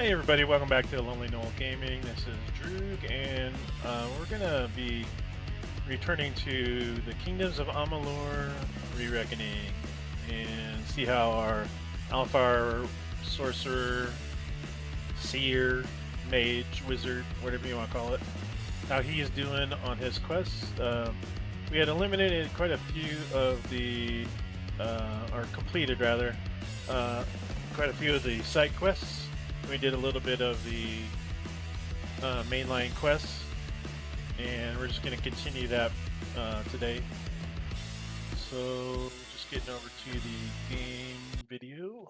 Hey everybody, welcome back to Lonely Knoll Gaming. This is Droog, and we're gonna be returning to the Kingdoms of Amalur Re-Reckoning and see how our Alfar Sorcerer, Seer, Mage, Wizard, whatever you want to call it, how he is doing on his quest. We had eliminated quite a few of the, or completed rather, uh, quite a few of the side quests. We did a little bit of the mainline quests, and we're just going to continue that today. So, just getting over to the game video.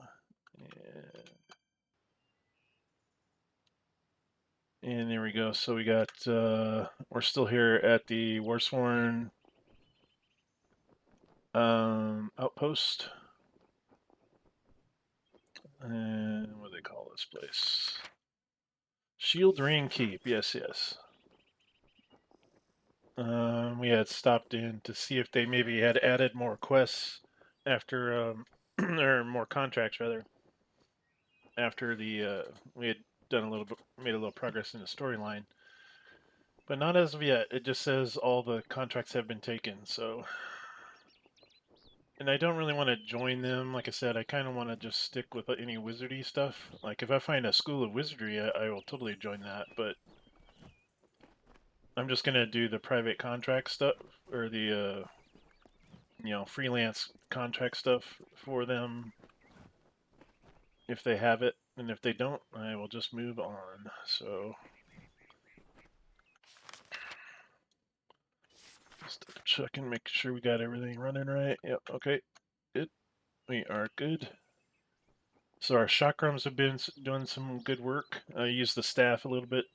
And there we go. So we got, we're still here at the Warsworn outpost. And what do they call this place? Shield Ring Keep. Yes, yes. We had stopped in to see if they maybe had added more quests after, or more contracts rather, after the we had done a little bit, made a little progress in the storyline, but not as of yet. It just says all the contracts have been taken. So, and I don't really want to join them. Like I said, I kind of want to just stick with any wizardy stuff. Like if I find a school of wizardry, I will totally join that. But I'm just gonna do the private contract stuff or the freelance contract stuff for them if they have it, and if they don't, I will just move on. So just check and make sure we got everything running right. Yep, okay, good. We are good. So our chakrams have been doing some good work. I used the staff a little bit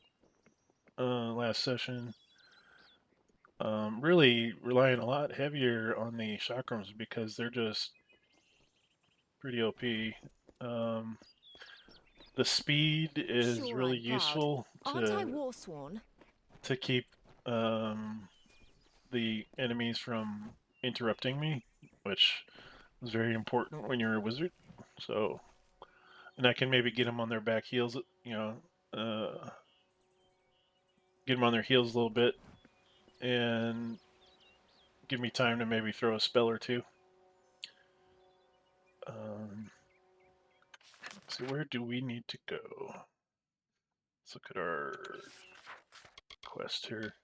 last session. Really relying a lot heavier on the chakrams because they're just pretty OP. Um, the speed is Sure, really I'm proud. useful Aren't I Warsworn? to keep the enemies from interrupting me, which is very important when you're a wizard. So, and I can maybe get them on their back heels, uh, get them on their heels a little bit, and give me time to maybe throw a spell or two. So where do we need to go? Let's look at our quest here.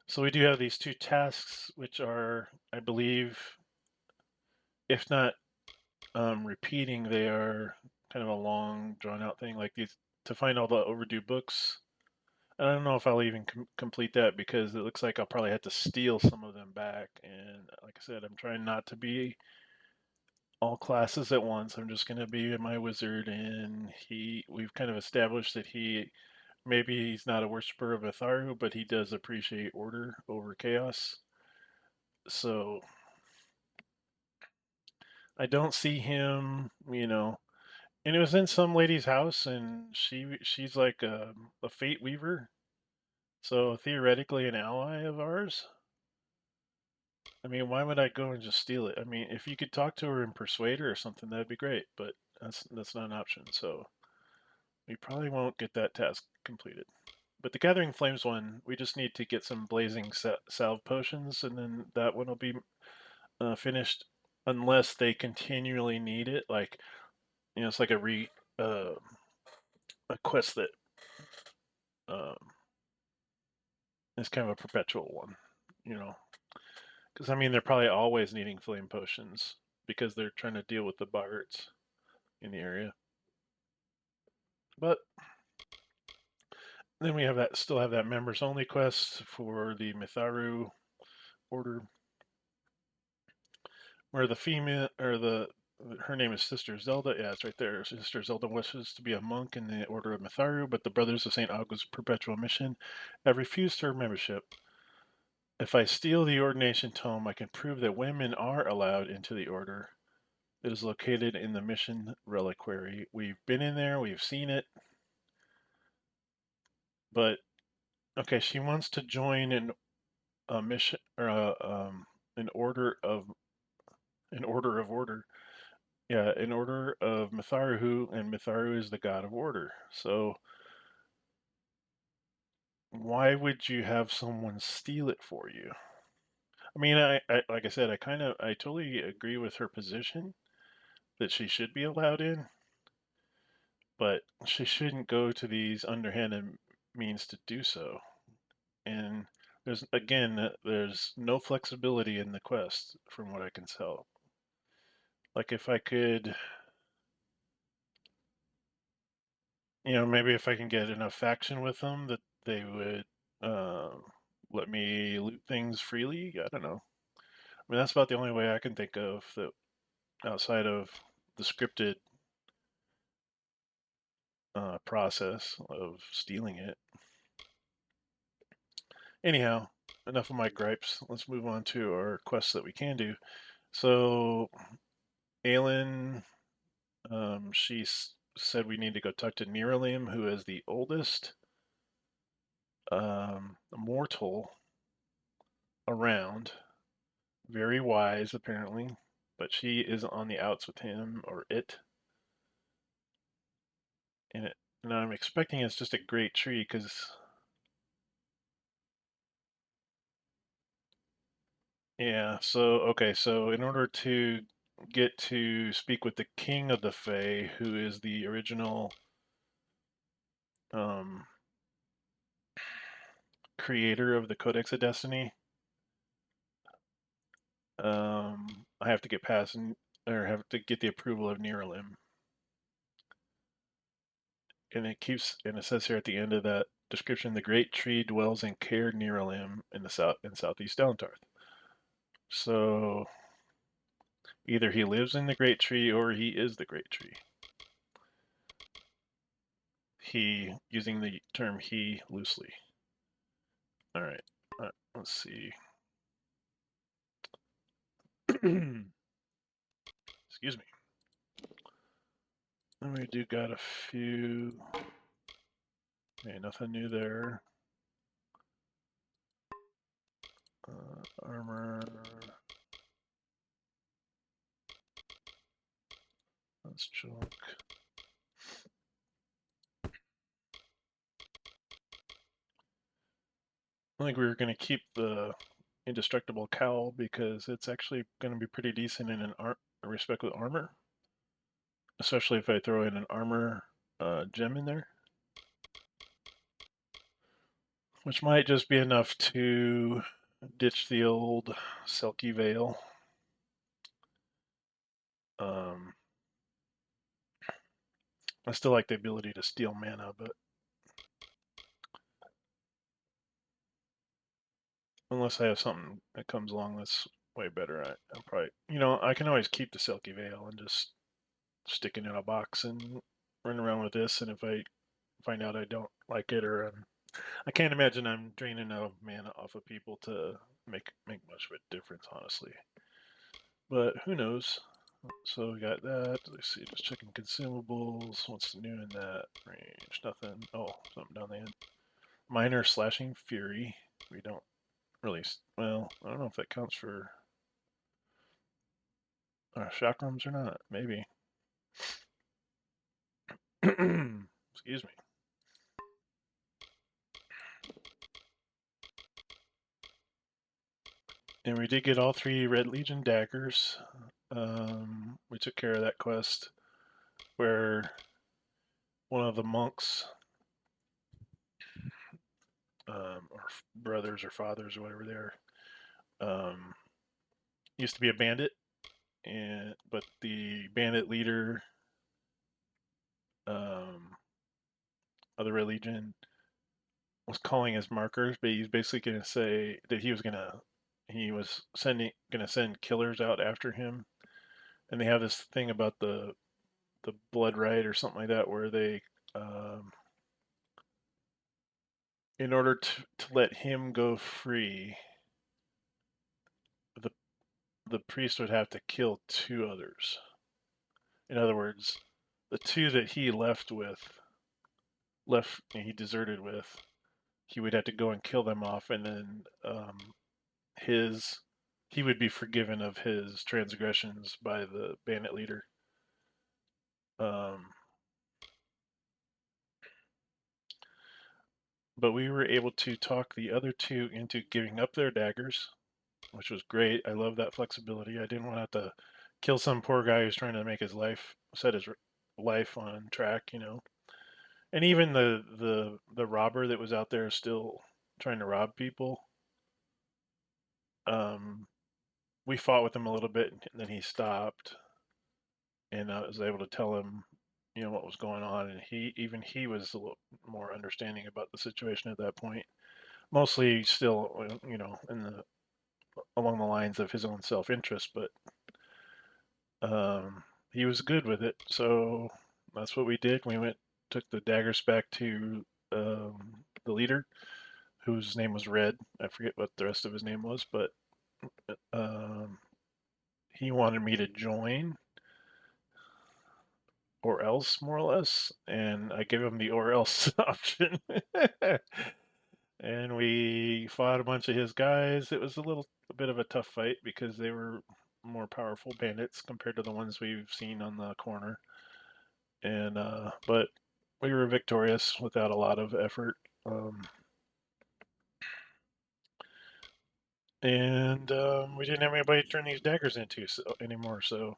So we do have these two tasks, which are, I believe, if not repeating, they are kind of a long, drawn-out thing. Like these to find all the overdue books. I don't know if I'll even complete that because it looks like I'll probably have to steal some of them back. And like I said, I'm trying not to be all classes at once. I'm just going to be my wizard, and we've kind of established that maybe he's not a worshiper of Atharu, but he does appreciate order over chaos. So I don't see him, and it was in some lady's house, and she's like a fate weaver, so theoretically an ally of ours. I mean, why would I go and just steal it? I mean, if you could talk to her and persuade her or something, that'd be great, but that's not an option. So we probably won't get that task completed. But the Gathering Flames one, we just need to get some blazing salve potions, and then that one will be finished, unless they continually need it. Like it's like uh, a quest that um, is kind of a perpetual one, you know. Because I mean, they're probably always needing flame potions because they're trying to deal with the bards in the area. But then we still have that members only quest for the Mitharu order, where the female or her name is Sister Zelda. Yeah, it's right there. Sister Zelda wishes to be a monk in the Order of Mitharu, but the Brothers of St. August's perpetual mission have refused her membership. If I steal the ordination tome, I can prove that women are allowed into the order. It is located in the mission reliquary. We've been in there, we've seen it, but okay, she wants to join a mission or an order of in order of order. Yeah, in order of Mitharu, and Mitharu is the god of order. So why would you have someone steal it for you? I mean, I like I said, I totally agree with her position that she should be allowed in, but she shouldn't go to these underhanded means to do so. And there's no flexibility in the quest from what I can tell. Like if I could, maybe if I can get enough faction with them that they would uh, let me loot things freely. I don't know. I mean, that's about the only way I can think of that outside of the scripted process of stealing it. Anyhow, enough of my gripes. Let's move on to our quests that we can do. So, Aelin, she said we need to go talk to Niralim, who is the oldest mortal around. Very wise, apparently, but she is on the outs with him or it. And I'm expecting it's just a great tree because yeah, so in order to get to speak with the king of the Fae, who is the original um, creator of the Codex of Destiny, I have to get past or have to get the approval of Niralim. And it says here at the end of that description, the great tree dwells in Cair Niralim in the southeast Downtarth. So either he lives in the great tree or he is the great tree. He, using the term he loosely. All right, let's see. Excuse me. And we do got a few. Okay, nothing new there. Armor. That's junk. I think we were going to keep the indestructible cowl because it's actually going to be pretty decent in respect with armor, especially if I throw in an armor gem in there, which might just be enough to ditch the old Selkie Veil. Um, I still like the ability to steal mana, but unless I have something that comes along that's way better, I'm probably, I can always keep the Silky Veil and just stick it in a box and run around with this. And if I find out I don't like it, or I can't imagine I'm draining enough mana off of people to make much of a difference, honestly. But who knows? So we got that. Let's see, just checking consumables. What's new in that range? Nothing. Oh, something down the end. Minor slashing fury. We don't really. Well, I don't know if that counts for chakrams or not. Maybe. Excuse me. And we did get all 3 Red Legion daggers. We took care of that quest where one of the monks, or brothers or fathers or whatever they are, used to be a bandit, but the bandit leader of the Red Legion was calling his markers, but he's basically going to say that he was gonna send killers out after him, and they have this thing about the blood right or something like that where they in order to let him go free, the the priest would have to kill 2 others. In other words, the 2 that he deserted with, he would have to go and kill them off, and then his he would be forgiven of his transgressions by the bandit leader. Um, but we were able to talk the other two into giving up their daggers, which was great. I love that flexibility. I didn't want to have to kill some poor guy who's trying to make his life set his life on track. And even the robber that was out there still trying to rob people. Um, we fought with him a little bit, and then he stopped, and I was able to tell him, what was going on, and he was a little more understanding about the situation at that point. Mostly still, in the along the lines of his own self-interest, but um, he was good with it. So that's what we did. We took the daggers back to the leader, whose name was Red. I forget what the rest of his name was, but um, he wanted me to join or else, more or less, and I gave him the or else option. And we fought a bunch of his guys. It was a bit of a tough fight because they were more powerful bandits compared to the ones we've seen on the corner. And but we were victorious without a lot of effort. And we didn't have anybody to turn these daggers into anymore. So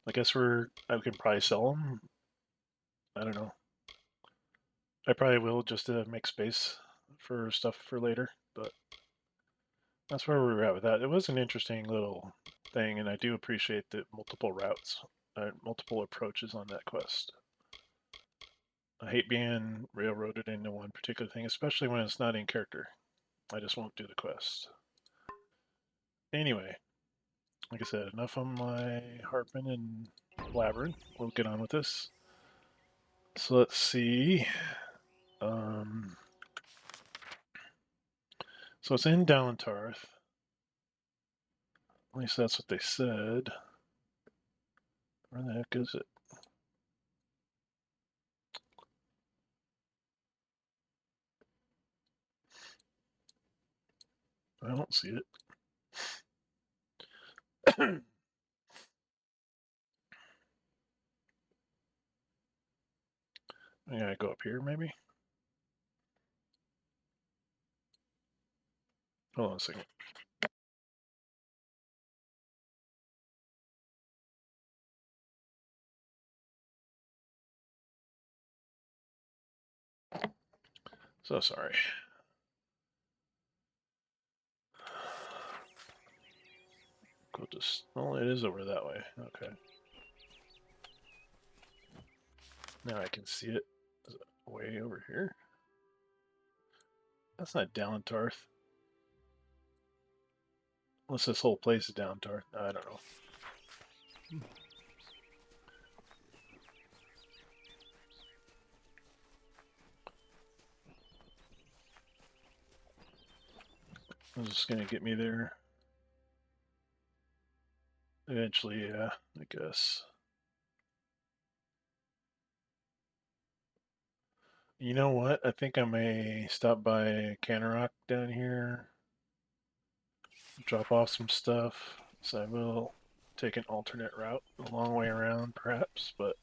I guess I can probably sell them. I don't know. I probably will just to make space for stuff for later. But that's where we were at with that. It was an interesting little thing, and I do appreciate the multiple routes, multiple approaches on that quest. I hate being railroaded into one particular thing, especially when it's not in character. I just won't do the quest. Anyway, like I said, enough on my harping and blabbering. We'll get on with this. So let's see. Um, so it's in Dalentarth. At least that's what they said. Where the heck is it? I don't see it. I gotta go up here, maybe. Hold on a second. So sorry. Go just. Oh, it is over that way. Okay. Now I can see it. Is it way over here? That's not Downtarth. Unless this whole place is Downtarth. I don't know. This is gonna get me there. Eventually, yeah, I guess. You know what? I think I may stop by Cannerock down here, drop off some stuff. So I will take an alternate route, a long way around perhaps, but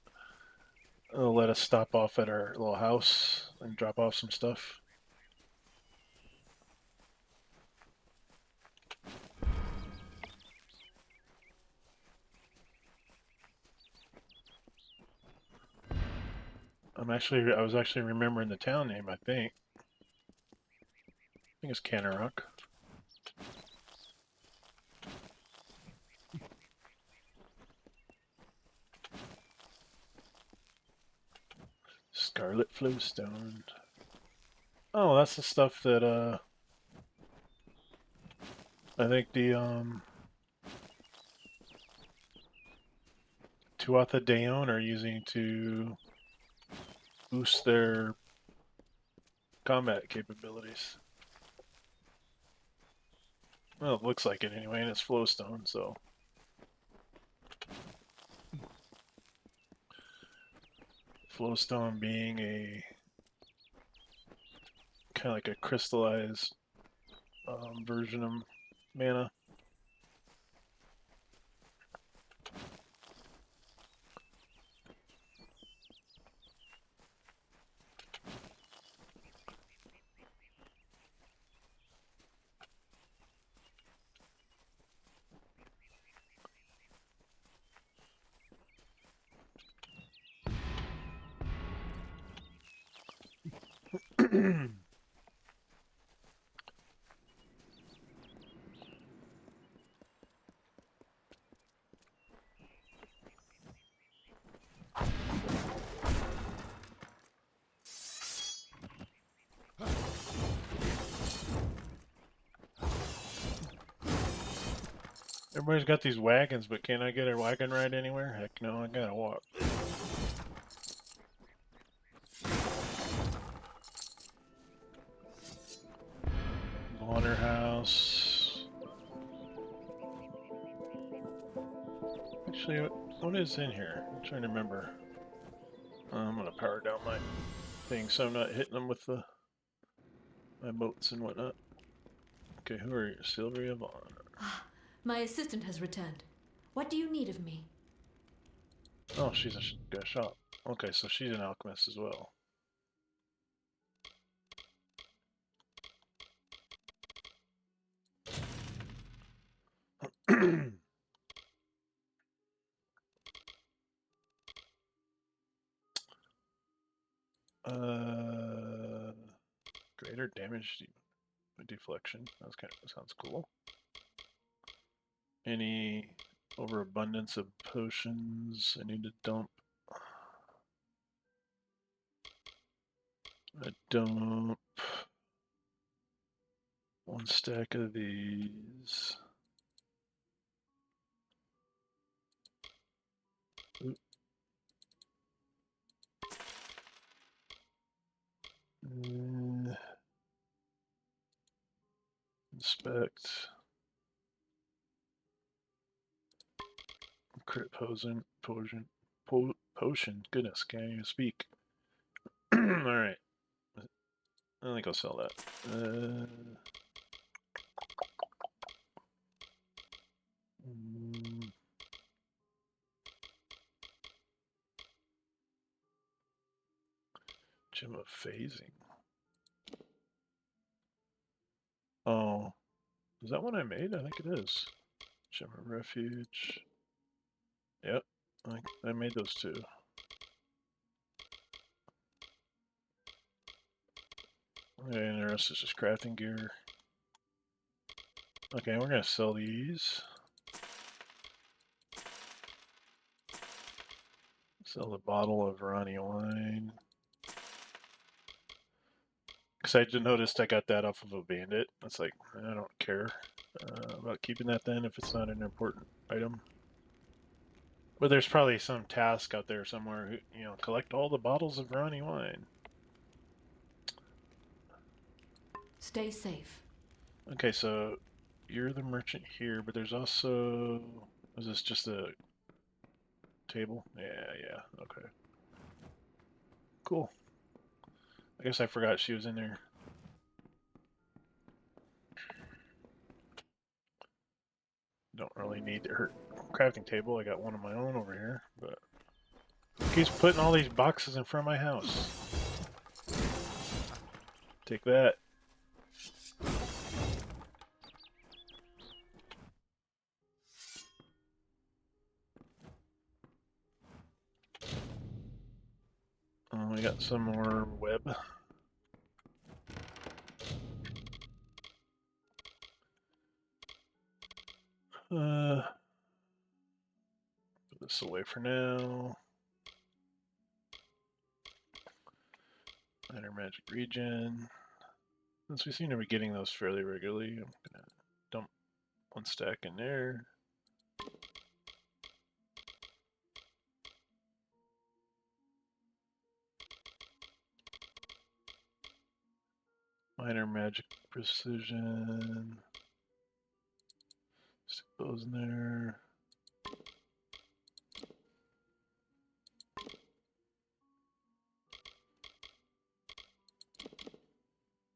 it'll let us stop off at our little house and drop off some stuff. I was actually remembering the town name, I think. I think it's Cannerock. Scarlet Flowstone. Oh, that's the stuff that I think the Tuatha Deon are using to boost their combat capabilities. Well, it looks like it anyway, and it's Flowstone, so. Flowstone being a kind of like a crystallized version of mana. Everybody's got these wagons, but can I get a wagon ride anywhere? Heck no, I gotta walk. Water house. Actually, what is in here? I'm trying to remember. I'm gonna power down my thing so I'm not hitting them with my boats and whatnot. Okay, who are you? Sylvia Vaughn. My assistant has returned. What do you need of me? Oh, she's got a shop. Okay, so she's an alchemist as well. uh, greater damage deflection. That sounds cool. Any overabundance of potions I need to dump? I dump one stack of these. Oop. Inspect. Crit potion. Goodness, can't even speak. Alright. I think I'll sell that. Mm, Gem of Phasing. Oh, is that one I made? I think it is. Gem of Refuge. Yep, I made those two. Okay, and the rest is just crafting gear. Okay, we're gonna sell these. Sell the bottle of Ronnie wine. Because I just noticed I got that off of a bandit. It's like, I don't care about keeping that then if it's not an important item. But there's probably some task out there somewhere who, collect all the bottles of Ronnie wine. Stay safe. Okay, so you're the merchant here, but there's also... Is this just a table? Yeah, okay. Cool. I guess I forgot she was in there. Don't really need her crafting table. I got one of my own over here, but who keeps putting all these boxes in front of my house? Take that. We got some more web. Put this away for now. Minor magic regen. Since we seem to be getting those fairly regularly, I'm gonna dump one stack in there. Minor magic precision. Stick those in there.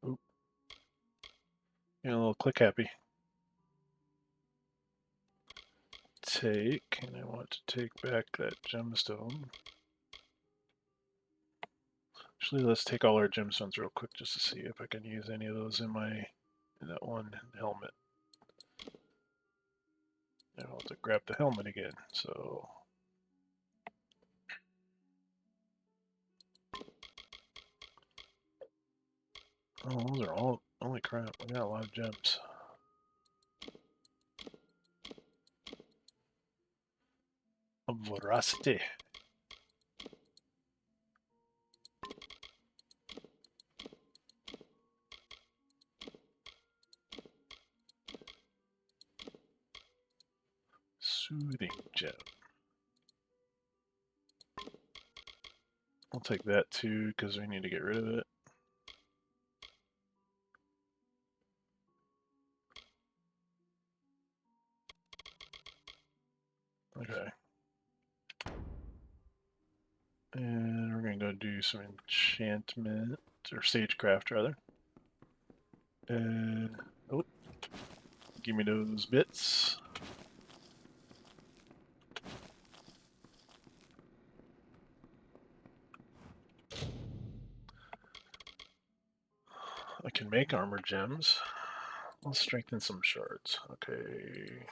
Oop. Getting a little click happy. Take, and I want to take back that gemstone. Actually, let's take all our gemstones real quick just to see if I can use any of those in that one helmet. And I'll have to grab the helmet again. So Oh, those are all. Holy crap! I got a lot of gems. Of voracity. Soothing gem. I'll take that too because we need to get rid of it. Okay. And we're gonna go do some enchantment or sagecraft rather. And oh, give me those bits. I can make armor gems. Let's strengthen some shards. Okay.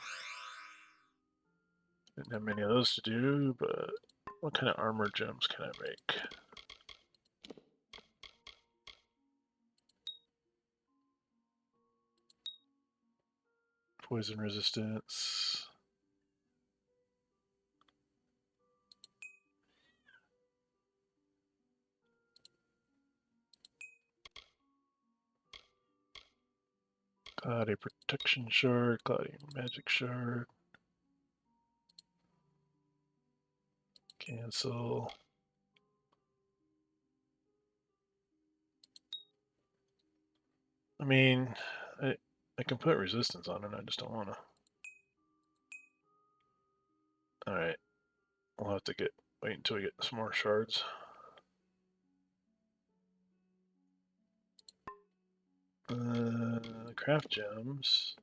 Didn't have many of those to do, but what kind of armor gems can I make? Poison resistance. Cloudy protection shard, cloudy magic shard. Cancel. I mean, I, I can put resistance on it, I just don't want to. Alright, we'll have to wait until we get some more shards. Craft gems.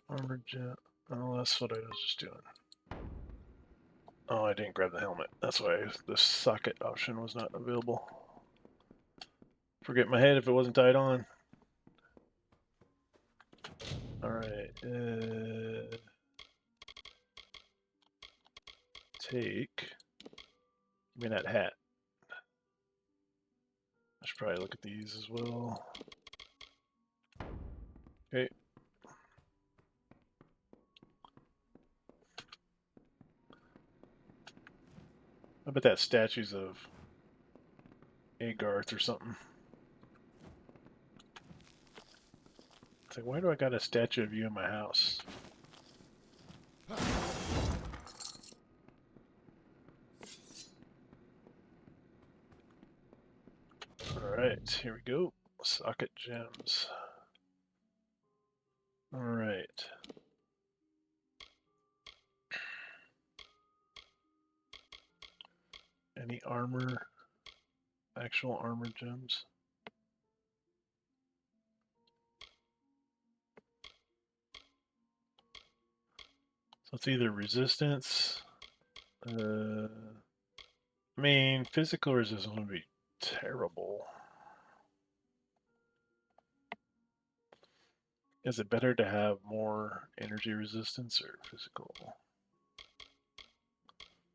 Armor gem. Oh, that's what I was just doing. Oh, I didn't grab the helmet. That's why the socket option was not available. Forget my head if it wasn't tied on. Alright, take. Give me that hat. I should probably look at these as well. Okay. I bet that statues of Agarth or something. It's like, why do I got a statue of you in my house? Alright, here we go. Socket gems. Alright. Any armor? Actual armor gems? So it's either resistance. I mean, physical resistance would be terrible. Is it better to have more energy resistance or physical?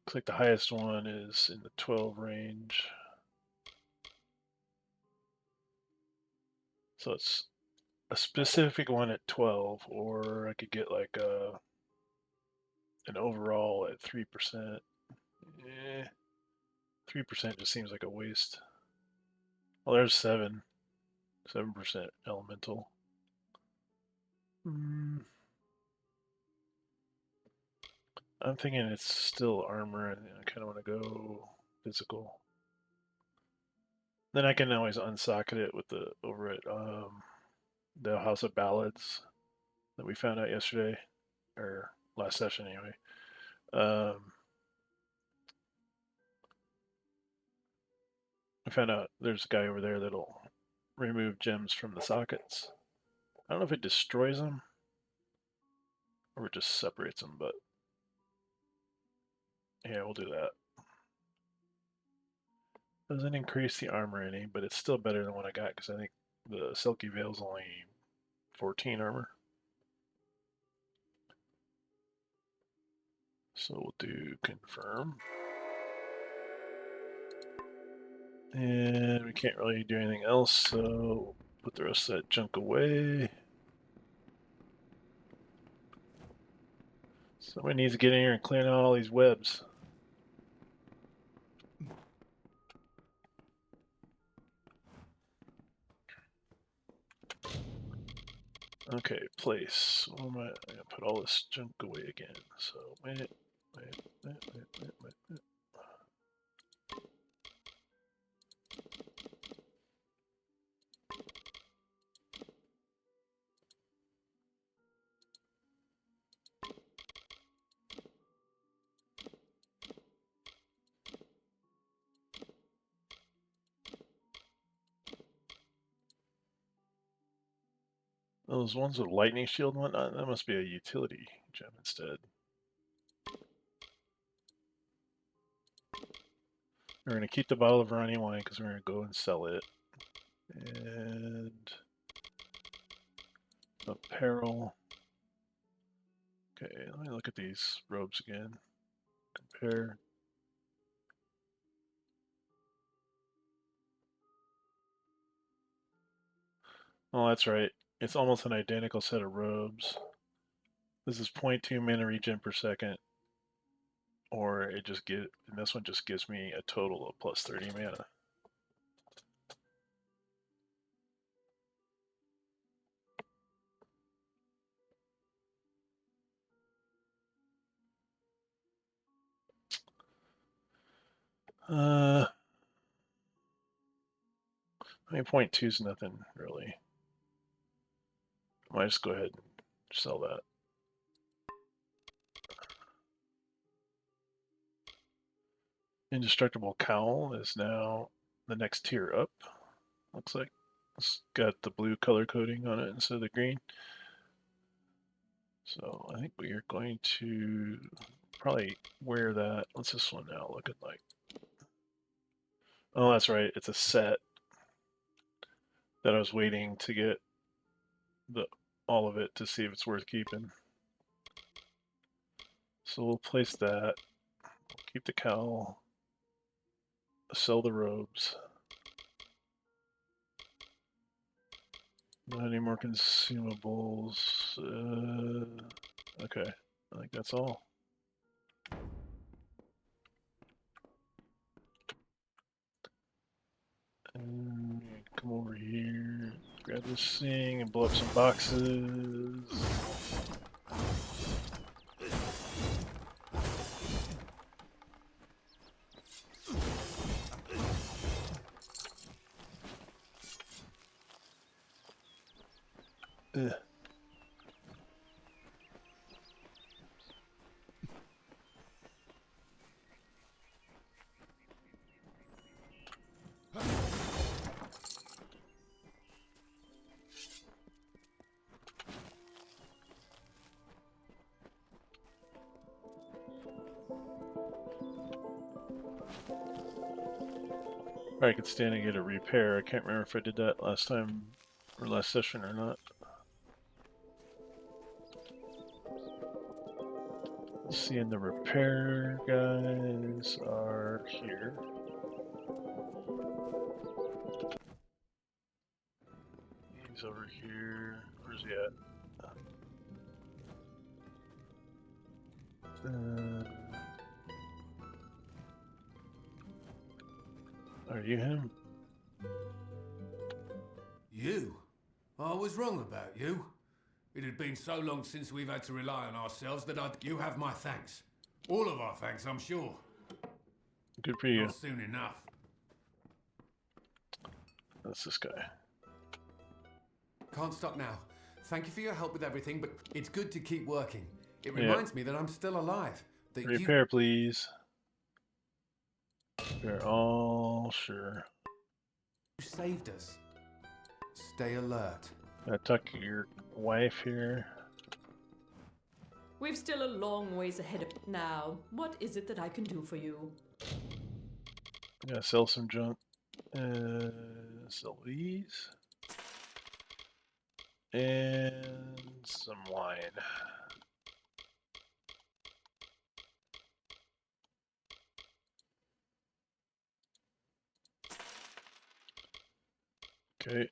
Looks like the highest one is in the 12 range. So it's a specific one at 12, or I could get like an overall at 3%. 3% just seems like a waste. Well, there's 7% elemental. I'm thinking it's still armor, and I kind of want to go physical. Then I can always unsocket it with the over at the House of Ballads that we found out yesterday, or last session anyway. I found out there's a guy over there that'll remove gems from the sockets. I don't know if it destroys them or it just separates them, but yeah, we'll do that. Doesn't increase the armor any, but it's still better than what I got because I think the Silky Veil's only 14 armor. So we'll do confirm. And we can't really do anything else, so put the rest of that junk away. Somebody needs to get in here and clean out all these webs. Okay, place. Where am I? I'm gonna put all this junk away again. So wait. Those ones with lightning shield and whatnot, that must be a utility gem instead. We're gonna keep the bottle of runny wine because we're gonna go and sell it. And apparel. Okay, let me look at these robes again. Compare. Oh, that's right. It's almost an identical set of robes. This is 0.2 mana regen per second. Or it just and this one just gives me a total of plus 30 mana. I mean, 0.2 is nothing really. I might just go ahead and sell that. Indestructible Cowl is now the next tier up. Looks like it's got the blue color coding on it instead of the green. So I think we are going to probably wear that. What's this one now looking like? Oh, that's right. It's a set that I was waiting to get all of it to see if it's worth keeping. So we'll place that. We'll keep the cowl. Sell the robes. Not any more consumables. Okay, I think that's all. And come over here, grab this thing, and blow up some boxes. Ugh. I could stand and get a repair. I can't remember if I did that last time or last session or not. Seeing the repair guys are here. He's over here. Where's he at? Are you him? You? I was wrong about you. It had been so long since we've had to rely on ourselves that you have my thanks. All of our thanks, I'm sure. Good for you. Not soon enough. That's this guy. Can't stop now. Thank you for your help with everything, but it's good to keep working. It reminds me that I'm still alive. That Repair, please. They're all sure. You saved us. Stay alert. Tuck your wife here. We've still a long ways ahead of it now. What is it that I can do for you? I'm gonna sell some junk. Sell these. And some wine. Okay.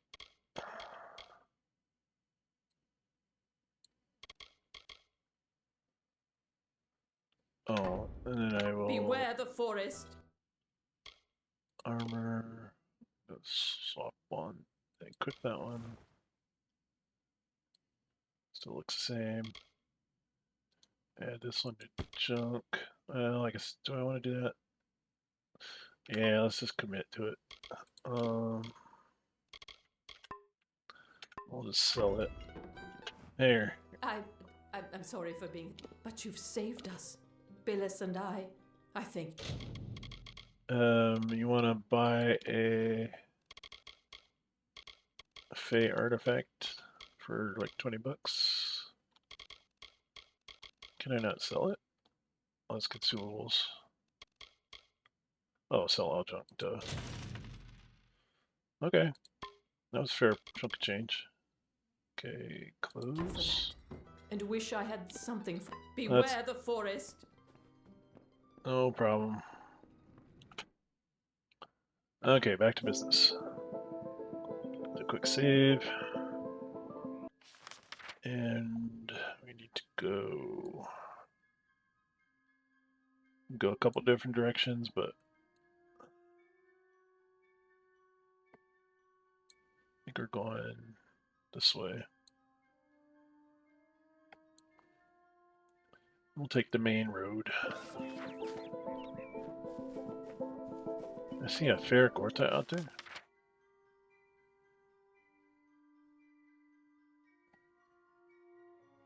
Oh, and then I will Beware the forest. armor. Let's swap one. Equip that one. Still looks the same. Add this one to junk. I guess, do I want to do that? Yeah, let's just commit to it. I'll just sell it. There. I'm sorry for being, but you've saved us, Billis and I think. You want to buy a Fey artifact for like 20 bucks? Can I not sell it? Oh, it's consumables. Oh, sell all junk, duh. Okay, that was fair chunk of change. Okay, close. And wish I had something. Beware That's the forest. no problem. Okay, back to business. A quick save. And we need to go a couple different directions, but I think we're going this way. We'll take the main road. I see a fair Gorta out there.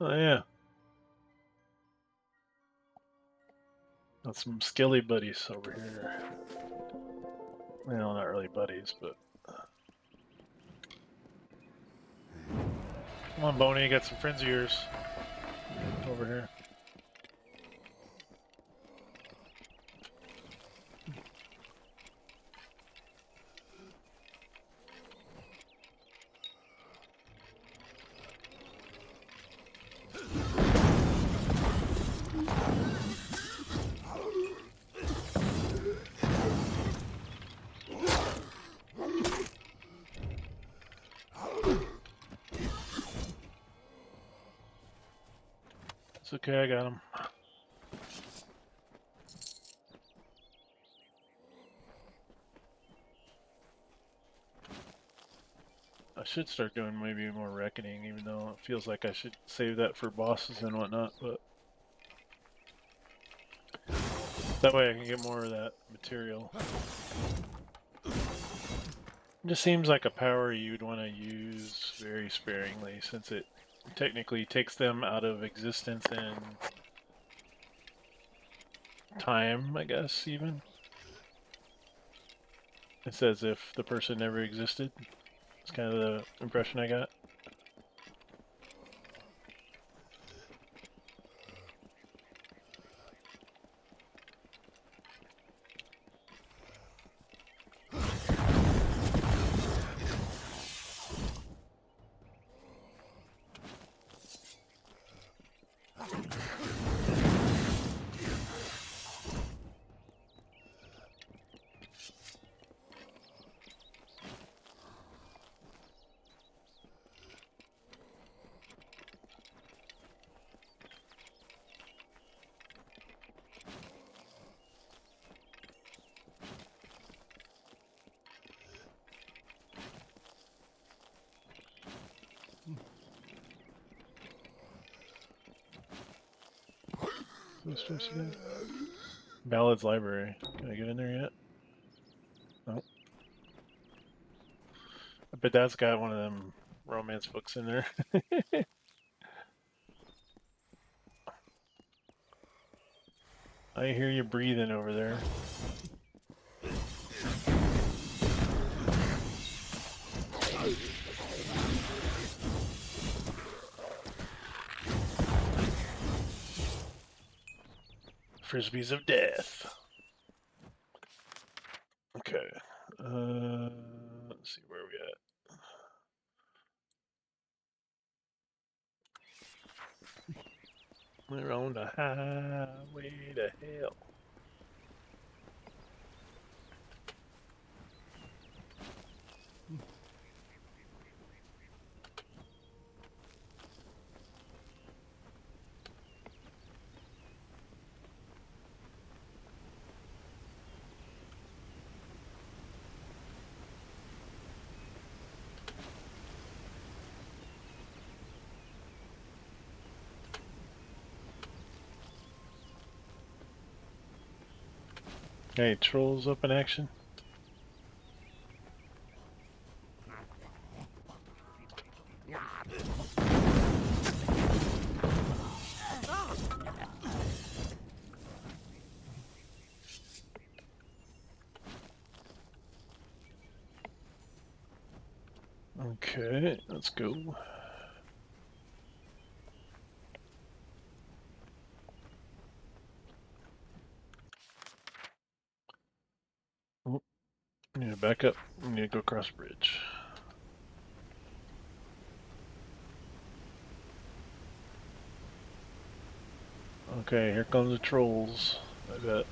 Oh yeah. Got some skilly buddies over here. Well, not really buddies, but... Come on, Boney, you got some friends of yours over here. It's okay, I got him. I should start doing maybe more reckoning, even though it feels like I should save that for bosses and whatnot, but that way I can get more of that material. It just seems like a power you'd want to use very sparingly, since it technically takes them out of existence in time, I guess, even. It's as if the person never existed. It's kind of the impression I got. What's supposed to do? Ballad's Library. Can I get in there yet? No. I bet that's got one of them romance books in there. I hear you breathing over there. Frisbees of death. Okay. Let's see where we at. We're on the highway to hell. Okay, trolls up in action. Okay, let's go. Oh, I need to back up. I need to go across the bridge. Okay, here comes the trolls. I bet.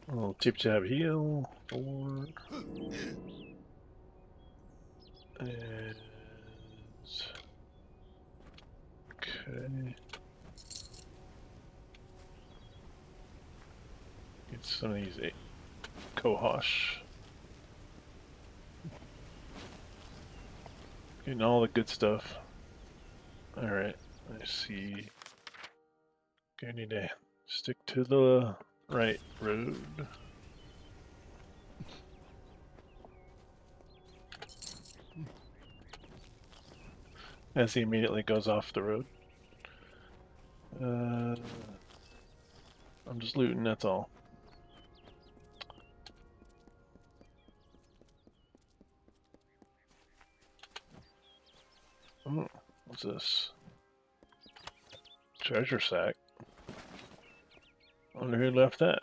A little tip jab heal. Forward. And okay. Get some of these Kohosh. Getting all the good stuff. Alright, I see. Okay, I need to stick to the right road. As he immediately goes off the road. I'm just looting, that's all. Oh, what's this? Treasure sack. I wonder who left that.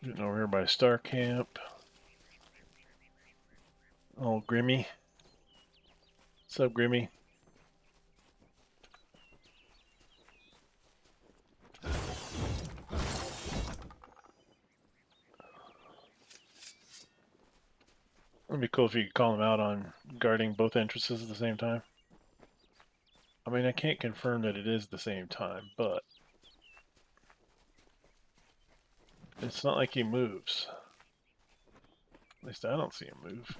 Getting over here by Star Camp. Oh, Grimmy. What's up, Grimmy? It'd be cool if you could call him out on guarding both entrances at the same time. I mean, I can't confirm that it is the same time, but it's not like he moves. At least I don't see him move.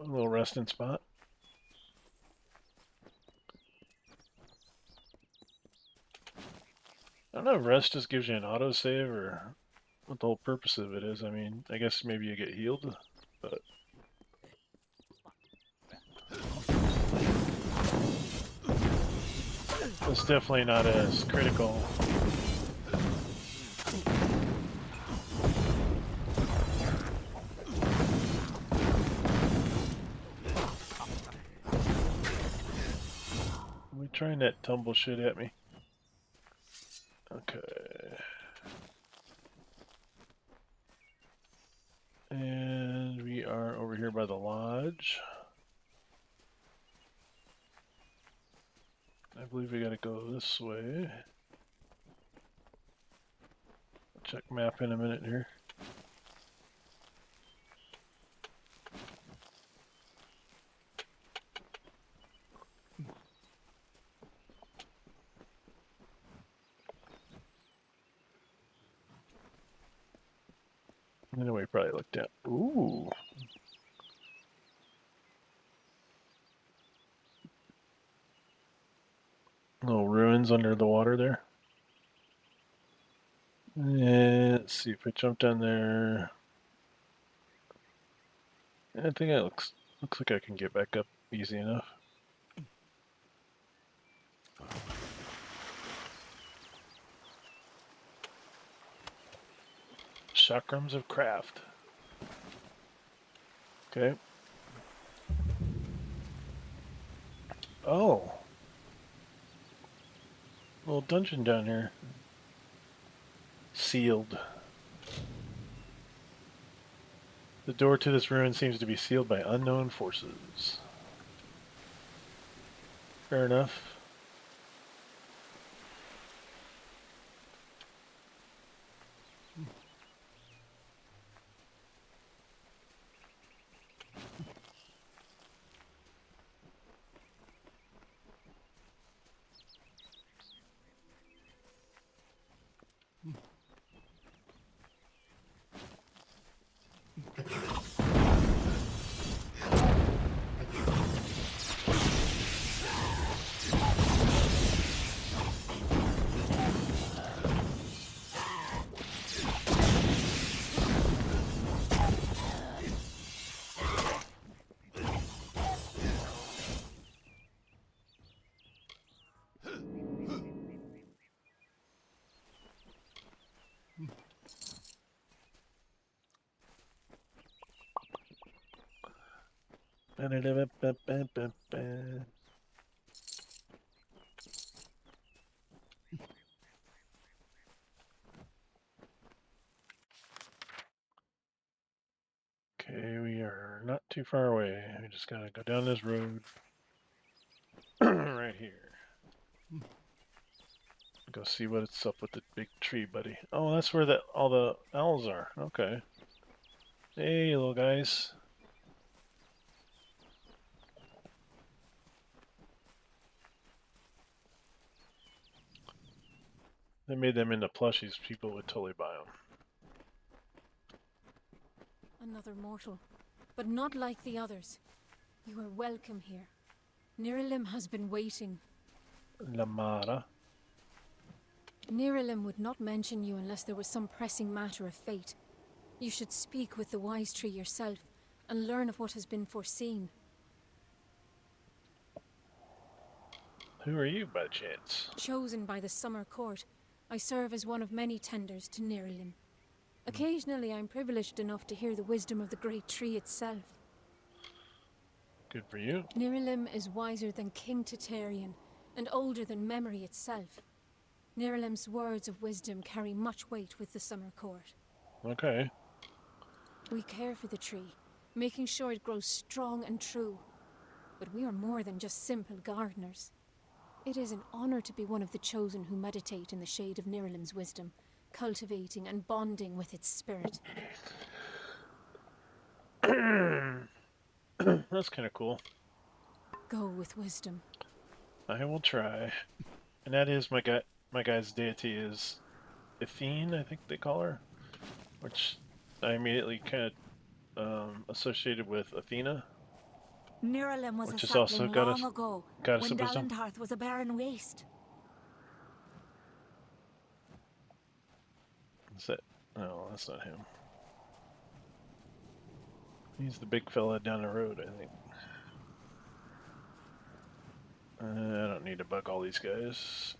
A little resting spot. I don't know if rest just gives you an autosave or what the whole purpose of it is. I mean, I guess maybe you get healed, but it's definitely not as critical. Are we trying that tumble shit at me? Okay. And we are over here by the lodge. I believe we gotta go this way. Check map in a minute here. Anyway, probably looked at. Ooh. Little ruins under the water there. And let's see if I jump down there. I think it looks like I can get back up easy enough. Chakrams of Craft. Okay. Oh. Little dungeon down here. Sealed. The door to this ruin seems to be sealed by unknown forces. Fair enough. Okay, we are not too far away. We just gotta go down this road. Right here. Go see what's up with the big tree, buddy. Oh, that's where all the owls are. Okay. Hey, little guys. They made them into plushies. People would totally buy them. Another mortal, but not like the others. You are welcome here. Niralim has been waiting. Lamara. Niralim would not mention you unless there was some pressing matter of fate. You should speak with the wise tree yourself and learn of what has been foreseen. Who are you, by chance? Chosen by the Summer Court, I serve as one of many tenders to Niralim. Occasionally I'm privileged enough to hear the wisdom of the great tree itself. Good for you. Niralim is wiser than King Titarian, and older than memory itself. Niralim's words of wisdom carry much weight with the Summer Court. Okay. We care for the tree, making sure it grows strong and true. But we are more than just simple gardeners. It is an honor to be one of the chosen who meditate in the shade of Niralim's wisdom, cultivating and bonding with its spirit. That's kind of cool. Go with wisdom. I will try. And that is my guy's deity is Athene, I think they call her, which I immediately kind of associated with Athena, Niralim was which a is also sapling goddess long ago, of when wisdom. Dalentarth was a barren waste. Is that? No, that's not him. He's the big fella down the road, I think. I don't need to bug all these guys.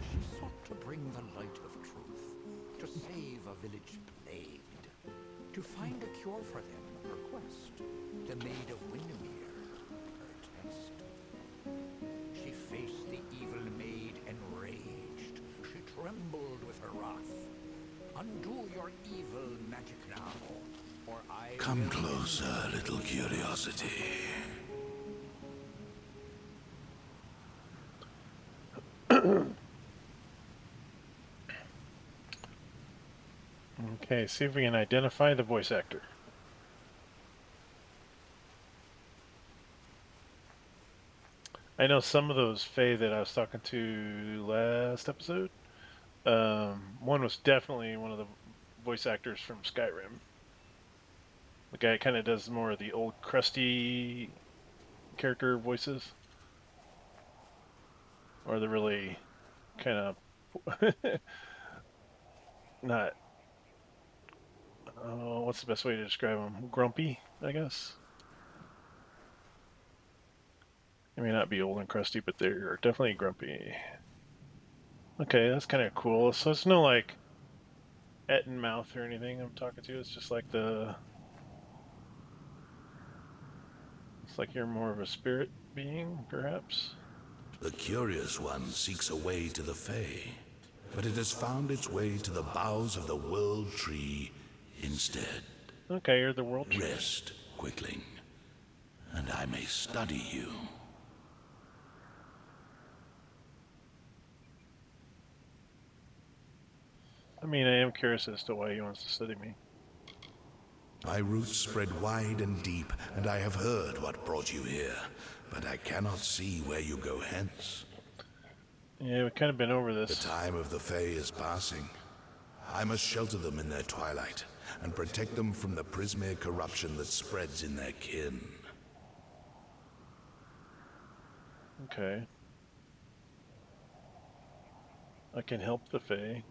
She sought to bring the light of truth, to save a village plagued, to find a cure for them, her quest, the Maid of Windermere, her test. She faced the evil maid enraged, she trembled with her wrath. Undo your evil magic now, or I Come will closer, little curiosity. Okay, see if we can identify the voice actor. I know some of those Fae that I was talking to last episode. One was definitely one of the voice actors from Skyrim. The guy kind of does more of the old crusty character voices. Or the really kind of not, what's the best way to describe them? Grumpy, I guess. They may not be old and crusty, but they're definitely grumpy. Okay, that's kind of cool. So it's no like Etten mouth or anything I'm talking to. It's just like the It's like you're more of a spirit being, perhaps? The curious one seeks a way to the Fae, but it has found its way to the boughs of the World Tree instead. Okay, you're the world tree. Rest, Quickling, and I may study you. I mean, I am curious as to why he wants to study me. My roots spread wide and deep, and I have heard what brought you here, but I cannot see where you go hence. Yeah, we've kind of been over The this. time of the Fae is passing. I must shelter them in their twilight, and protect them from the Prismere corruption that spreads in their kin. Okay. I can help the Fae.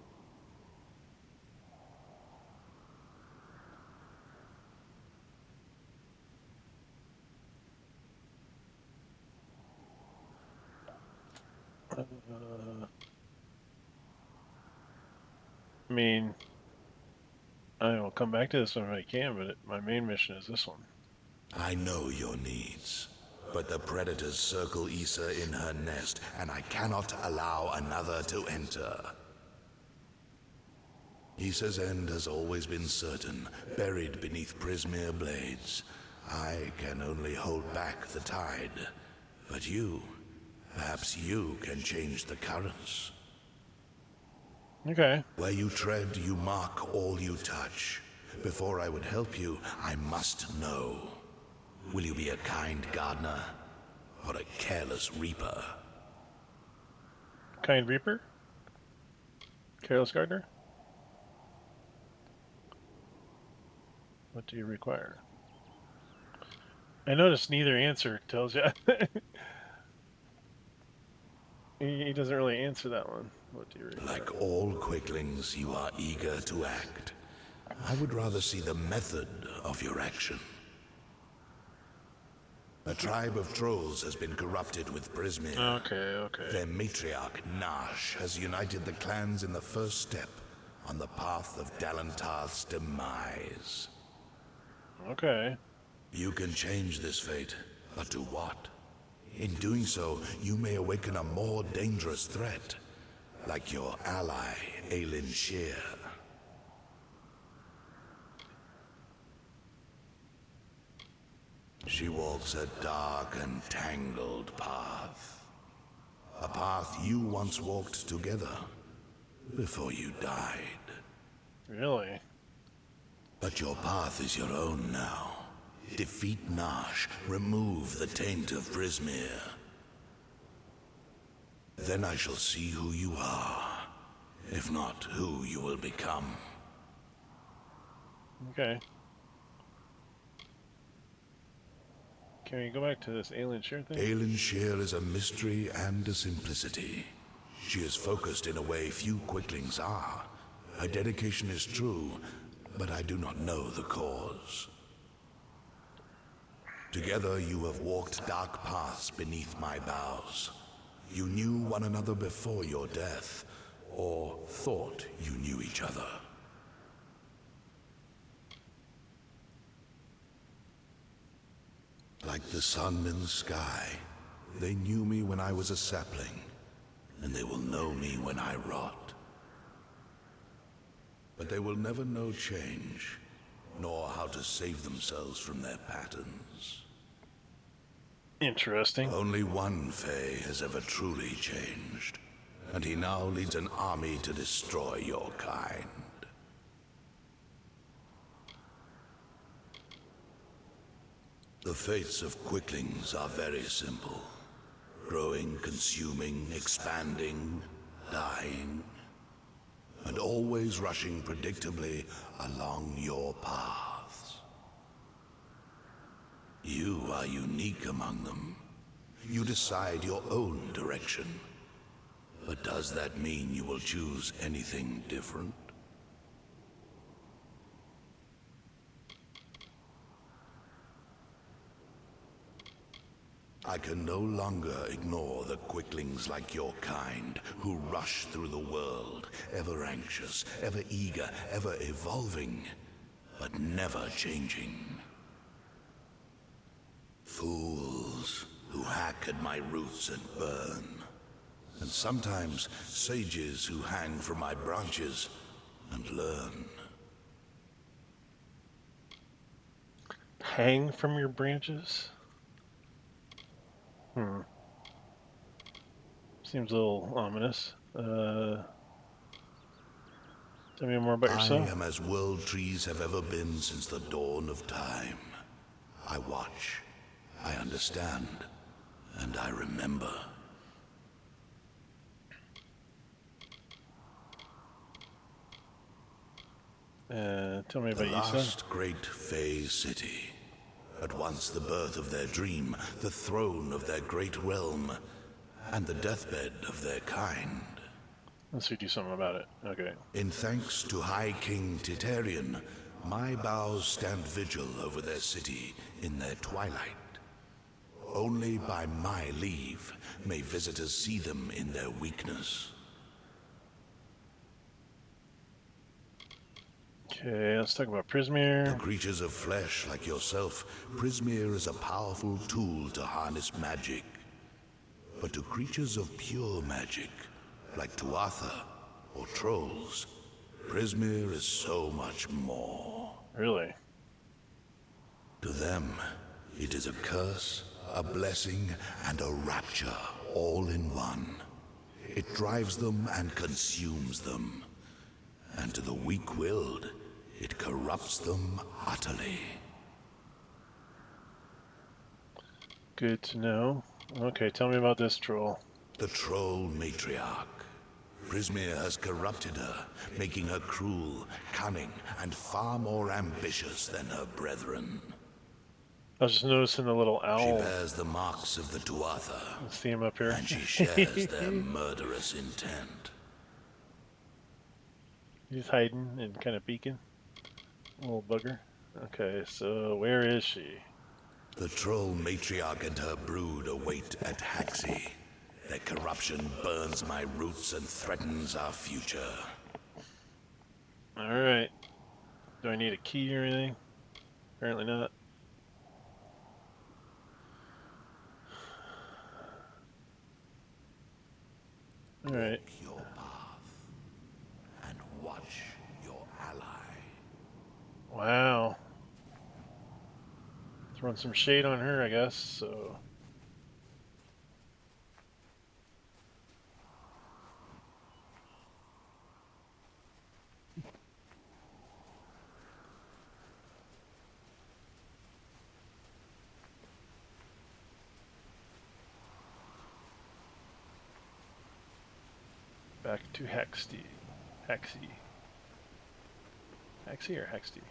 I mean, I will come back to this when I can, but my main mission is this one. I know your needs, but the predators circle Issa in her nest, and I cannot allow another to enter. Issa's end has always been certain, buried beneath Prismere blades. I can only hold back the tide, but you, perhaps you can change the currents. Okay. Where you tread, you mark all you touch. Before I would help you, I must know. Will you be a kind gardener, or a careless reaper? Kind Reaper? Careless Gardener? What do you require? I noticed neither answer tells you. He doesn't really answer that one. What do you require? Like all quicklings, you are eager to act. I would rather see the method of your action. A tribe of trolls has been corrupted with Prismere. Okay. Their matriarch, Nash, has united the clans in the first step on the path of Dalantarth's demise. Okay. You can change this fate, but to what? In doing so, you may awaken a more dangerous threat, like your ally, Aelin Shear. She walks a dark and tangled path. A path you once walked together, before you died. Really? But your path is your own now. Defeat Nash, remove the taint of Prismere. Then I shall see who you are, if not who you will become. Okay. Can we go back to this alien shear thing? Aelin Shear is a mystery and a simplicity. She is focused in a way few quicklings are. Her dedication is true, but I do not know the cause. Together you have walked dark paths beneath my boughs. You knew one another before your death, or thought you knew each other. Like the sun in the sky, they knew me when I was a sapling, and they will know me when I rot. But they will never know change, nor how to save themselves from their patterns. Interesting. Only one Fae has ever truly changed, and he now leads an army to destroy your kind. The fates of quicklings are very simple. Growing, consuming, expanding, dying, and always rushing predictably along your paths. You are unique among them. You decide your own direction. But does that mean you will choose anything different? I can no longer ignore the quicklings like your kind, who rush through the world, ever anxious, ever eager, ever evolving, but never changing. Fools who hack at my roots and burn. And sometimes sages who hang from my branches and learn. Hang from your branches? Seems a little ominous. Tell me more about I yourself. am as world trees have ever been since the dawn of time. I watch, I understand, and I remember. Tell me The about you, son. last great Fey city. At once the birth of their dream, the throne of their great realm, and the deathbed of their kind. Let's do something about it. Okay. In thanks to High King Titarian, my boughs stand vigil over their city in their twilight. Only by my leave may visitors see them in their weakness. Okay, let's talk about To Prismere. creatures of flesh like yourself, Prismere is a powerful tool to harness magic. But to creatures of pure magic, like Tuatha or trolls, Prismere is so much more. Really? To them, it is a curse, a blessing, and a rapture all in one. It drives them and consumes them. And to the weak-willed, it corrupts them utterly. Good to know. Okay, tell me about this troll. The troll matriarch. Prismere has corrupted her, making her cruel, cunning, and far more ambitious than her brethren. I was just noticing the little She owl bears the marks of the Tuatha, theme up here. and she shares their murderous intent. He's hiding and kind of peeking. Little bugger. Okay, so where is she? The troll matriarch and her brood await at Haxi. Their corruption burns my roots and threatens our future. Alright. Do I need a key or anything? Apparently not. Alright. Walk your path and watch your ally. Wow. Throwing some shade on her, I guess, so. Back to Hexty. Hexy. Hexy or Hexty?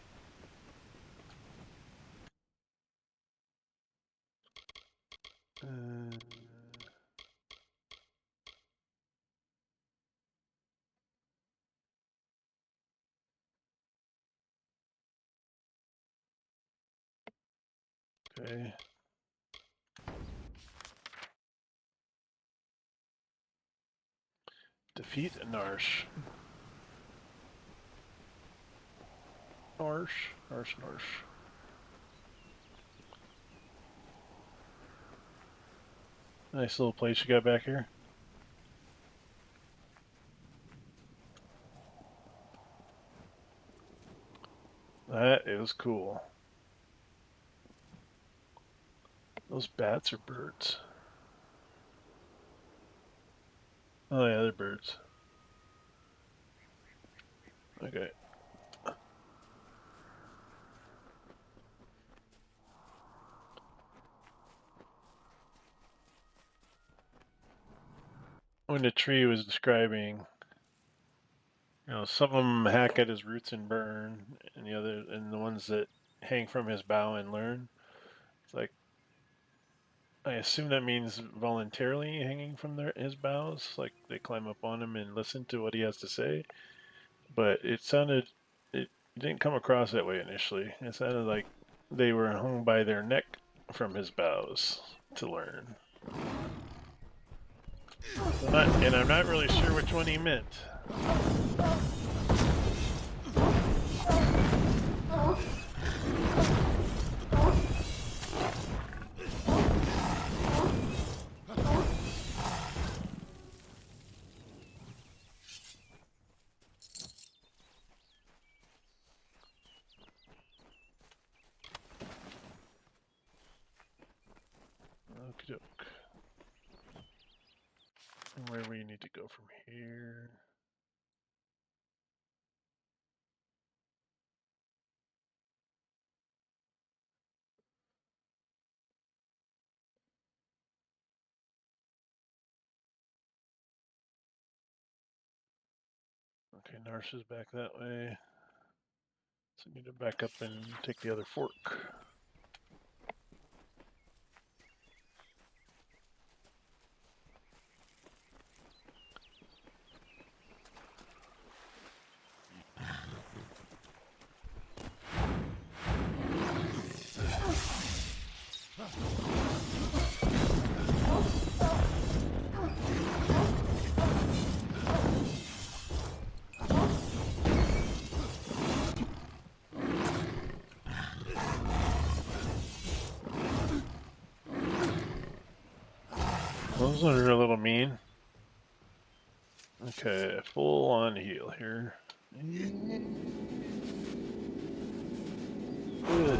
Okay. Defeat Narsh. Narsh. Narsh. Narsh. Nice little place you got back here. That is cool. Those bats are birds. Oh yeah, they're birds. Okay. When the tree was describing, some of them hack at his roots and burn, and the ones that hang from his bough and learn. It's like, I assume that means voluntarily hanging from his boughs, like they climb up on him and listen to what he has to say. But it didn't come across that way initially. It sounded like they were hung by their neck from his boughs to learn. And I'm not really sure which one he meant. And where we need to go from here. Okay, Narsha's back that way. So we need to back up and take the other fork. Those are a little mean. Okay, full on heal here. Ugh.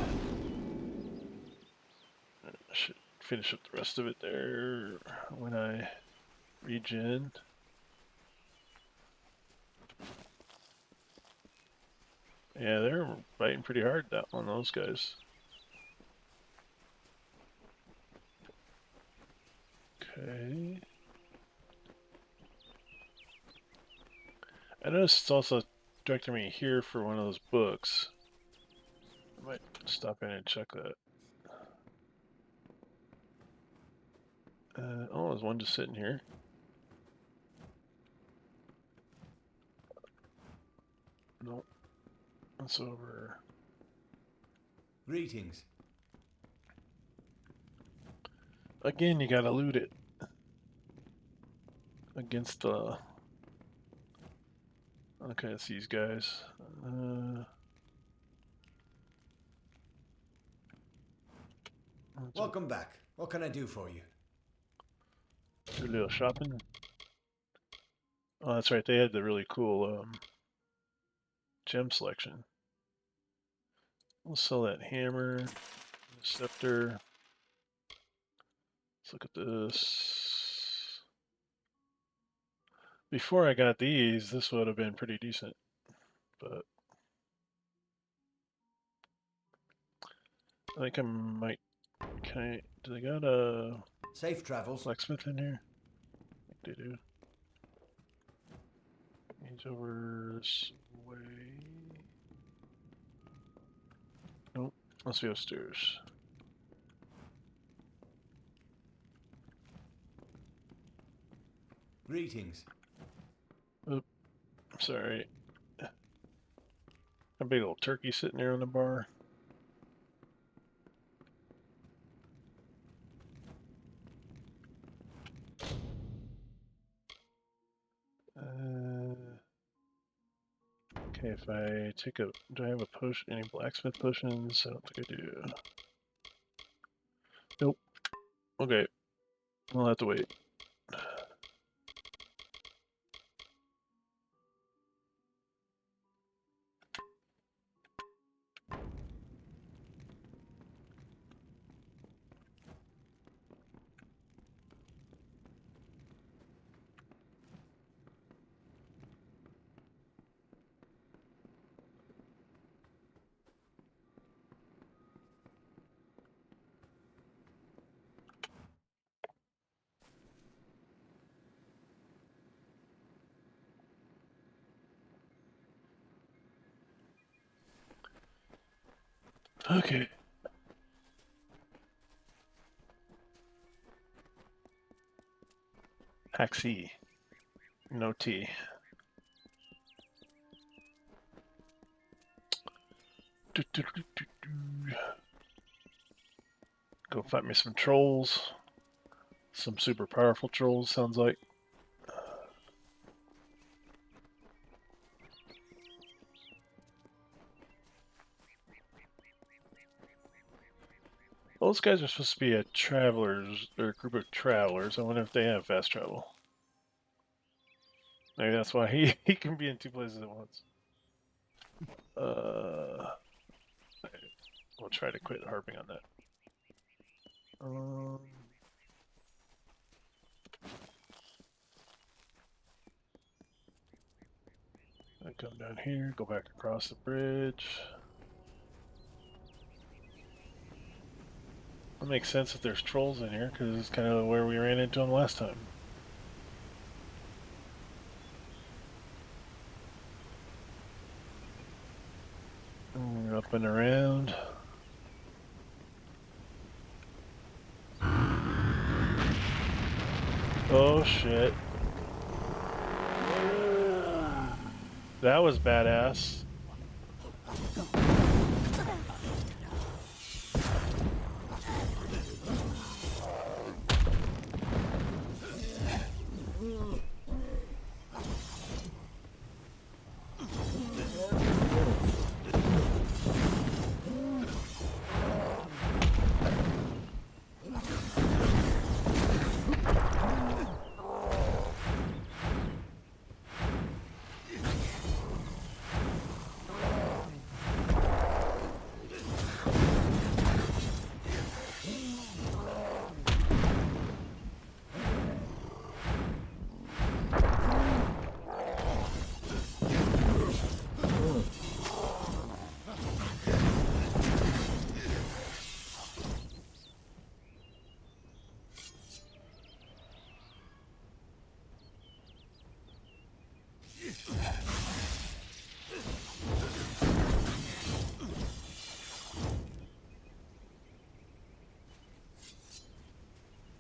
I should finish up the rest of it there when I regen. Yeah, they're fighting pretty hard on those guys. Okay. I noticed it's also directing me here for one of those books. I might stop in and check that. Oh, there's one just sitting here. Nope. That's over. Greetings. Again, you gotta loot it. Against the... Okay, it's these guys. Welcome back. What can I do for you? Do a little shopping. Oh, that's right. They had the really cool gem selection. We'll sell that hammer, scepter. Let's look at this. Before I got these, this would have been pretty decent, but I think I might. Do they got a Safe travels. blacksmith in here? I think they do. He's over this way. Nope, must be upstairs. Greetings. Oop, sorry. A big old turkey sitting there on the bar. Okay, if I take a... Do I have a potion? Any blacksmith potions? I don't think I do. Nope. Okay. We'll have to wait. Okay. Haxi. No tea. Go fight me some trolls. Some super powerful trolls, sounds like. Those guys are supposed to be a travelers, or a group of travelers. I wonder if they have fast travel. Maybe that's why he can be in two places at once. We'll try to quit harping on that. I come down here, go back across the bridge. It makes sense that there's trolls in here, because it's kind of where we ran into them last time. And we're up and around. Oh shit. That was badass.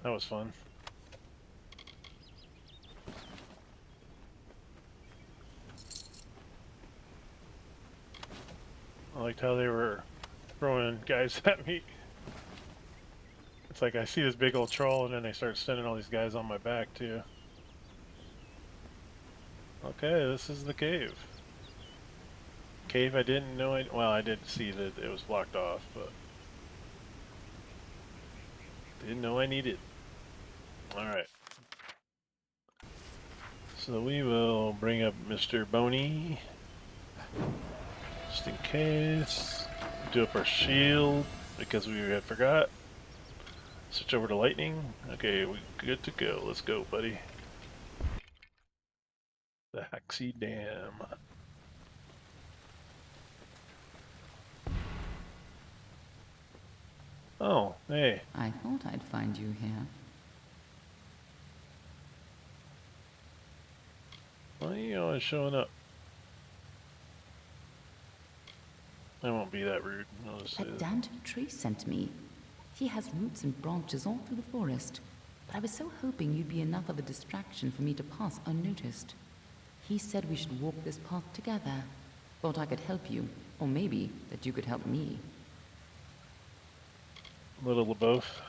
That was fun. I liked how they were throwing guys at me. It's like I see this big old troll and then they start sending all these guys on my back too. Okay, this is the cave. Cave I didn't know well, I did see that it was blocked off, but didn't know I needed. Alright. So we will bring up Mr. Boney. Just in case. Do up our shield because we had forgot. Switch over to lightning. Okay, we good to go. Let's go, buddy. The Haxie Dam. Oh, hey. I thought I'd find you here. Why are you always showing up? I won't be that rude. I'll just say That that. damned tree sent me. He has roots and branches all through the forest, but I was so hoping you'd be enough of a distraction for me to pass unnoticed. He said we should walk this path together. Thought I could help you, or maybe that you could help me. Little of both.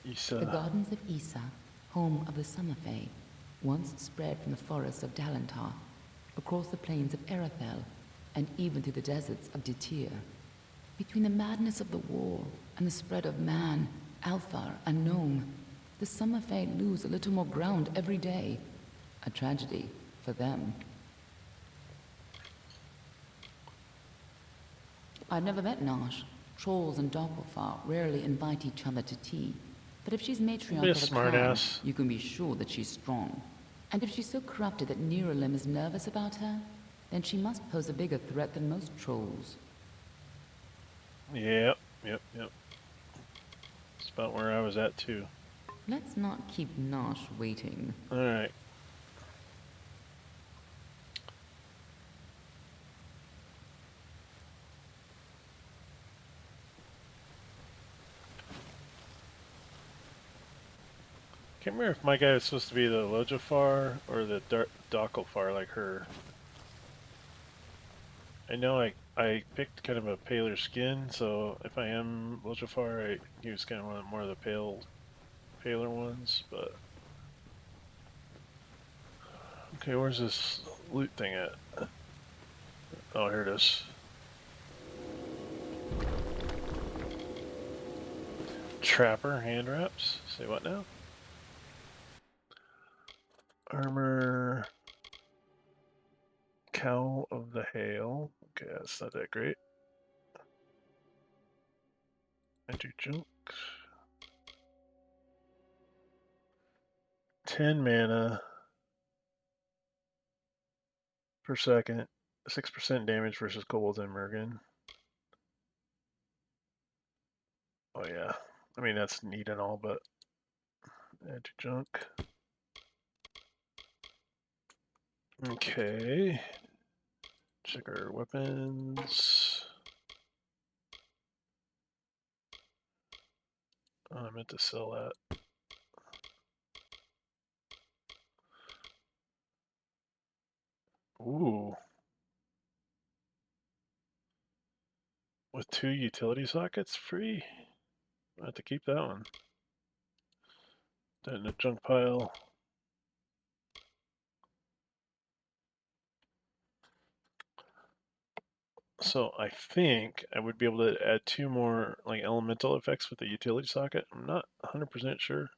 Issa. The gardens of Issa, home of the Summer Fae, once spread from the forests of Dalantar, across the plains of Erethel, and even to the deserts of Ditir. Between the madness of the war and the spread of man, Alfar, and Gnome, the Summer Fae lose a little more ground every day. A tragedy for them. I've never met Nash. Trolls and Doppelfar rarely invite each other to tea. But if she's matriarch Be a of a smart clan, ass. you can be sure that she's strong. And if she's so corrupted that Neuralem is nervous about her, then she must pose a bigger threat than most trolls. Yep. It's about where I was at too. Let's not keep Nash waiting. Alright. Can't remember if my guy was supposed to be the Lojafar or the Dockelfar like her. I know I picked kind of a paler skin, so if I am Lojafar, he was kind of one of more of the paler ones, but... Okay, where's this loot thing at? Oh, here it is. Trapper hand wraps. Say what now? Armor. Cowl of the Hail. Okay, that's not that great. Anti-junk. 10 mana. per second. 6% damage versus kobolds and mergen. Oh yeah. I mean, that's neat and all, but add to junk. Okay. Check our weapons. Oh, I meant to sell that. Ooh. With 2 utility sockets free? I have to keep that one. That in a junk pile. So I think I would be able to add 2 more like elemental effects with the utility socket. I'm not 100% sure.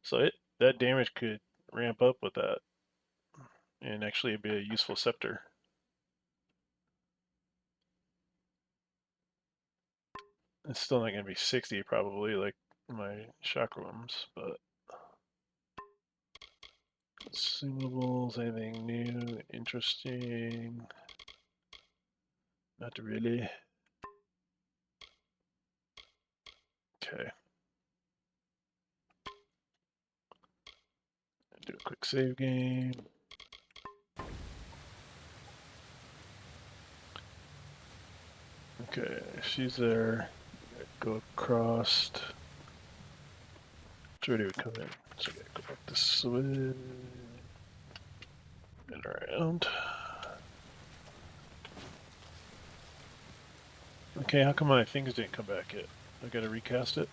So that damage could ramp up with that, and actually it'd be a useful scepter. It's still not going to be 60 probably like my chakrams, but consumables, anything new, interesting? Not really. Okay. Do a quick save game. Okay, she's there. Go across. Jordy would come in. So we gotta go back this way. And around. Okay, how come my things didn't come back yet? I gotta recast it.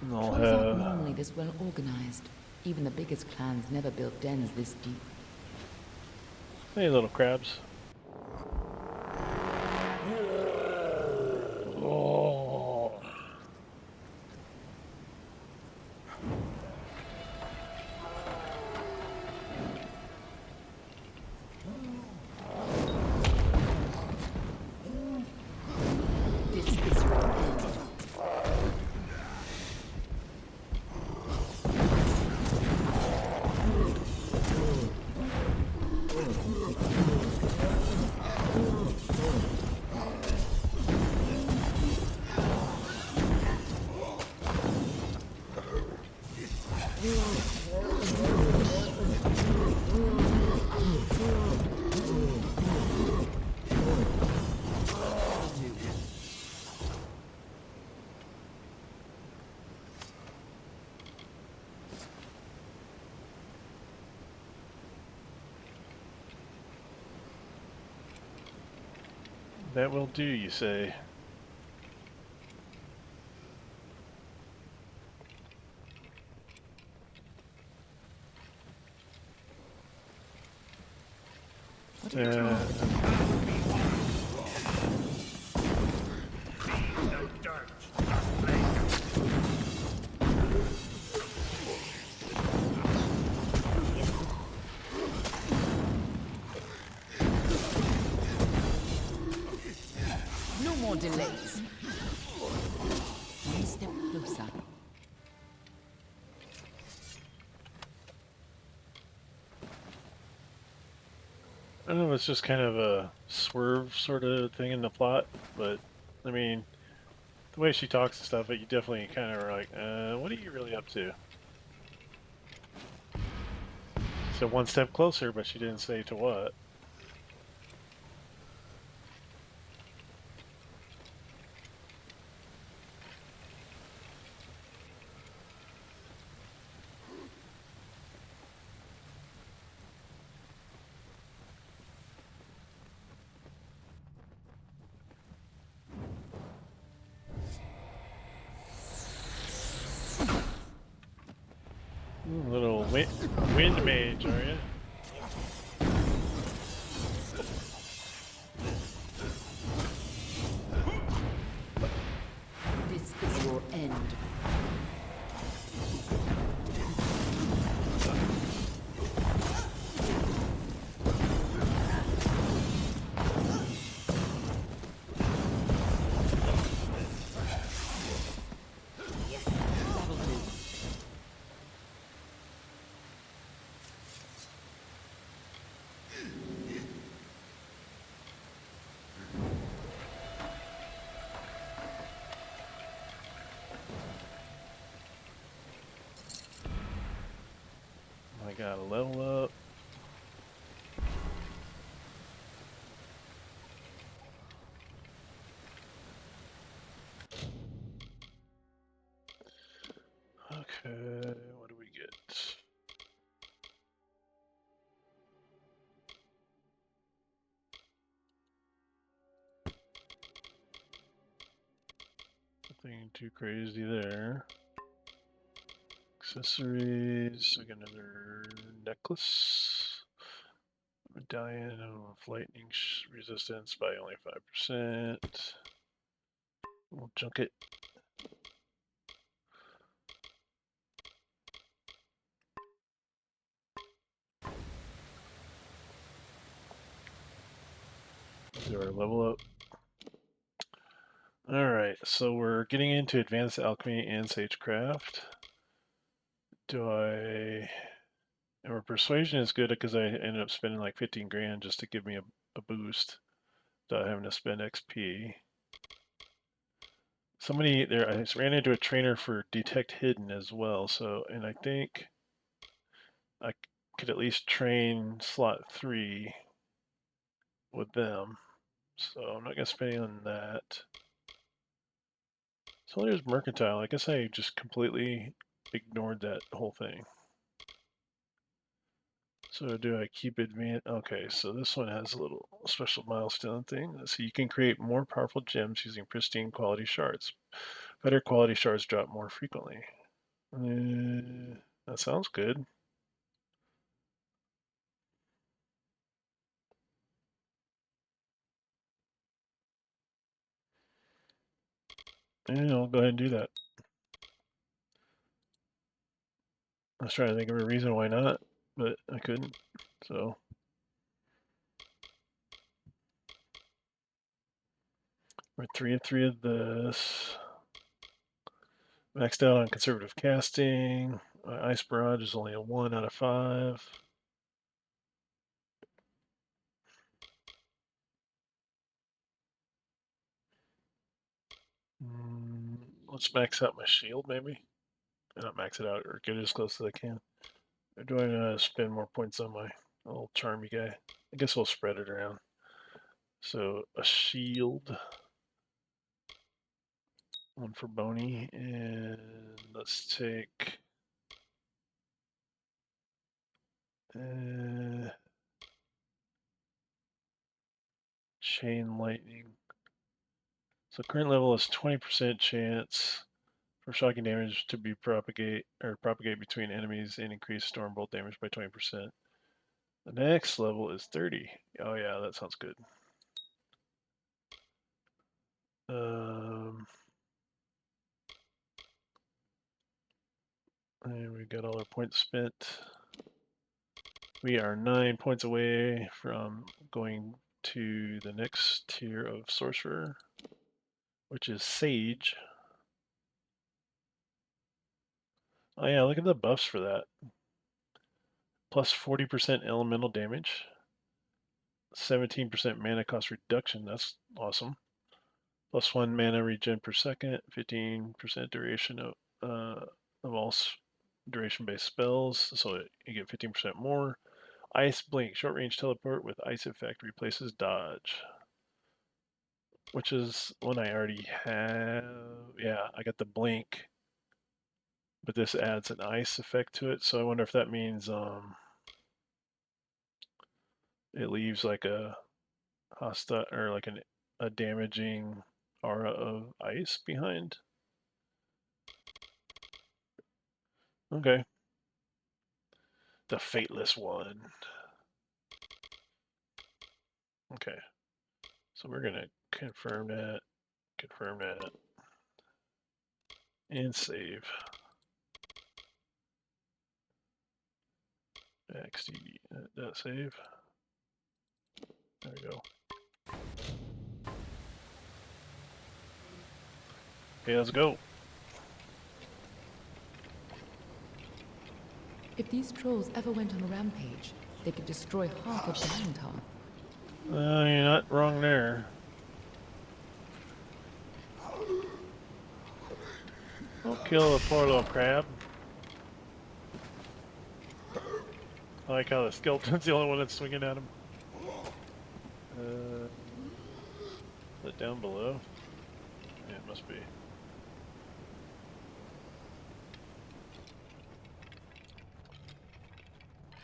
And I'll Trolls aren't have... normally this well organized. Even the biggest clans never built dens this deep. Hey, little crabs. Oh. This is your end. That will do, you say. No more delays. One step closer. I don't know if it's just kind of a swerve sort of thing in the plot, but I mean, the way she talks and stuff, you definitely kind of are like, what are you really up to? So one step closer, but she didn't say to what. Little wind mage, are you? This is your end. Gotta level up. Okay, what do we get? Nothing too crazy there. Accessories, we got another necklace. Medallion of lightning resistance by only 5%. We'll junk it. Do our level up. Alright, so we're getting into advanced alchemy and sagecraft. And our persuasion is good because I ended up spending like 15 grand just to give me a boost without having to spend XP. Somebody there, I ran into a trainer for detect hidden as well, so, and I think I could at least train slot 3 with them. So I'm not gonna spend on that. So there's mercantile. I guess I just completely ignored that whole thing. So do I keep advance? Okay, so this one has a little special milestone thing. So you can create more powerful gems using pristine quality shards. Better quality shards drop more frequently. That sounds good. Yeah, I'll go ahead and do that. I was trying to think of a reason why not, but I couldn't. So we're 3 of 3 of this. Maxed out on conservative casting. My ice barrage is only a 1 out of 5. Let's max out my shield, maybe. Not max it out, or get as close as I can. Or do I spend more points on my little charmy guy? I guess we'll spread it around. So a shield. One for Boney, and let's take chain lightning. So current level is 20% chance for shocking damage to be propagate between enemies and increase storm bolt damage by 20%. The next level is 30. Oh yeah, that sounds good. And we got all our points spent. We are 9 points away from going to the next tier of sorcerer, which is Sage. Oh yeah, look at the buffs for that. Plus 40% elemental damage. 17% mana cost reduction, that's awesome. Plus 1 mana regen per second, 15% duration of all duration-based spells, so you get 15% more. Ice Blink, short range teleport with ice effect replaces dodge. Which is one I already have. Yeah, I got the blink, but this adds an ice effect to it, so I wonder if that means it leaves like a hostile or like a damaging aura of ice behind. Okay. The Fateless one. Okay. So we're gonna confirm that, and save. XD, that save. There we go. Okay, let's go. If these trolls ever went on a rampage, they could destroy half of Galantar. You're not wrong there. Don't kill a poor little crab. I like how the skeleton's the only one that's swinging at him. Is it down below? Yeah, it must be.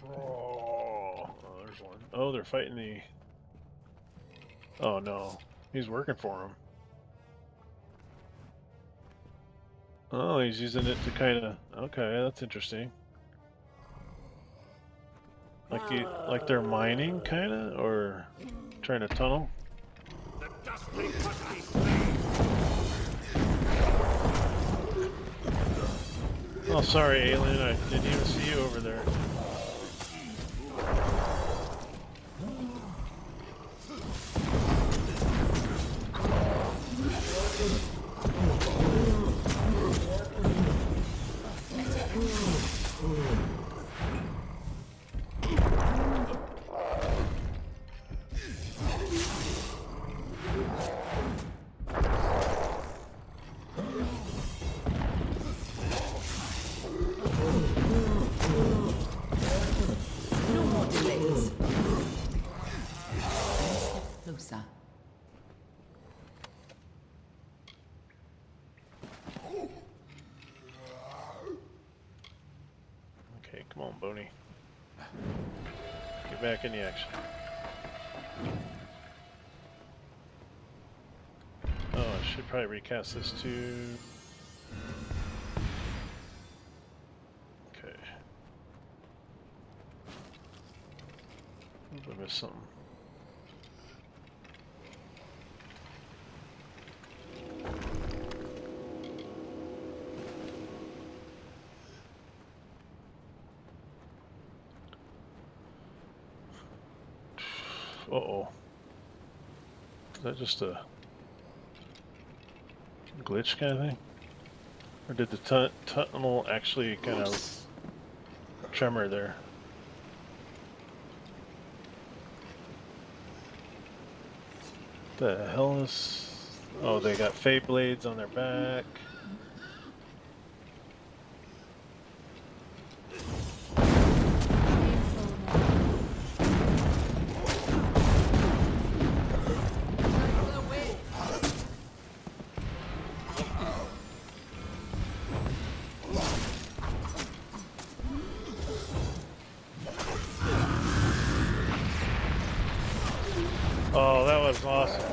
Oh, there's one. Oh, they're fighting the... Oh no, he's working for him. Oh, he's using it to kind of... Okay, that's interesting. Like they're mining, kind of, or trying to tunnel. Oh, sorry, alien. I didn't even see you over there. No more delays. Closer. Okay, come on, Boney. Get back in the action. Oh, I should probably recast this too. Okay. Hope I missed something. Uh-oh. Is that just a glitch kind of thing? Or did the tunnel actually kind of tremor there? The hell is... Oh, they got Fey blades on their back. Oh, that was awesome.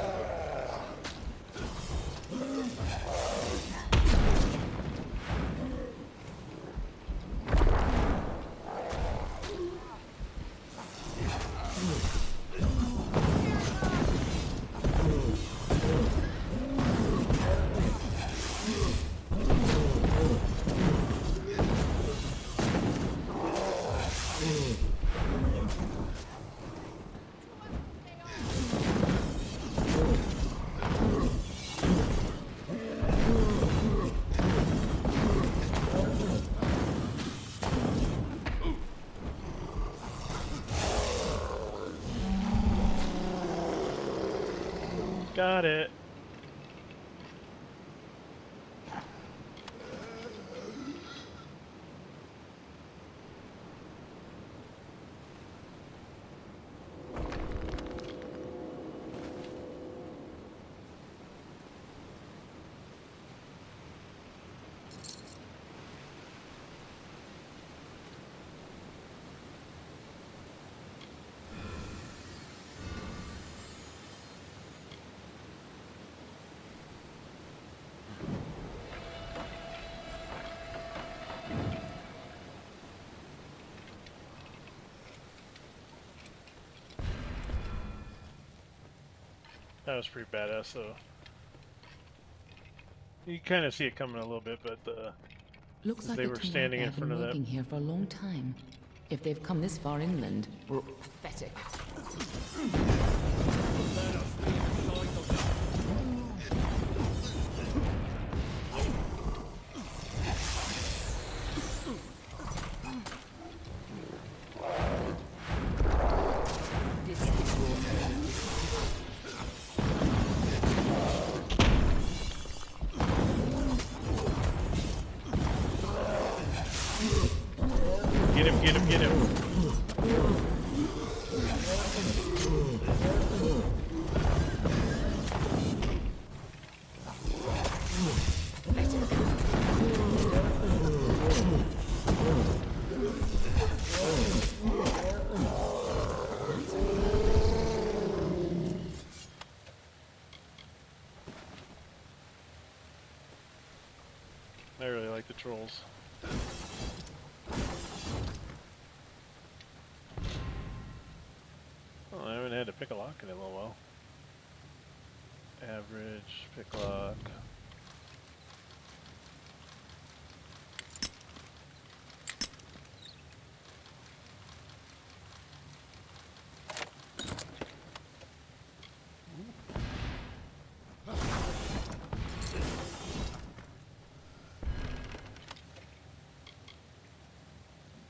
Got it. That was pretty badass, though. You kind of see it coming a little bit, but Looks like they the were Tuatha standing in have been front of that. working here for a long time. If they've come this far inland, we're pathetic. Get him, get him, get him. I really like the trolls. Well, I haven't had to pick a lock in a little while. Average, pick lock.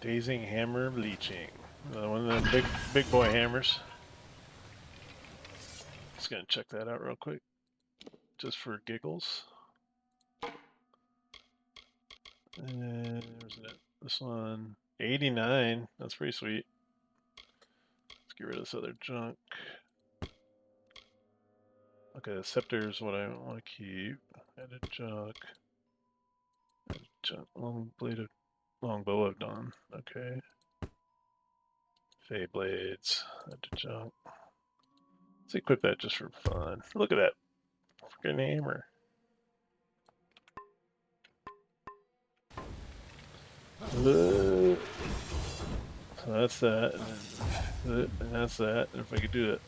Dazing hammer bleaching. One of the big boy hammers. Just gonna check that out real quick, just for giggles. And where's it? This one, 89. That's pretty sweet. Let's get rid of this other junk. Okay, the scepter is what I want to keep. Added junk. Added junk. Long bow of dawn. Okay. Fey blades. Added junk. Let's equip that just for fun. Look at that freaking hammer. So that's that, and that's that. And if I could do it.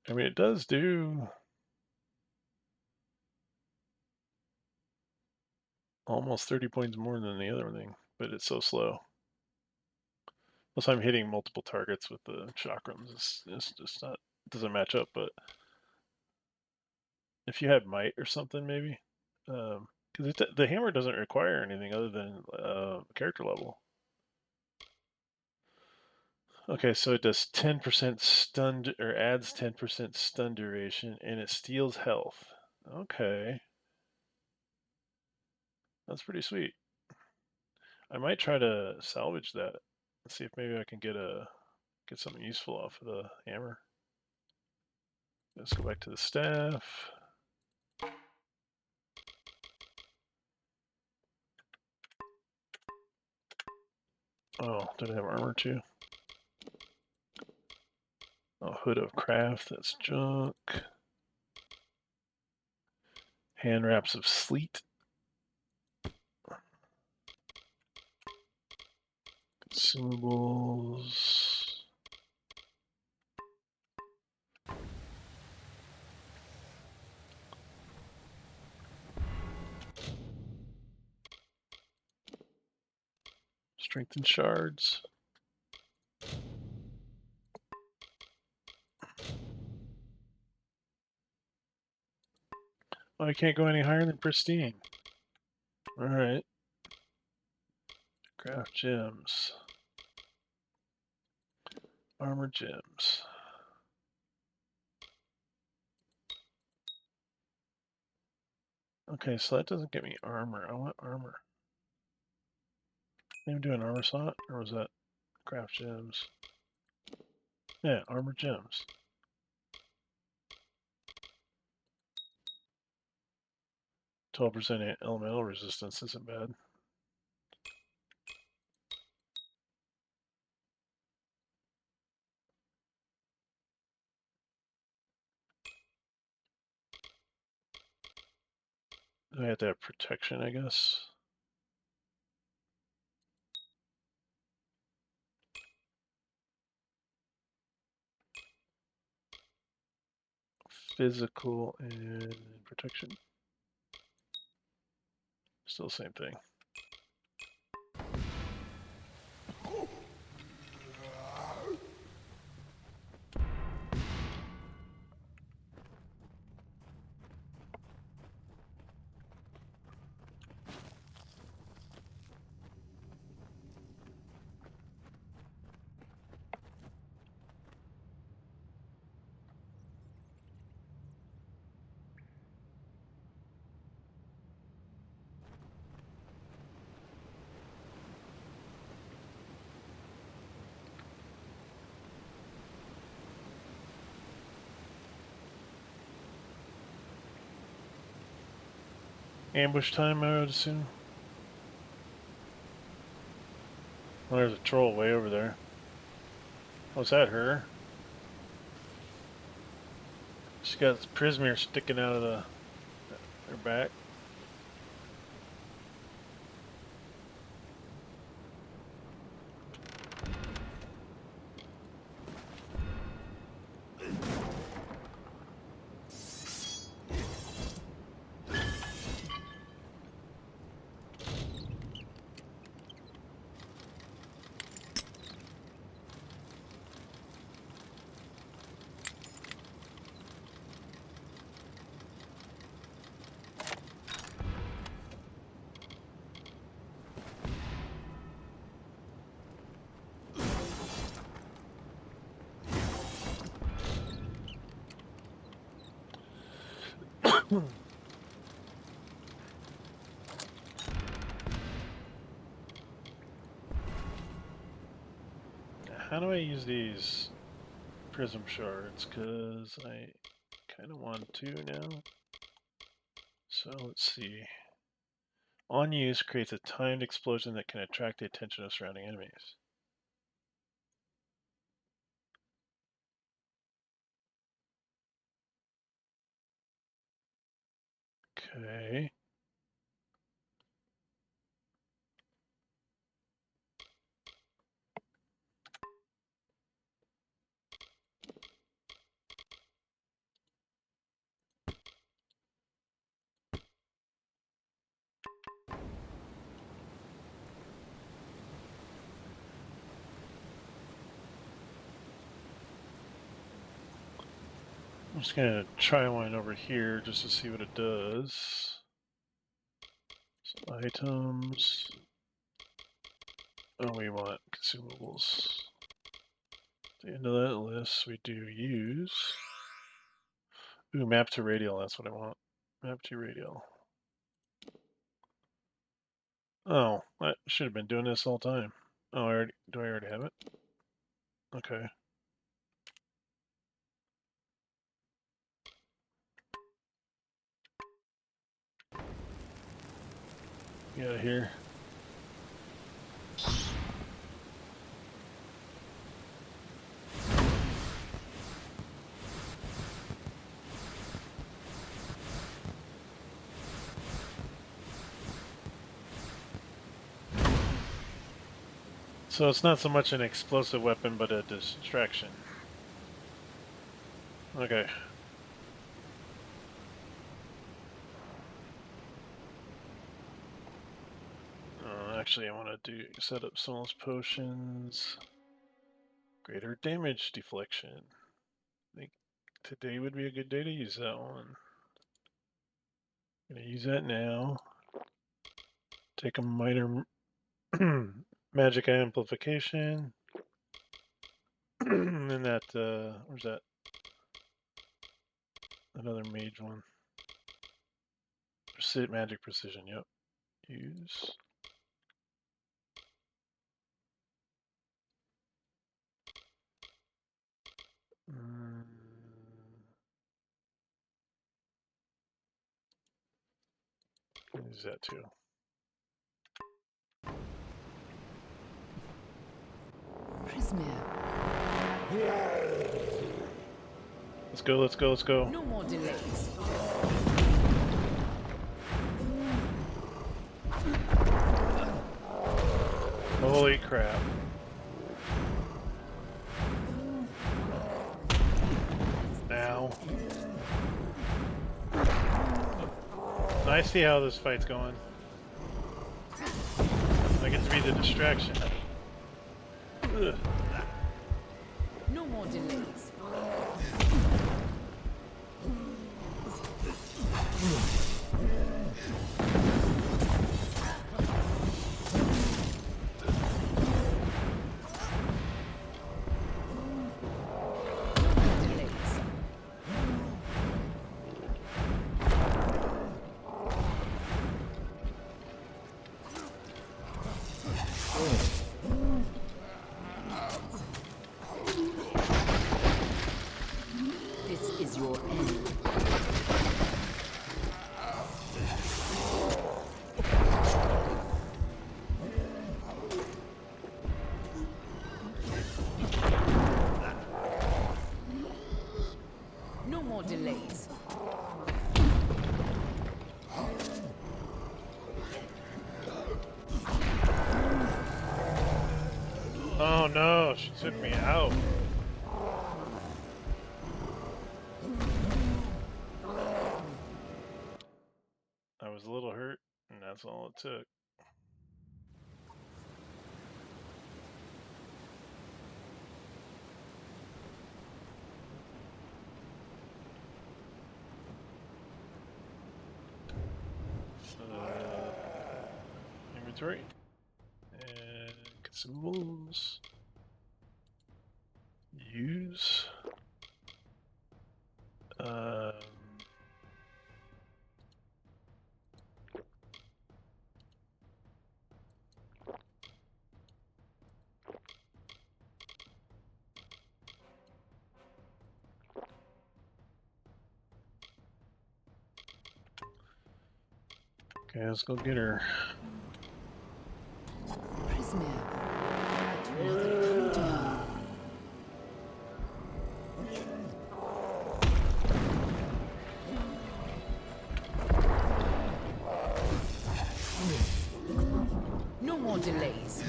I mean, it does do almost 30 points more than the other thing, but it's so slow. Plus, I'm hitting multiple targets with the chakrams. It's just not, it doesn't match up. But if you had might or something, maybe, because the hammer doesn't require anything other than character level. Okay, so it does 10% stun, or adds 10% stun duration, and it steals health. Okay, that's pretty sweet. I might try to salvage that. Let's see if maybe I can get something useful off of the hammer. Let's go back to the staff. Oh, did I have armor too? Oh, hood of craft, that's junk. Hand wraps of sleet. Consumables. Strengthen shards. Oh, I can't go any higher than pristine. Alright. Craft gems. Armor gems. Okay, so that doesn't get me armor. I want armor. Did I do an armor slot? Or was that craft gems? Yeah, armor gems. 12% elemental resistance isn't bad. I have to have protection, I guess. Physical and protection. Still same thing. Ambush time, I would assume. Oh, there's a troll way over there. Was that her? She got Prismere sticking out of her back. How do I use these prism shards? Because I kind of want to now. So let's see. On use creates a timed explosion that can attract the attention of surrounding enemies. Okay. I'm just gonna try one over here just to see what it does. Some items. Oh, we want consumables. At the end of that list, we do use. Ooh, map to radial, that's what I want. Map to radial. Oh, I should have been doing this all the time. Oh, do I already have it? Okay. Get out of here. So it's not so much an explosive weapon, but a distraction. Okay. Actually, I want to set up some of those potions. Greater damage deflection. I think today would be a good day to use that one. Gonna use that now. Take a minor magic amplification. And that, where's that? Another mage one. Magic precision, yep. Use. Use that too. Prismere. Let's go, let's go, let's go. No more delays. Holy crap. Now. I see how this fight's going. I get to be the distraction. Ugh. No more delays. no, she took me out. I was a little hurt, and that's all it took. Inventory. And consumables. Use. Okay, let's go get her. Prismir. Come down. No more delays.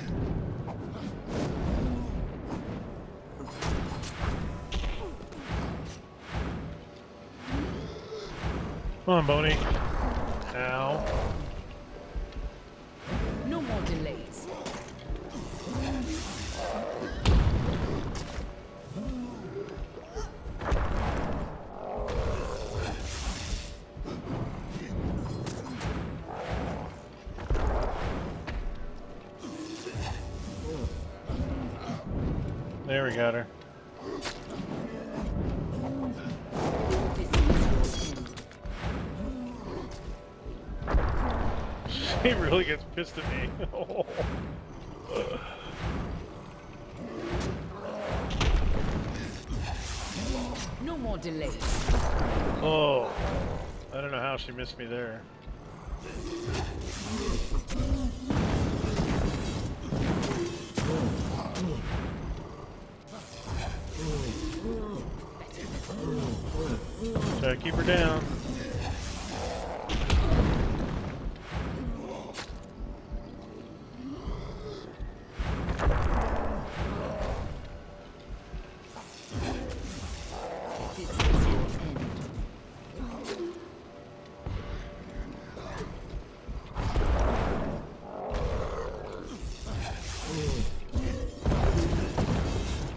Come on, Boney. Ow. No more delays. There, we got her. He really gets pissed at me. No more delays. Oh, I don't know how she missed me there. Try to keep her down.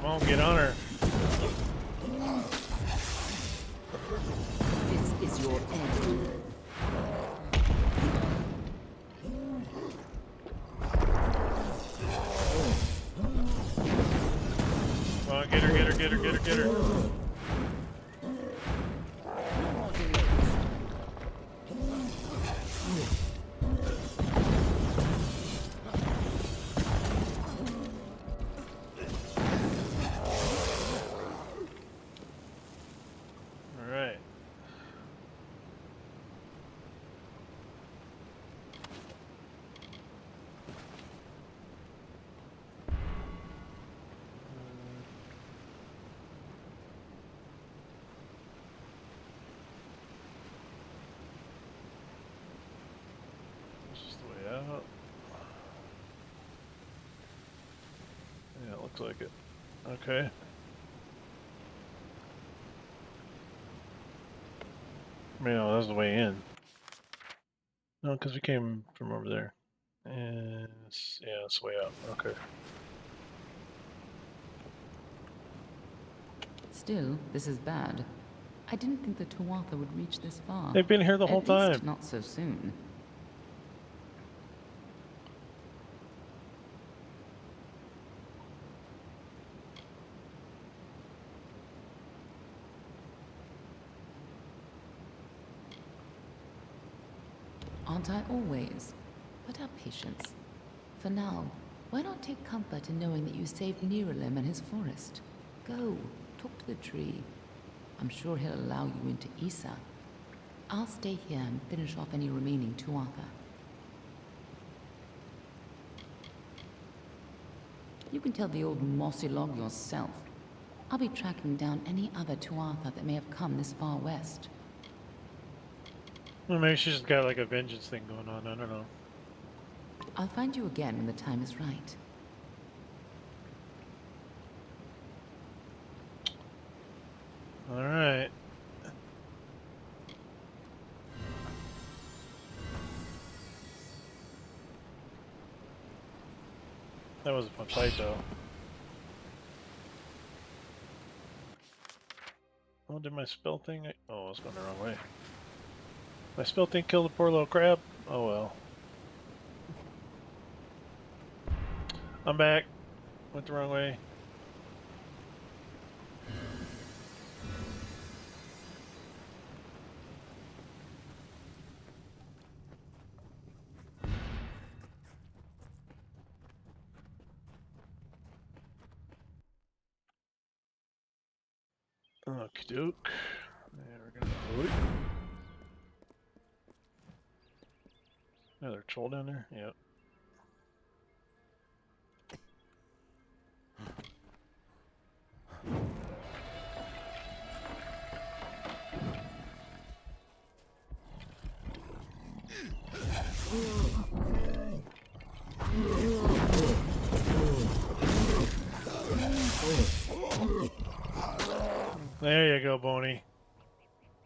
Come on, get on her. This is your end. Come on, get her, get her, get her, get her, get her. No more delays. All right. This is the way out. Yeah, it looks like it. Okay. No, that's the way in. No, because we came from over there. And yeah, it's the way out. Okay. Still, this is bad. I didn't think the Tuatha would reach this far. They've been here the whole At least time. not so soon. Aren't I always? But have patience. For now, why not take comfort in knowing that you saved Niralim and his forest? Go, talk to the tree. I'm sure he'll allow you into Isa. I'll stay here and finish off any remaining Tuatha. You can tell the old mossy log yourself. I'll be tracking down any other Tuatha that may have come this far west. Well, maybe she's just got like a vengeance thing going on. I don't know. I'll find you again when the time is right. Alright. That was a fun fight, though. Oh, did my spell thing? Oh, I was going the wrong way. My spell thing killed the poor little crab? Oh well. I'm back. Went the wrong way. Okie doke. Yeah, we're gonna loot. Another troll down there? Yep. There you go, Boney.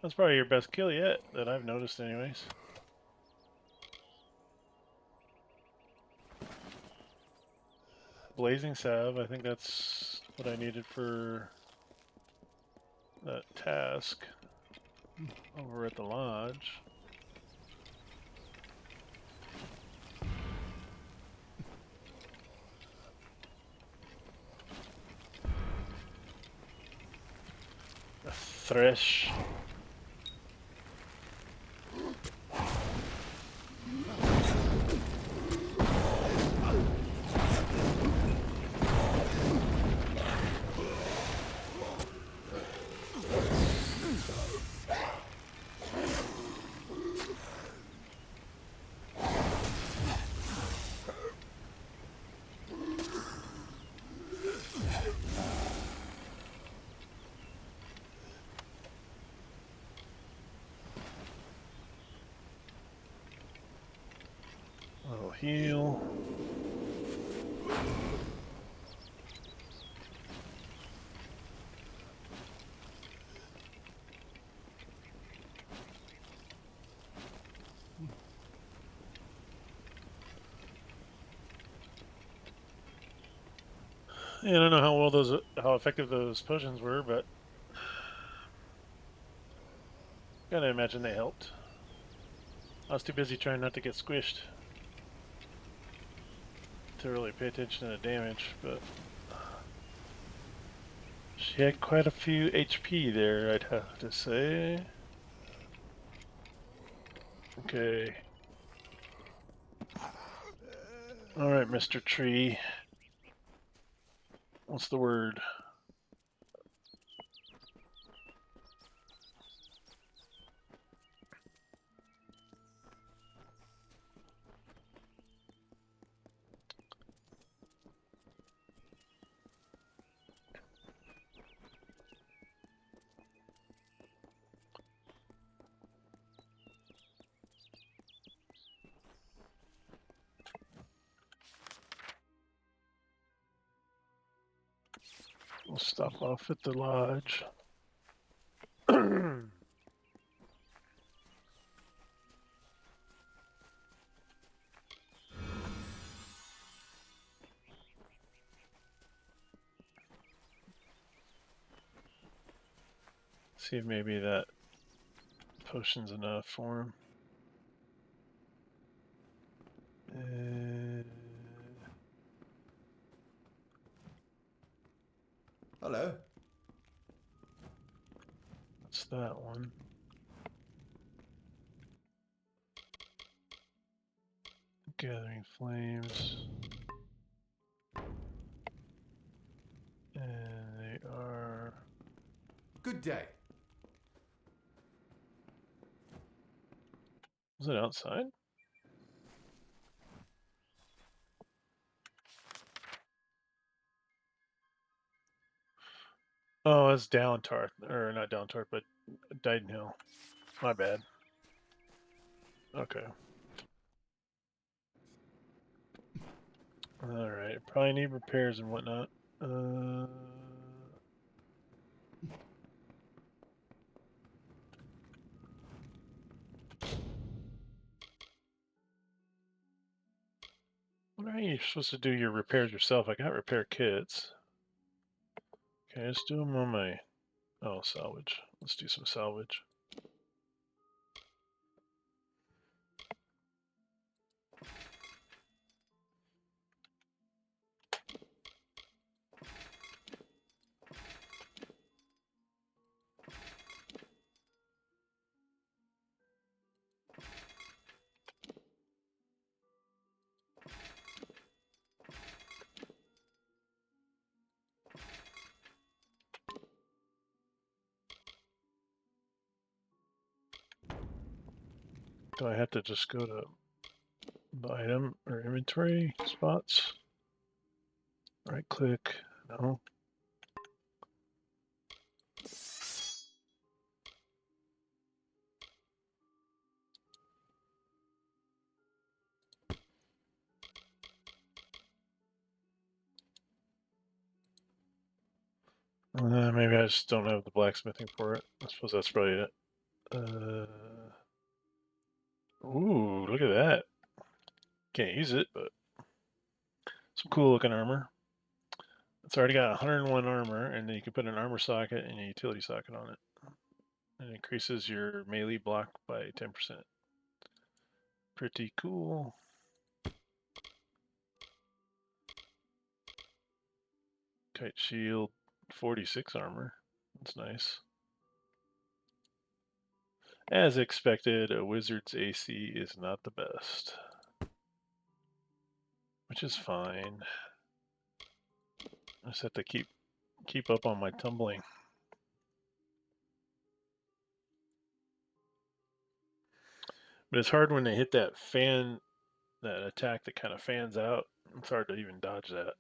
That's probably your best kill yet, that I've noticed anyways. Blazing Salve, I think that's what I needed for that task over at the lodge. A thresh. Little heal. Yeah, I don't know how effective those potions were, but gotta imagine they helped. I was too busy trying not to get squished to really pay attention to the damage, but she had quite a few HP there, I'd have to say. Okay. Alright, Mr. Tree. What's the word? We'll stop off at the lodge. See if maybe that potion's enough for him. Hello. What's that one? Gathering flames. And they are... Good day. Is it outside? Oh, it's Downtarth. Or not Downtarth, but Didenhill. My bad. Okay. Alright, probably need repairs and whatnot. No, you're supposed to do your repairs yourself. I got repair kits. Okay, let's do them on my... Oh, salvage. Let's do some salvage. Do I have to just go to the item or inventory spots? Right click. No. Maybe I just don't have the blacksmithing for it. I suppose that's probably it. Ooh, look at that. Can't use it, but some cool looking armor. It's already got 101 armor, and then you can put an armor socket and a utility socket on it. And it increases your melee block by 10%. Pretty cool. Kite shield, 46 armor. That's nice. As expected, a wizard's AC is not the best. Which is fine. I just have to keep up on my tumbling. But it's hard when they hit that attack that kind of fans out. It's hard to even dodge that.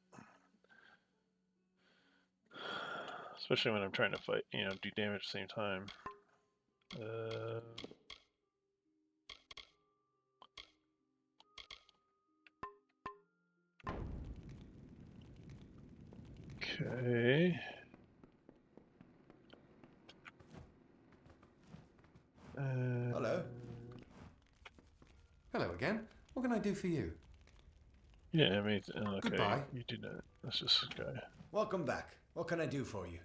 Especially when I'm trying to fight, do damage at the same time. Okay. Hello. Hello again. What can I do for you? Yeah, I mean, okay. Goodbye. You do that. That's just this guy. Welcome back. What can I do for you?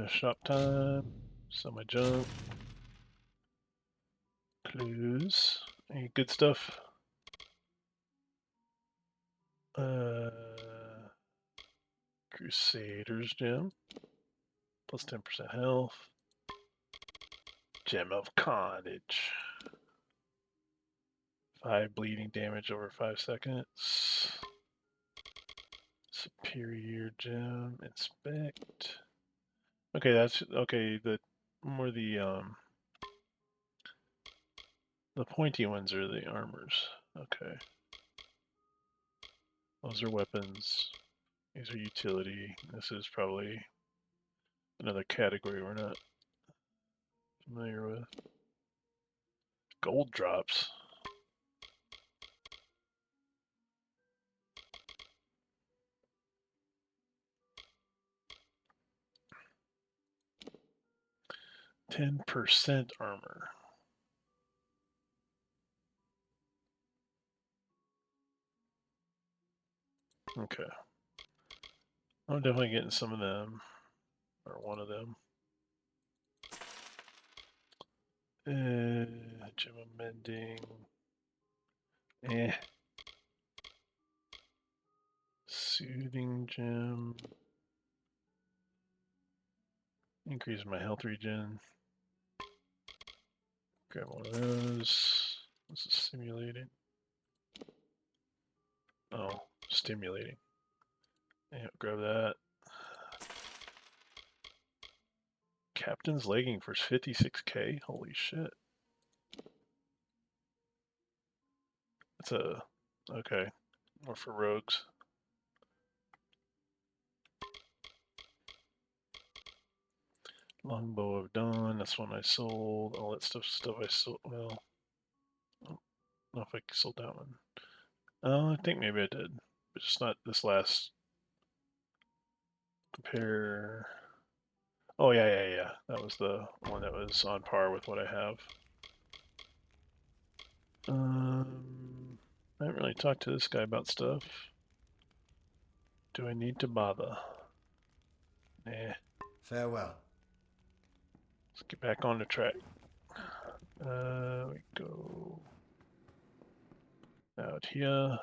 Shop time. Sell my junk. Clues. Any good stuff? Crusader's gem. Plus 10% health. Gem of Carnage. 5 bleeding damage over 5 seconds. Superior gem. Inspect. Okay, that's okay. The pointy ones are the armors. Okay. Those are weapons. These are utility. This is probably another category we're not familiar with. Gold drops. %10 armor. Okay. I'm definitely getting some of them. Or one of them. Gem of Mending. Soothing gem. Increase my health regen. Grab one of those. This is simulating. Oh, stimulating. Yeah, grab that. Captain's legging for 56k. Holy shit. It's okay. More for rogues. Longbow of Dawn. That's one I sold. All that stuff I sold. Well, I don't know if I sold that one. I think maybe I did, but just not this last. Compare. Oh yeah. That was the one that was on par with what I have. I haven't really talked to this guy about stuff. Do I need to bother? Nah. Farewell. Let's get back on the track. We go out here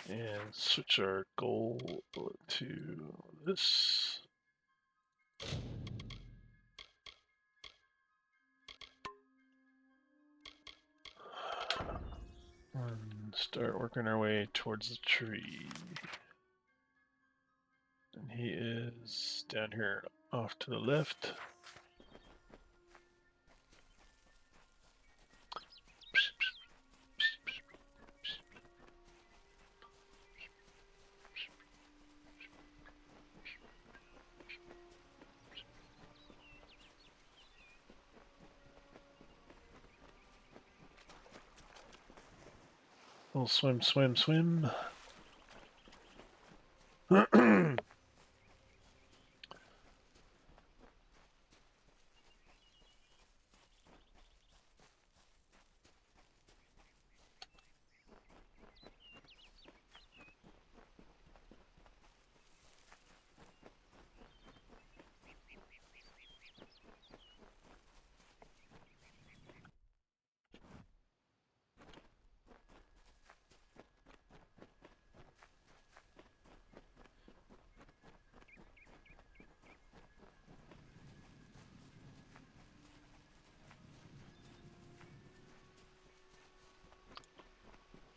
and switch our goal to this. And start working our way towards the tree. And he is down here off to the left. We'll swim, swim, swim.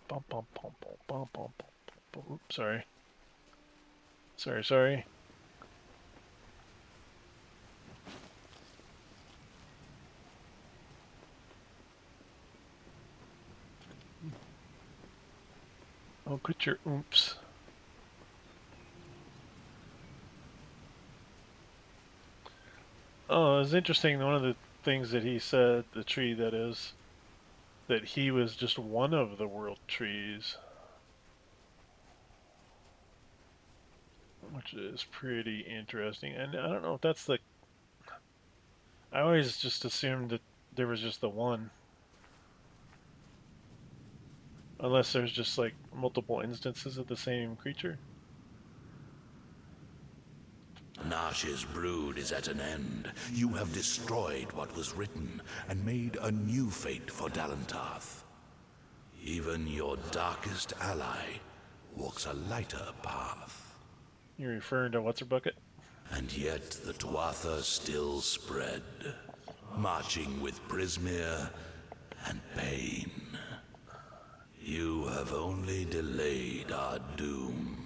Bum, bum, bum, bum, bum, bum, bum, bum. Oops, sorry. Sorry. Oh, quit your oops. Oh, it's interesting. One of the things that he said, the tree that is, that he was just one of the world trees. Which is pretty interesting. And I don't know if that's the... I always just assumed that there was just the one. Unless there's just like multiple instances of the same creature. Nash's brood is at an end. You have destroyed what was written and made a new fate for Dalentarth. Even your darkest ally walks a lighter path. You're referring to what's her bucket? And yet the Tuatha still spread, marching with Prismere and pain. You have only delayed our doom.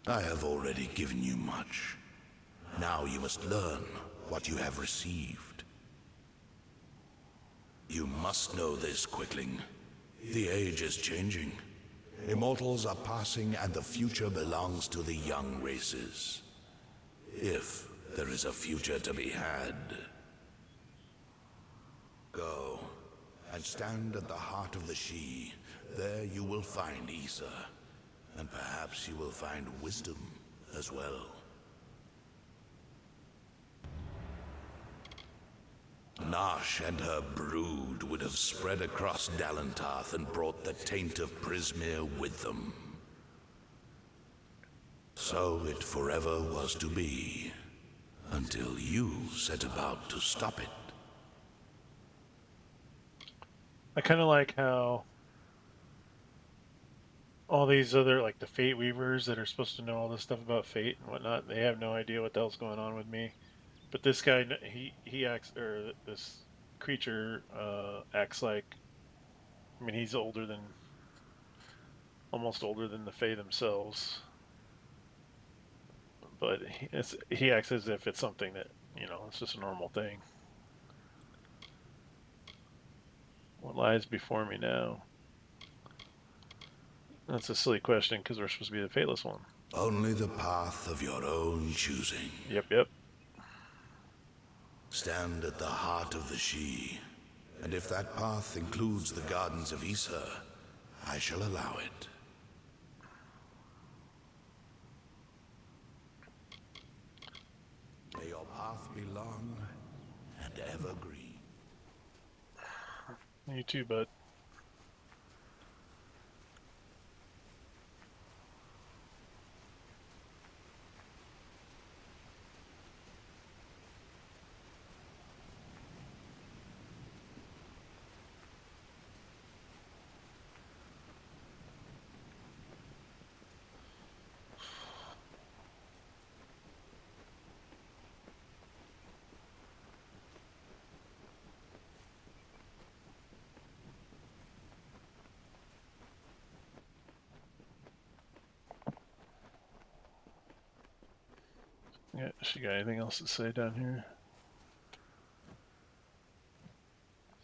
I have already given you much. Now you must learn what you have received. You must know this, Quickling. The age is changing. Immortals are passing, and the future belongs to the young races. If there is a future to be had. Go, and stand at the heart of the She. There you will find Issa. And perhaps you will find wisdom as well. Nash and her brood would have spread across Dalentarth and brought the taint of Prismere with them. So it forever was to be, until you set about to stop it. I kind of like how all these other, like the Fate Weavers that are supposed to know all this stuff about Fate and whatnot, they have no idea what the hell's going on with me. But this guy, he acts, or this creature acts like, I mean, he's older than, almost older than the Fae themselves. But he acts as if it's something that, you know, it's just a normal thing. What lies before me now? That's a silly question, because we're supposed to be the Fateless one. Only the path of your own choosing. Yep. Stand at the heart of the She, and if that path includes the Gardens of Issa, I shall allow it. path be long and evergreen. You too, bud. Yeah, she got anything else to say down here?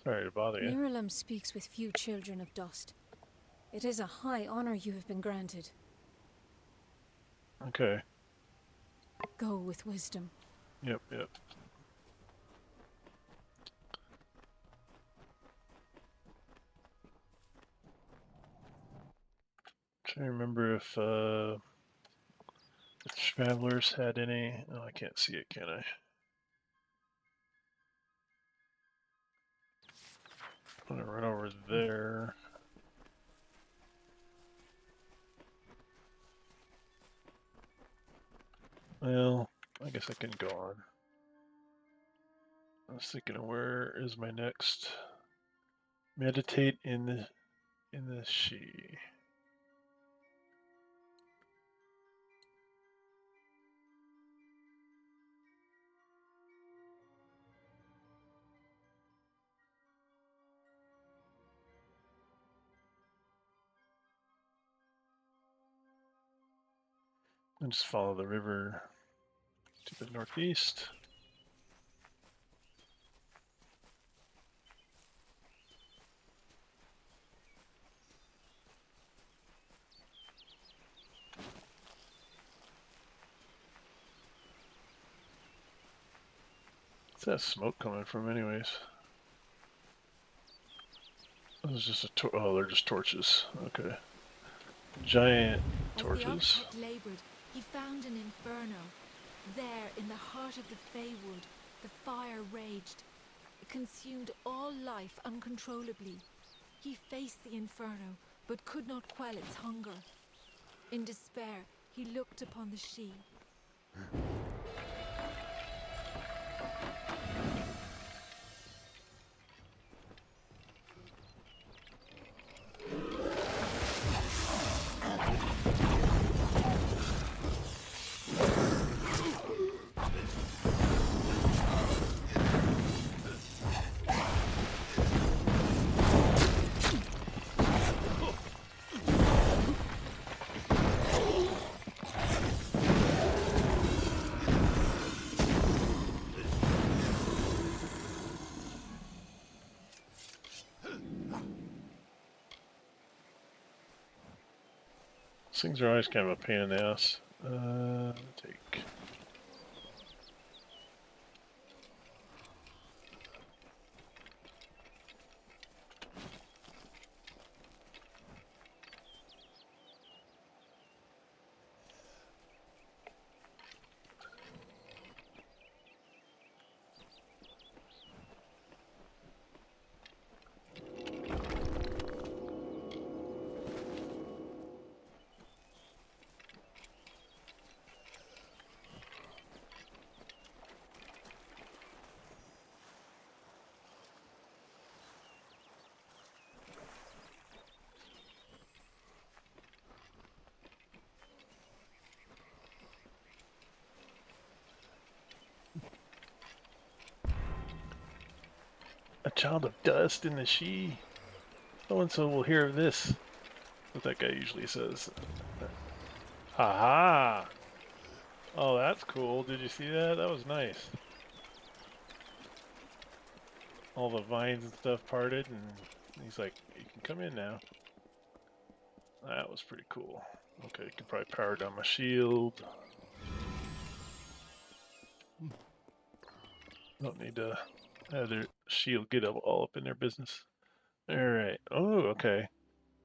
Sorry to bother you. Niralam speaks with few children of dust. It is a high honor you have been granted. Okay. Go with wisdom. Yep, yep. Trying to remember if the travelers had any. Oh, I can't see it, can I? I'm gonna run over there. Well, I guess I can go on. I was thinking of where is my next meditate in the she. And just follow the river to the northeast. What's that smoke coming from anyways? This is just a oh, they're just torches. Okay. Giant As the torches. architect laboured, he found an inferno. There, in the heart of the Feywood, the fire raged. It consumed all life uncontrollably. He faced the inferno, but could not quell its hunger. In despair, he looked upon the she. These things are always kind of a pain in the ass. Take. A child of dust in the she. So and so will hear of this. What that guy usually says. Haha! Oh, that's cool. Did you see that? That was nice. All the vines and stuff parted, and he's like, you can come in now. That was pretty cool. Okay, you can probably power down my shield. Don't need to have their shield get all up in their business. Alright. Oh, okay.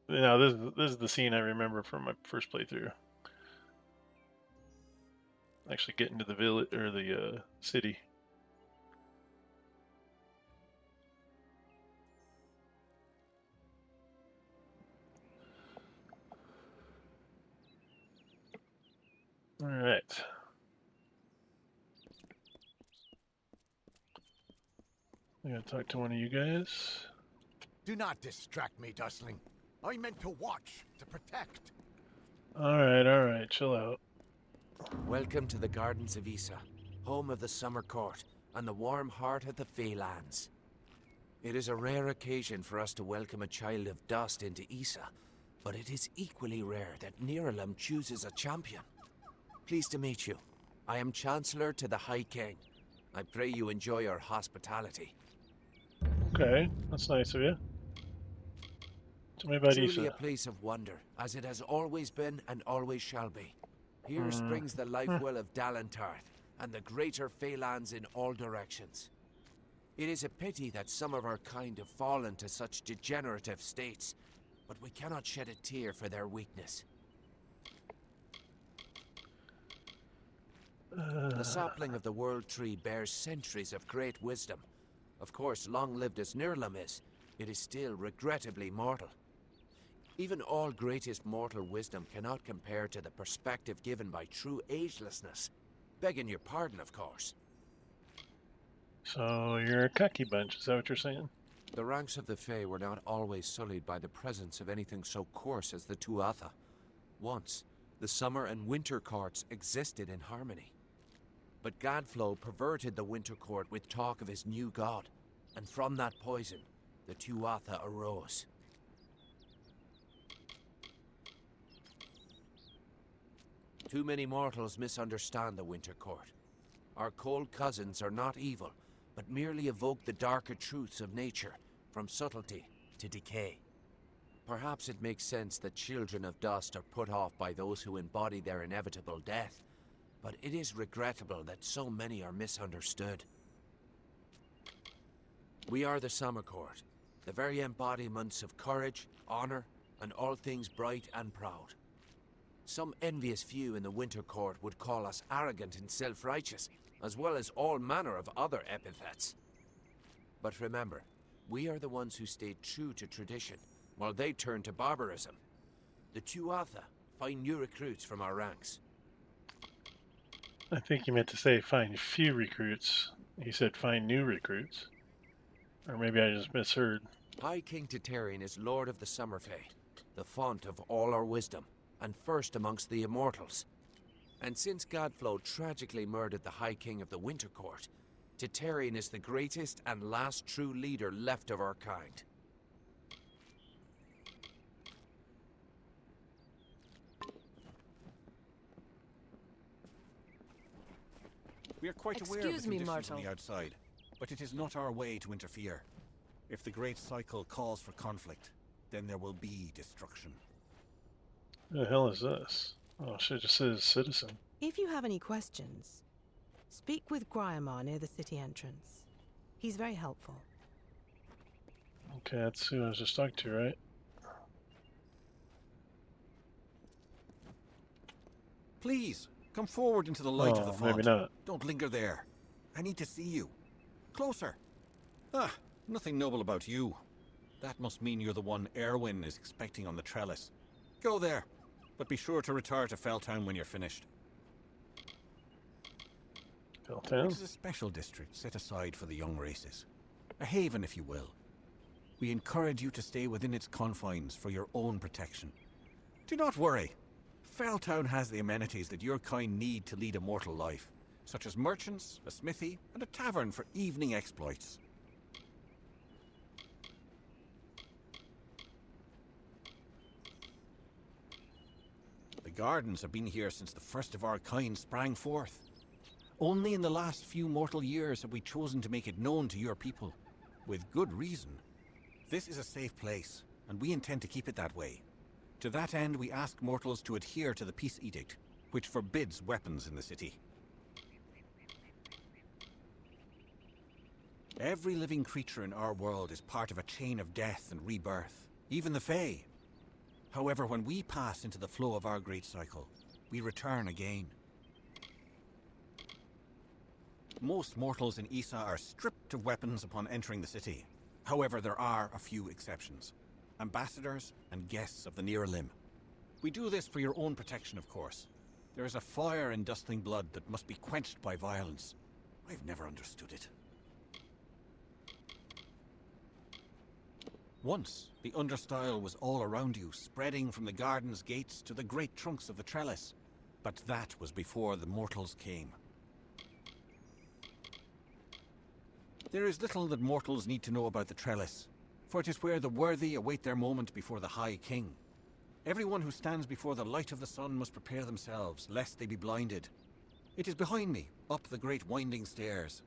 Now this is the scene I remember from my first playthrough. Actually getting to the village or the city. All right. I gotta talk to one of you guys. Do not distract me, Dustling. I meant to watch, to protect. All right, chill out. Welcome to the Gardens of Issa, home of the Summer Court and the warm heart of the Feylands. It is a rare occasion for us to welcome a child of dust into Issa, but it is equally rare that Niralim chooses a champion. Pleased to meet you. I am Chancellor to the High King. I pray you enjoy our hospitality. Okay, that's nice of you. Tell me about Truly a Issa. place of wonder, as it has always been and always shall be. Here springs the life well of Dalentarth, and the greater Feylands in all directions. It is a pity that some of our kind have fallen to such degenerative states, but we cannot shed a tear for their weakness. The sapling of the World Tree bears centuries of great wisdom. Of course, long-lived as Nirlam is, it is still regrettably mortal. Even all greatest mortal wisdom cannot compare to the perspective given by true agelessness. Begging your pardon, of course. So you're a cucky bunch, is that what you're saying? The ranks of the Fae were not always sullied by the presence of anything so coarse as the Tuatha. Once, the summer and winter courts existed in harmony. But Gadflow perverted the winter court with talk of his new god, and from that poison, the Tuatha arose. Too many mortals misunderstand the winter court. Our cold cousins are not evil, but merely evoke the darker truths of nature, from subtlety to decay. Perhaps it makes sense that children of dust are put off by those who embody their inevitable death, but it is regrettable that so many are misunderstood. We are the Summer Court, the very embodiments of courage, honor, and all things bright and proud. Some envious few in the Winter Court would call us arrogant and self-righteous, as well as all manner of other epithets. But remember, we are the ones who stayed true to tradition, while they turned to barbarism. The Tuatha find new recruits from our ranks. I think you meant to say find few recruits. He said find new recruits. Or maybe I just misheard. High King Titarian is Lord of the Summer Fae, the font of all our wisdom, and first amongst the immortals. And since Gadflow tragically murdered the High King of the Winter Court, Titarian is the greatest and last true leader left of our kind. We are quite aware of Excuse the me, conditions on mortal. the outside, but it is not our way to interfere. If the Great Cycle calls for conflict, then there will be destruction. Who the hell is this? Oh, shit, just says citizen. If you have any questions, speak with Gryamar near the city entrance. He's very helpful. Okay, that's who I was just talking to, right? Please, come forward into the light of the font. Maybe not. Don't linger there. I need to see you. Closer. Ah, nothing noble about you. That must mean you're the one Erwin is expecting on the trellis. Go there, but be sure to retire to Felltown when you're finished. Felltown? It is a special district set aside for the young races. A haven, if you will. We encourage you to stay within its confines for your own protection. Do not worry. Felltown has the amenities that your kind need to lead a mortal life, such as merchants, a smithy, and a tavern for evening exploits. The gardens have been here since the first of our kind sprang forth. Only in the last few mortal years have we chosen to make it known to your people, with good reason. This is a safe place, and we intend to keep it that way. To that end, we ask mortals to adhere to the Peace Edict, which forbids weapons in the city. Every living creature in our world is part of a chain of death and rebirth, even the Fae. However, when we pass into the flow of our great cycle, we return again. Most mortals in Issa are stripped of weapons upon entering the city. However, there are a few exceptions. Ambassadors and guests of the Niralim. We do this for your own protection, of course. There is a fire in dustling blood that must be quenched by violence. I've never understood it. Once, the understyle was all around you, spreading from the garden's gates to the great trunks of the trellis. But that was before the mortals came. There is little that mortals need to know about the trellis, for it is where the worthy await their moment before the High King. Everyone who stands before the light of the sun must prepare themselves, lest they be blinded. It is behind me, up the great winding stairs.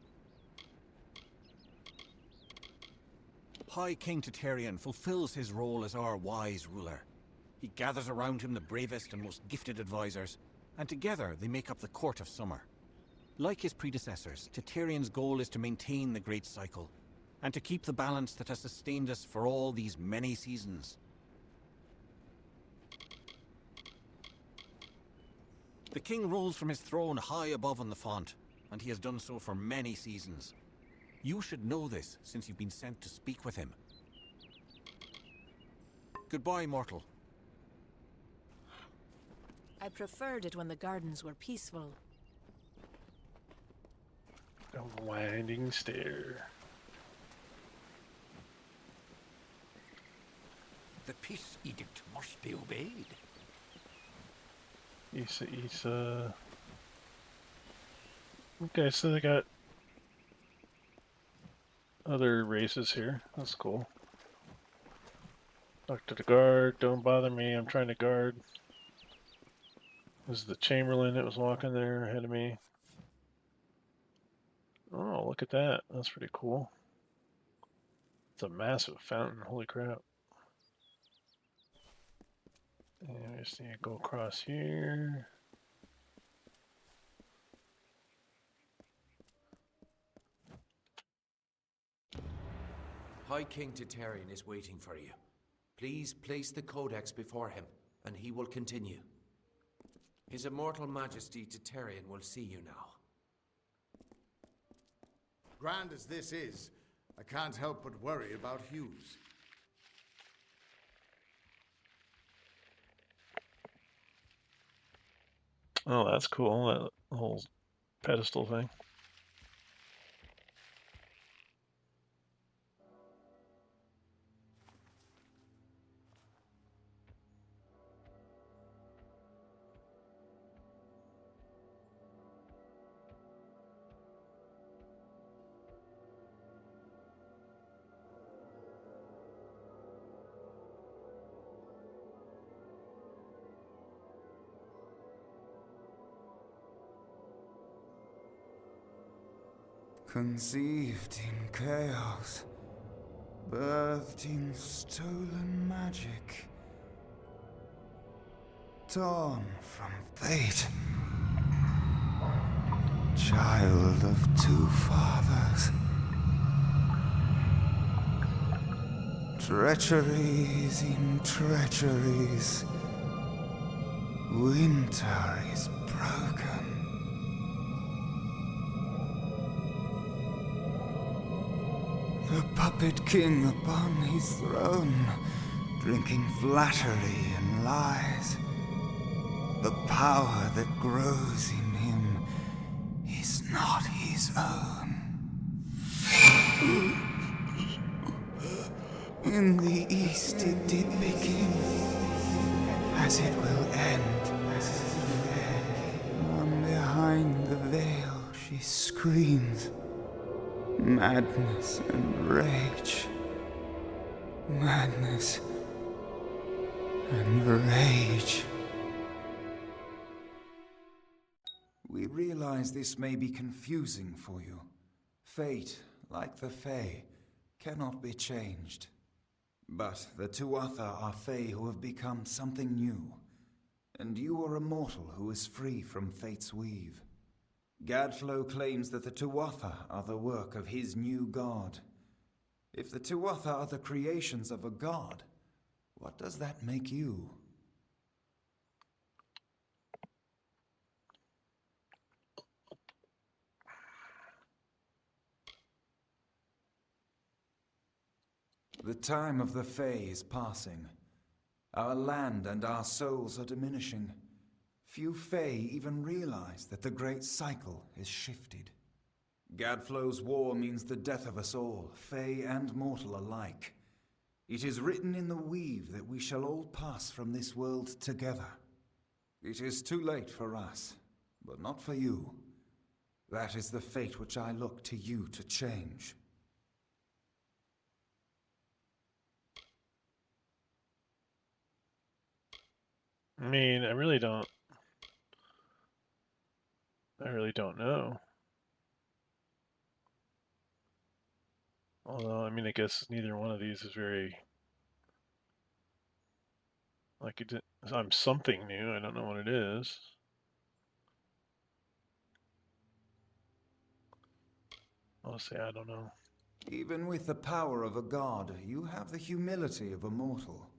High King Titarian fulfills his role as our wise ruler. He gathers around him the bravest and most gifted advisors, and together they make up the Court of Summer. Like his predecessors, Titarian's goal is to maintain the great cycle, and to keep the balance that has sustained us for all these many seasons. The king rules from his throne high above on the font, and he has done so for many seasons. You should know this, since you've been sent to speak with him. Goodbye, mortal. I preferred it when the gardens were peaceful. A winding stair. The peace edict must be obeyed. Isa, Isa. Okay, so they got other races here. That's cool. Talk to the guard. Don't bother me. I'm trying to guard. This is the Chamberlain that was walking there ahead of me. Oh, look at that. That's pretty cool. It's a massive fountain. Holy crap. And I just need to go across here. High King Titarian is waiting for you. Please place the Codex before him, and he will continue. His Immortal Majesty Titarian will see you now. Grand as this is, I can't help but worry about Hughes. Oh, that's cool. That whole pedestal thing. Conceived in chaos, birthed in stolen magic, torn from fate, child of two fathers, treacheries in treacheries, winter is broken. The puppet king upon his throne, drinking flattery and lies. The power that grows in him is not his own. In the east it did begin, as it will end. From behind the veil she screams. Madness and rage. Madness and rage. We realize this may be confusing for you. Fate, like the Fae, cannot be changed. But the Tuatha are Fae who have become something new. And you are a mortal who is free from Fate's weave. Gadflow claims that the Tuatha are the work of his new god. If the Tuatha are the creations of a god, what does that make you? The time of the Fae is passing. Our land and our souls are diminishing. Few Fae even realize that the great cycle is shifted. Gadflow's war means the death of us all, Fae and mortal alike. It is written in the weave that we shall all pass from this world together. It is too late for us, but not for you. That is the fate which I look to you to change. I mean, I really don't know. Although, I mean, I guess neither one of these is very, like, I'm something new. I don't know what it is. I'll say I don't know. Even with the power of a god, you have the humility of a mortal.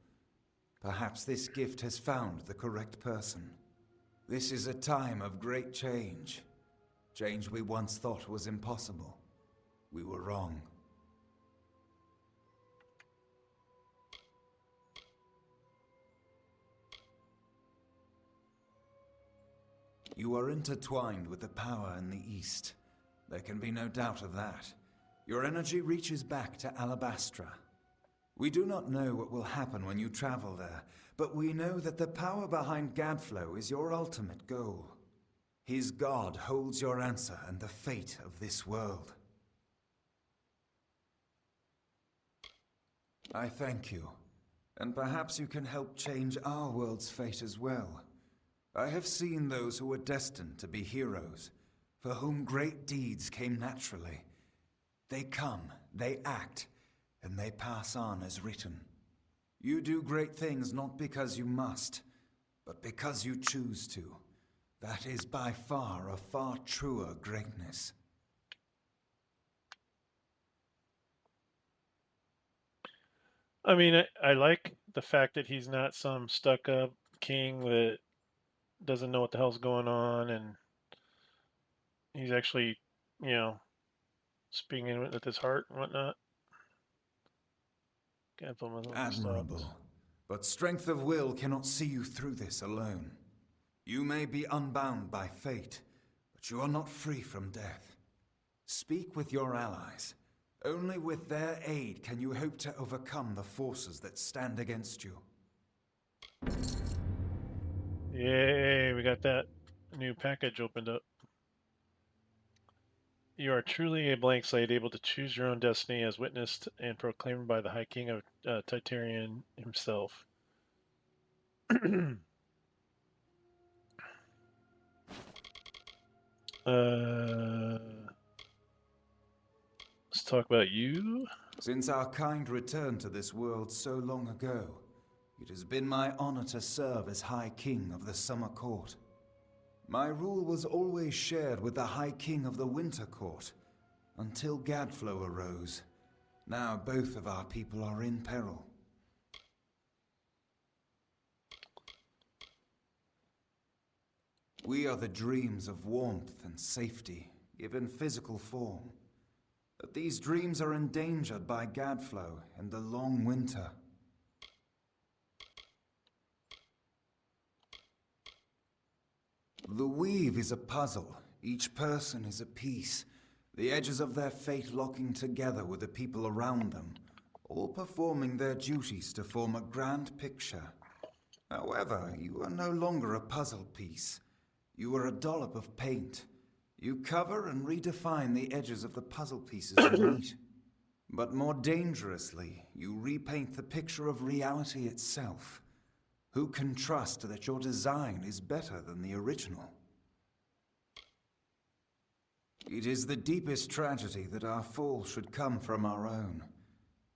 Perhaps this gift has found the correct person. This is a time of great change. Change we once thought was impossible. We were wrong. You are intertwined with the power in the East. There can be no doubt of that. Your energy reaches back to Alabastra. We do not know what will happen when you travel there, but we know that the power behind Gadflow is your ultimate goal. His god holds your answer and the fate of this world. I thank you, and perhaps you can help change our world's fate as well. I have seen those who were destined to be heroes, for whom great deeds came naturally. They come, they act, and they pass on as written. You do great things not because you must, but because you choose to. That is by far a far truer greatness. I mean, I like the fact that he's not some stuck-up king that doesn't know what the hell's going on, and he's actually, you know, speaking with his heart and whatnot. Admirable. But strength of will cannot see you through this alone. You may be unbound by fate, but you are not free from death. Speak with your allies. Only with their aid can you hope to overcome the forces that stand against you. Yay, we got that new package opened up. You are truly a blank slate, able to choose your own destiny as witnessed and proclaimed by the High King of Titarian himself. Let's talk about you. Since our kind returned to this world so long ago, it has been my honor to serve as High King of the Summer Court. My rule was always shared with the High King of the Winter Court, until Gadflow arose. Now both of our people are in peril. We are the dreams of warmth and safety, given physical form. But these dreams are endangered by Gadflow and the long winter. The weave is a puzzle. Each person is a piece, the edges of their fate locking together with the people around them, all performing their duties to form a grand picture. However, you are no longer a puzzle piece. You are a dollop of paint. You cover and redefine the edges of the puzzle pieces you meet. But more dangerously, you repaint the picture of reality itself. Who can trust that your design is better than the original? It is the deepest tragedy that our fall should come from our own.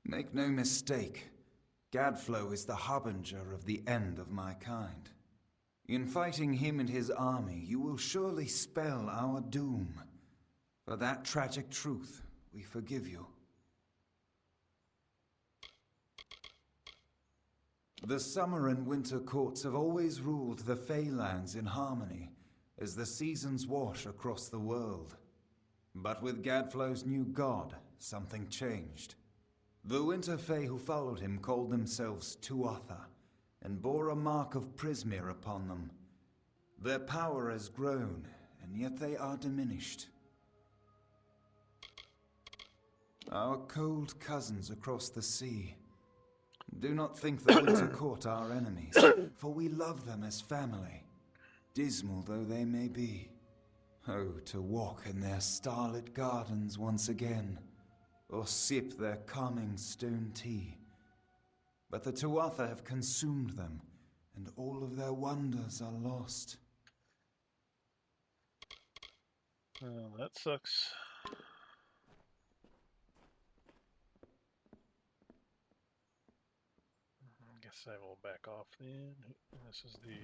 Make no mistake, Gadflow is the harbinger of the end of my kind. In fighting him and his army, you will surely spell our doom. For that tragic truth, we forgive you. The summer and winter courts have always ruled the Feylands in harmony, as the seasons wash across the world. But with Gadflow's new god, something changed. The Winter Fae who followed him called themselves Tuatha, and bore a mark of Prismere upon them. Their power has grown, and yet they are diminished. Our cold cousins across the sea. Do not think the Winter Court are enemies, for we love them as family, dismal though they may be. Oh, to walk in their starlit gardens once again, or sip their calming stone tea. But the Tuatha have consumed them, and all of their wonders are lost. Well, that sucks. I guess I will back off then. This is the...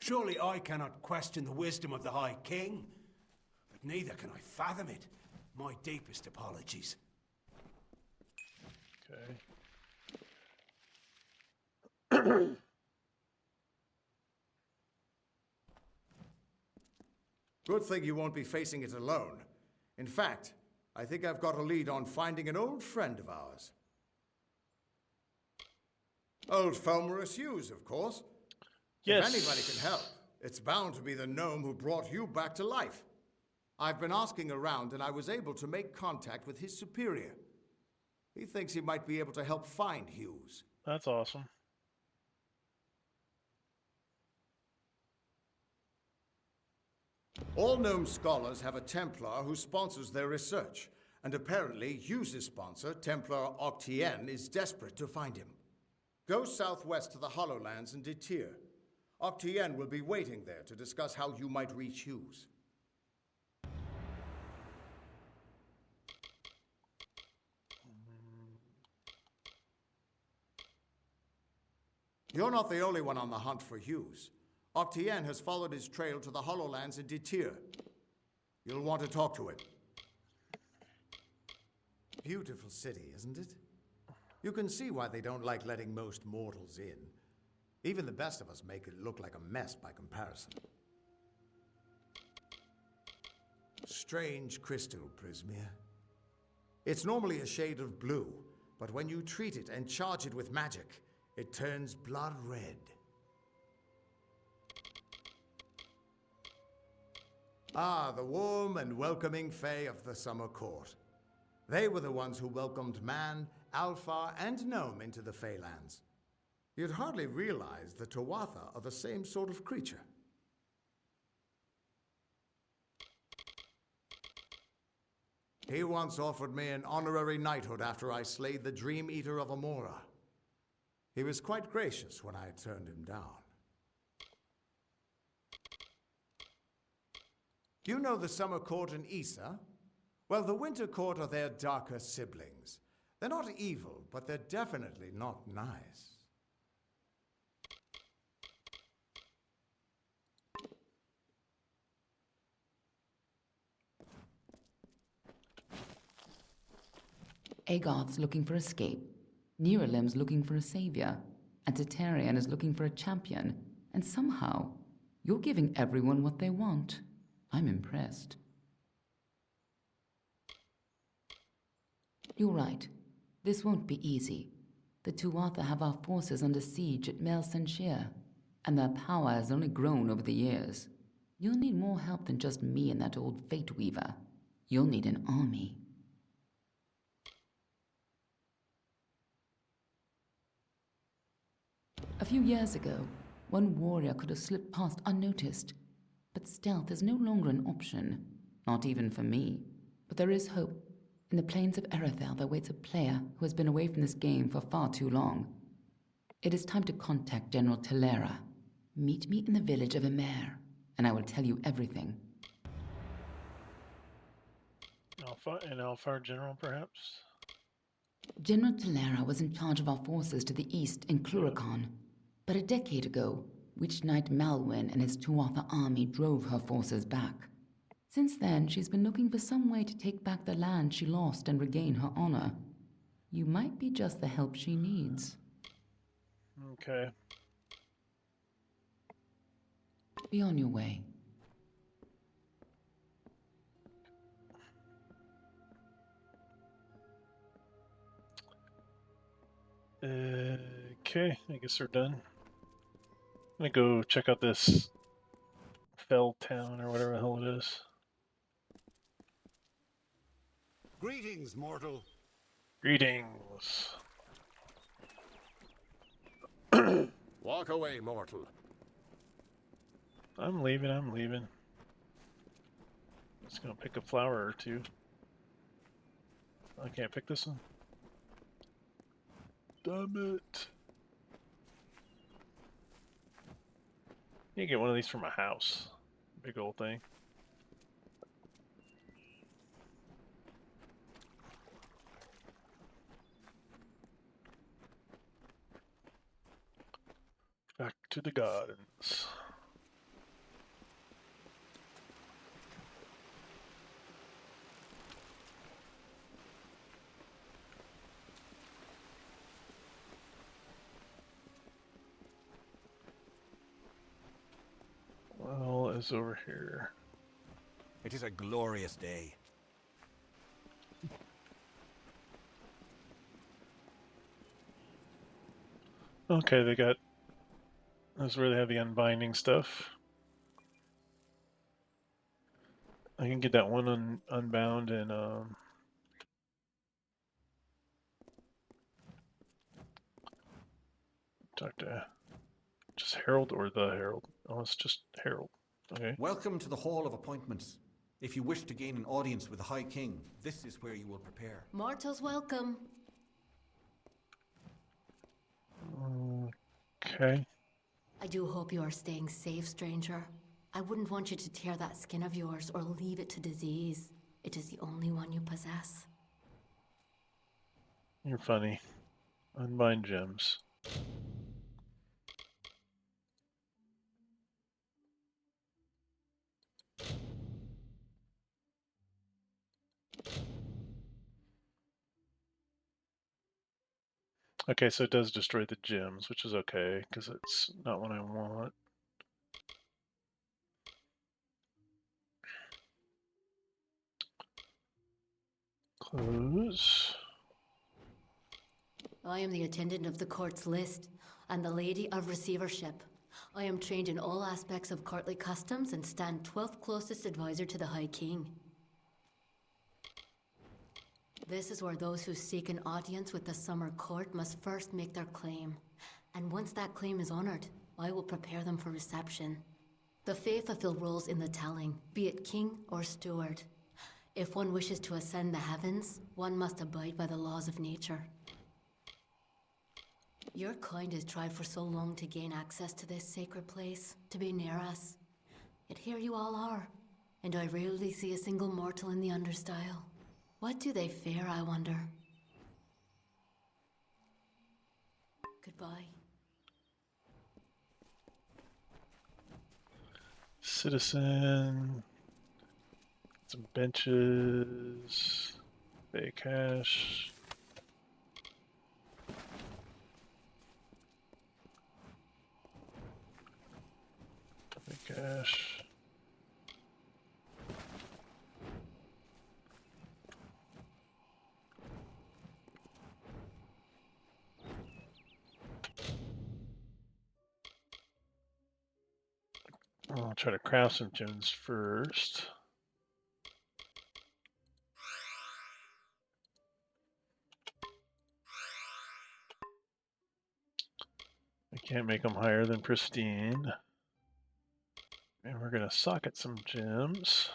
Surely I cannot question the wisdom of the High King, but neither can I fathom it. My deepest apologies. Okay. Good thing you won't be facing it alone. In fact, I think I've got a lead on finding an old friend of ours. Old Fomorus Hughes, of course. Yes. If anybody can help, it's bound to be the gnome who brought you back to life. I've been asking around, and I was able to make contact with his superior. He thinks he might be able to help find Hughes. That's awesome. All gnome scholars have a Templar who sponsors their research, and apparently Hughes' sponsor, Templar Octien, is desperate to find him. Go southwest to the Hollowlands and Detir. Octien will be waiting there to discuss how you might reach Hughes. You're not the only one on the hunt for Hughes. Octien has followed his trail to the Hollowlands in Detir. You'll want to talk to him. Beautiful city, isn't it? You can see why they don't like letting most mortals in. Even the best of us make it look like a mess by comparison. Strange crystal, Prismere. It's normally a shade of blue, but when you treat it and charge it with magic, it turns blood red. Ah, the warm and welcoming Fae of the Summer Court. They were the ones who welcomed man, Alpha, and Gnome into the Feylands. You'd hardly realize the Tuatha are the same sort of creature. He once offered me an honorary knighthood after I slayed the Dream Eater of Amora. He was quite gracious when I turned him down. You know the Summer Court and Issa? Well, the Winter Court are their darker siblings. They're not evil, but they're definitely not nice. Agoth's looking for escape, Neuralim's looking for a savior, and Tatarian is looking for a champion, and somehow, you're giving everyone what they want. I'm impressed. You're right. This won't be easy. The Tuatha have our forces under siege at Mel Senshir, and their power has only grown over the years. You'll need more help than just me and that old Fate Weaver. You'll need an army. A few years ago, one warrior could have slipped past unnoticed, but stealth is no longer an option, not even for me. But there is hope. In the plains of Erethel there waits a player who has been away from this game for far too long. It is time to contact General Telera. Meet me in the village of Emer, and I will tell you everything. An Alphar general, perhaps? General Telera was in charge of our forces to the east in Cluracan. But a decade ago, Witch Knight Malwyn and his Tuatha army drove her forces back. Since then, she's been looking for some way to take back the land she lost and regain her honor. You might be just the help she needs. Okay. Be on your way. Okay, I guess we're done. I'm gonna go check out this Fell Town or whatever the hell it is. Greetings, mortal. Greetings. Walk away, mortal. I'm leaving, I'm leaving. Just gonna pick a flower or two. I can't pick this one. Damn it. You get one of these from a house. Big old thing. Back to the gardens. Well, it's over here. It is a glorious day. Okay, they got... That's where they have the unbinding stuff. I can get that one unbound and talk to just Harold or the Herald. Oh, it's just Harold. Okay. Welcome to the Hall of Appointments. If you wish to gain an audience with the High King, this is where you will prepare. Mortals welcome. Okay. I do hope you are staying safe, stranger. I wouldn't want you to tear that skin of yours or leave it to disease. It is the only one you possess. You're funny. Unbind gems. Okay, so it does destroy the gems, which is okay, because it's not what I want. Close. I am the attendant of the court's list and the lady of receivership. I am trained in all aspects of courtly customs and stand 12th closest advisor to the High King. This is where those who seek an audience with the Summer Court must first make their claim. And once that claim is honored, I will prepare them for reception. The Fae fulfill roles in the telling, be it king or steward. If one wishes to ascend the heavens, one must abide by the laws of nature. Your kind has tried for so long to gain access to this sacred place, to be near us. Yet here you all are, and I rarely see a single mortal in the understyle. What do they fear, I wonder? Goodbye. Citizen. Some benches. Bay cash. Bay cash. I'll try to craft some gems first. I can't make them higher than pristine. And we're gonna socket some gems.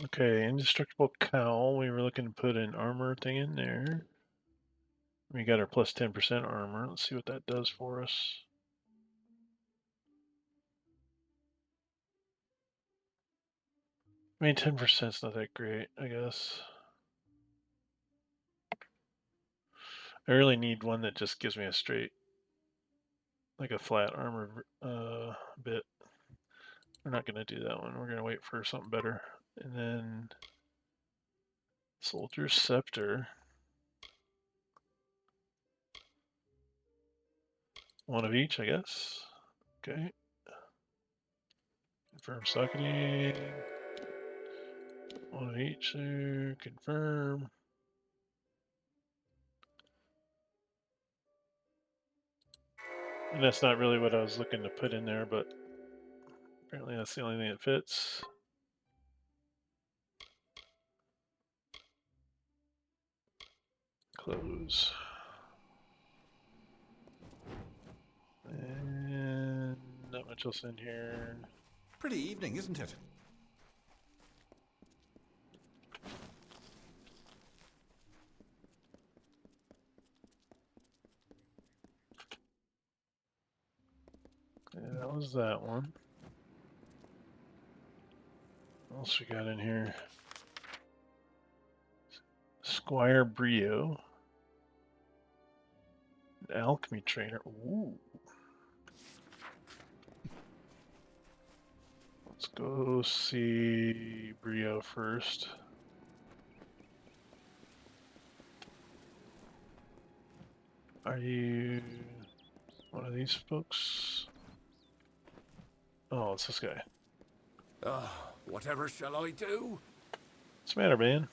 Okay, indestructible cowl. We were looking to put an armor thing in there. We got our plus 10% armor. Let's see what that does for us. I mean, 10% is not that great, I guess. I really need one that just gives me a straight, like a flat armor bit. We're not going to do that one. We're going to wait for something better. And then Soldier's Scepter. One of each, I guess. Okay. Confirm socketing. One of each there. Confirm. And that's not really what I was looking to put in there, but Apparently that's the only thing that fits. Close. And not much else in here. Pretty evening, isn't it? Yeah, that was that one. What else we got in here? Squire Brio. An alchemy trainer. Ooh. Let's go see Brio first. Are you one of these folks? Oh, it's this guy. Whatever shall I do? What's the matter, man?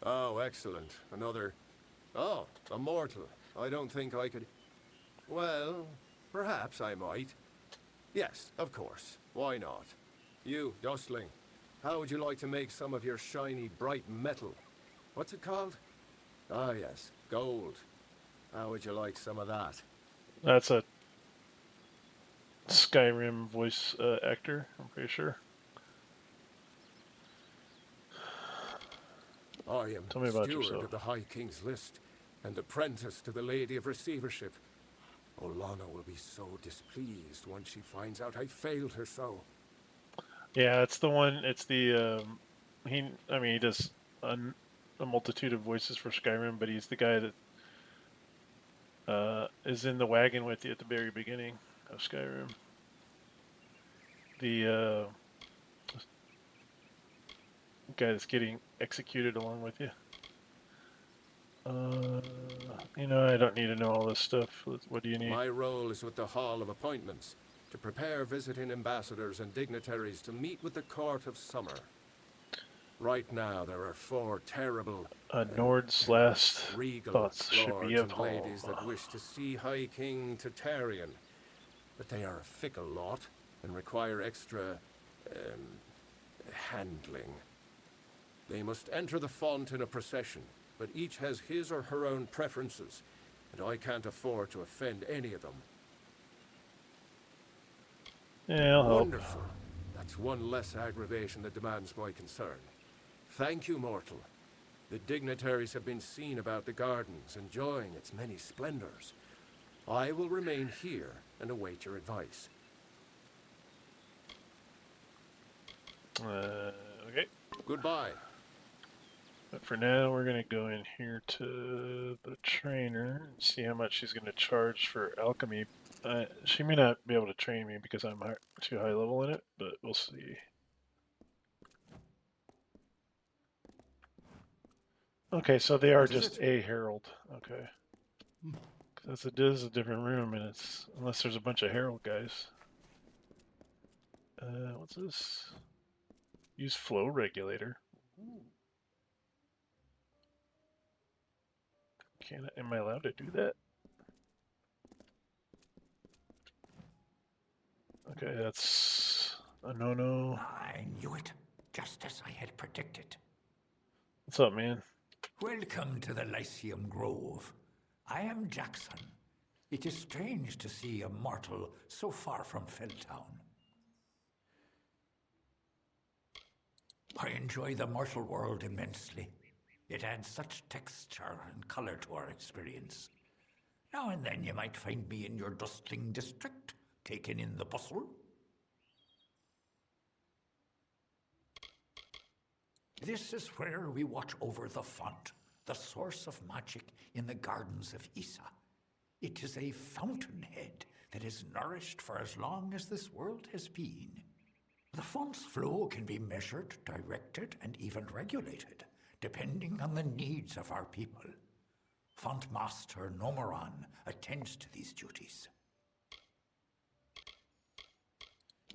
Oh, excellent. Another... Oh, a mortal. I don't think I could... Well, perhaps I might. Yes, of course. Why not? You, Dustling, how would you like to make some of your shiny, bright metal? What's it called? Ah, yes, gold. How would you like some of that? That's a Skyrim voice actor, I'm pretty sure. I am Tell me about steward yourself. of the High King's List and apprentice to the Lady of Receivership. Olana will be so displeased once she finds out I failed her so. Yeah, it's the one. It's the he does a multitude of voices for Skyrim, but he's the guy that is in the wagon with you at the very beginning of Skyrim. The guy that's getting executed along with you. I don't need to know all this stuff. What do you need? My role is with the Hall of Appointments, to prepare visiting ambassadors and dignitaries to meet with the Court of Summer. Right now, there are 4 terrible... Nord's last regal thoughts should lords be of and home. ladies that wish to see High King Tartarian. But they are a fickle lot, and require extra... handling. They must enter the font in a procession, but each has his or her own preferences, and I can't afford to offend any of them. Yeah, I'll help. Wonderful. That's one less aggravation that demands my concern. Thank you, mortal. The dignitaries have been seen about the gardens, enjoying its many splendors. I will remain here and await your advice. Okay. Goodbye. But for now, we're going to go in here to the trainer and see how much she's going to charge for alchemy. She may not be able to train me because I'm too high level in it, but we'll see. Okay, so they are just a herald. Okay. Because it is a different room, and it's unless there's a bunch of herald guys. What's this? Use flow regulator. Ooh. Am I allowed to do that? Okay, that's a no-no. I knew it, just as I had predicted. What's up, man? Welcome to the Lyceum Grove. I am Jackson. It is strange to see a mortal so far from Felltown. I enjoy the mortal world immensely. It adds such texture and color to our experience. Now and then you might find me in your dustling district, taking in the bustle. This is where we watch over the font, the source of magic in the gardens of Issa. It is a fountainhead that is nourished for as long as this world has been. The font's flow can be measured, directed, and even regulated, depending on the needs of our people. Font Master Nomoran attends to these duties.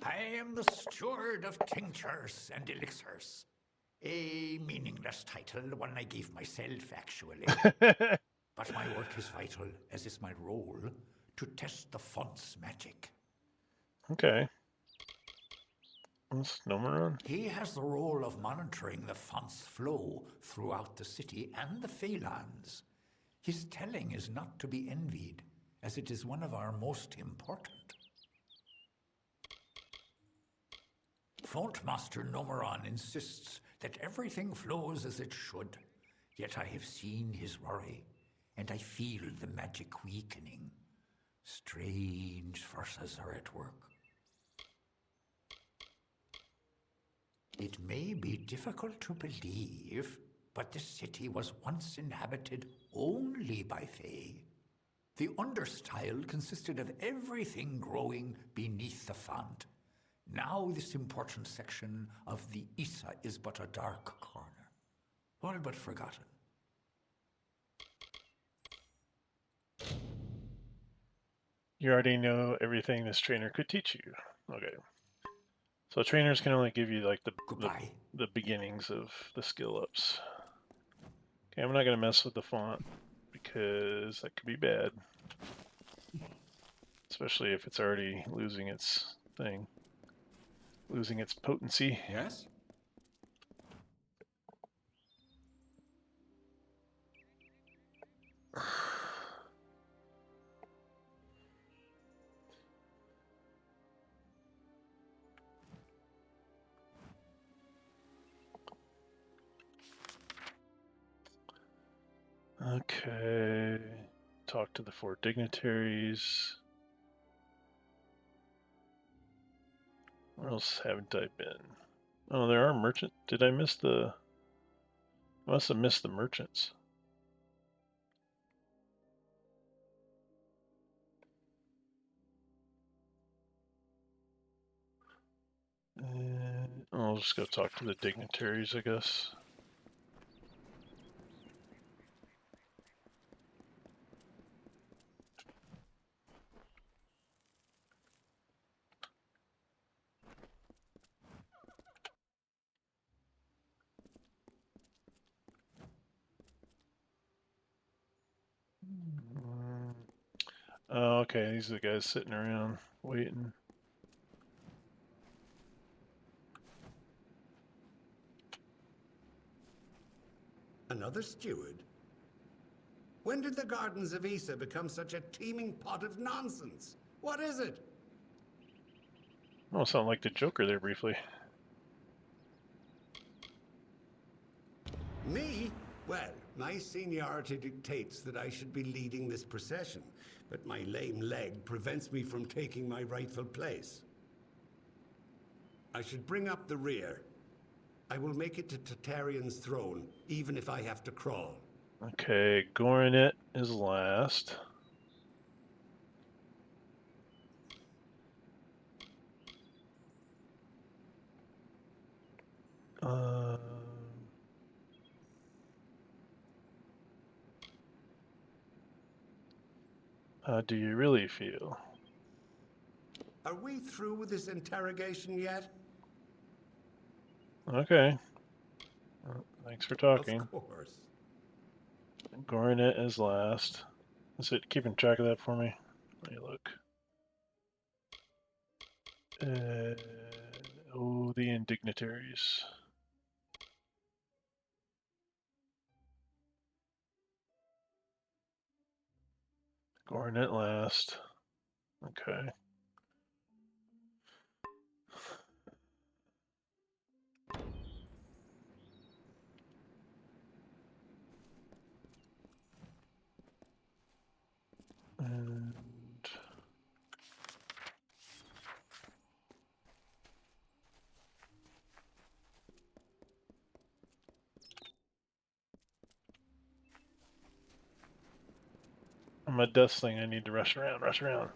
I am the steward of tinctures and elixirs. A meaningless title, one I gave myself, actually. But my work is vital, as is my role, to test the font's magic. Okay. What's Nomeron? He has the role of monitoring the font's flow throughout the city and the Feylands. His telling is not to be envied, as it is one of our most important. Fontmaster Nomeron insists that everything flows as it should, yet I have seen his worry, and I feel the magic weakening. Strange forces are at work. It may be difficult to believe, but the city was once inhabited only by Fae. The understyle consisted of everything growing beneath the font. Now this important section of the Isa is but a dark corner, all but forgotten. You already know everything this trainer could teach you. Okay. So trainers can only give you like the beginnings of the skill ups. Okay, I'm not gonna mess with the font because that could be bad. Especially if it's already losing its thing. Losing its potency. Yes? Okay. Talk to the 4 dignitaries. Where else haven't I been? Oh, there are merchants. Did I miss the... I must have missed the merchants. I'll just go talk to the dignitaries, I guess. Oh, okay, these are the guys sitting around waiting. Another steward? When did the gardens of Isa become such a teeming pot of nonsense? What is it? Oh, sound like the Joker there briefly. Me? Well, my seniority dictates that I should be leading this procession, but my lame leg prevents me from taking my rightful place. I should bring up the rear. I will make it to Tartarean's throne, even if I have to crawl. Okay, Gorinet is last. How do you really feel? Are we through with this interrogation yet? Okay. Well, thanks for talking. Of course. Gorinet is last. Is it keeping track of that for me? Let me look. Oh, the indignitaries. Gorinet last. Okay. And on my dust thing, I need to rush around, rush around.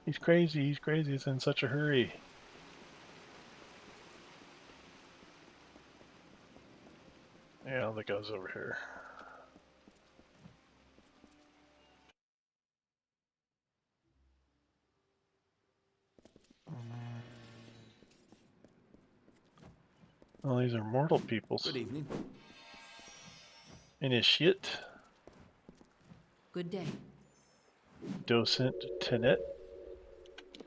He's crazy, he's in such a hurry. Yeah, I don't think I was over here. Oh, these are mortal peoples. Good evening. Initiate. Good day. Docent Tenet.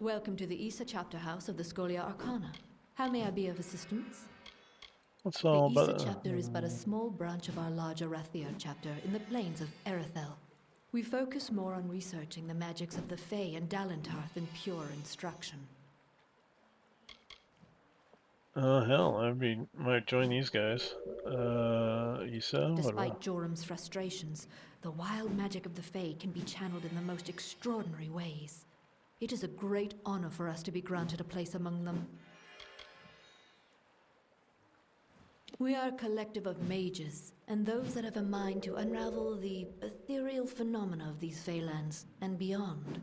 Welcome to the Issa chapter house of the Scholia Arcana. How may I be of assistance? What's The all Issa about? chapter is but a small branch of our larger Rathir chapter in the plains of Erethel. We focus more on researching the magics of the Fae and Dalentarth than pure instruction. Oh hell, might join these guys. Issa, what Despite about? Jorum's frustrations, the wild magic of the Fae can be channeled in the most extraordinary ways. It is a great honor for us to be granted a place among them. We are a collective of mages, and those that have a mind to unravel the ethereal phenomena of these Feylands and beyond.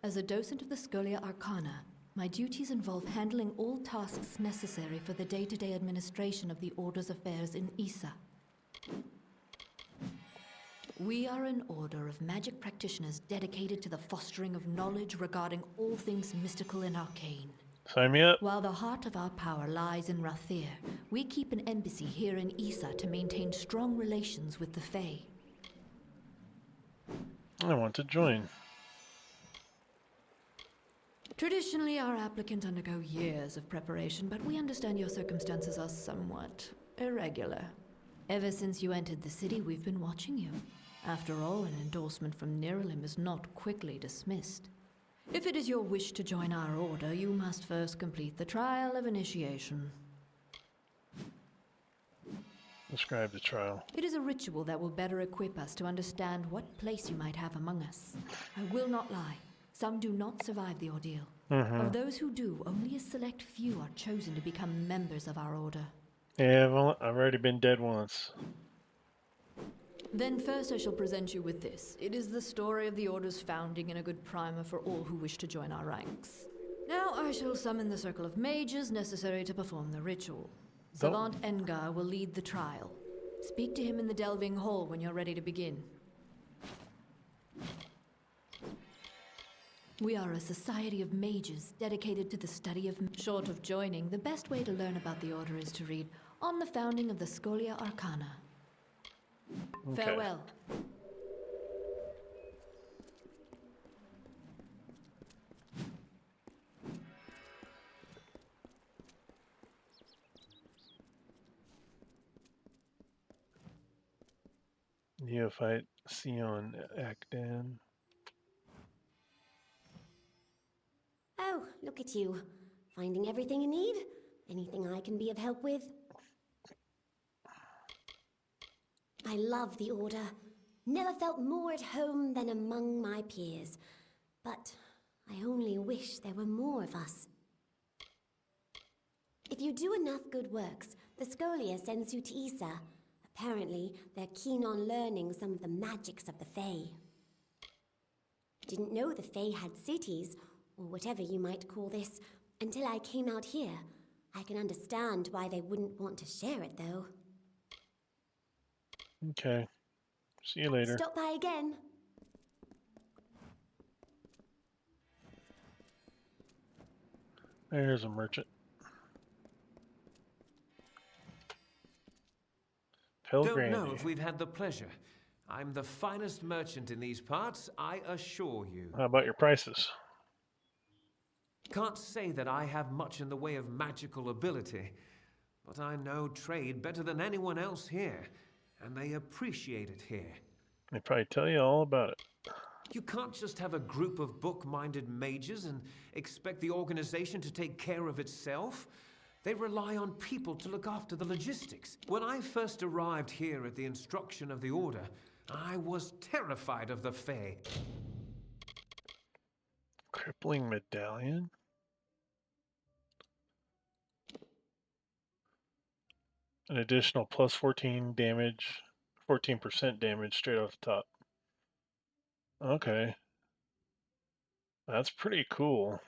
As a docent of the Scholia Arcana, my duties involve handling all tasks necessary for the day-to-day administration of the Order's affairs in Issa. We are an order of magic practitioners dedicated to the fostering of knowledge regarding all things mystical and arcane. Sign me up. While the heart of our power lies in Rathir, we keep an embassy here in Issa to maintain strong relations with the Fae. I want to join. Traditionally, our applicants undergo years of preparation, but we understand your circumstances are somewhat irregular. Ever since you entered the city, we've been watching you. After all, an endorsement from Niralim is not quickly dismissed. If it is your wish to join our order, you must first complete the trial of initiation. Describe the trial. It is a ritual that will better equip us to understand what place you might have among us. I will not lie. Some do not survive the ordeal. Of those who do, only a select few are chosen to become members of our order. Yeah, well, I've already been dead once. Then first I shall present you with this. It is the story of the Order's founding and a good primer for all who wish to join our ranks. Now I shall summon the circle of mages necessary to perform the ritual. Savant Engar will lead the trial. Speak to him in the Delving Hall when you're ready to begin. We are a society of mages dedicated to the study of... Short of joining, the best way to learn about the Order is to read On the Founding of the Scholia Arcana. Okay. Farewell. Neophyte Sion Akdan. Oh, look at you. Finding everything you need? Anything I can be of help with? I love the Order. Never felt more at home than among my peers. But I only wish there were more of us. If you do enough good works, the Scholia sends you to Issa. Apparently, they're keen on learning some of the magics of the Fae. Didn't know the Fae had cities, or whatever you might call this, until I came out here. I can understand why they wouldn't want to share it, though. Okay. See you later. Stop by again. There's a merchant. Don't know if we've had the pleasure. I'm the finest merchant in these parts, I assure you. How about your prices? Can't say that I have much in the way of magical ability, but I know trade better than anyone else here, and they appreciate it here. They probably tell you all about it. You can't just have a group of book-minded mages and expect the organization to take care of itself. They rely on people to look after the logistics. When I first arrived here at the instruction of the Order, I was terrified of the Fae. Crippling medallion? An additional plus 14 damage, 14% damage straight off the top. Okay. That's pretty cool.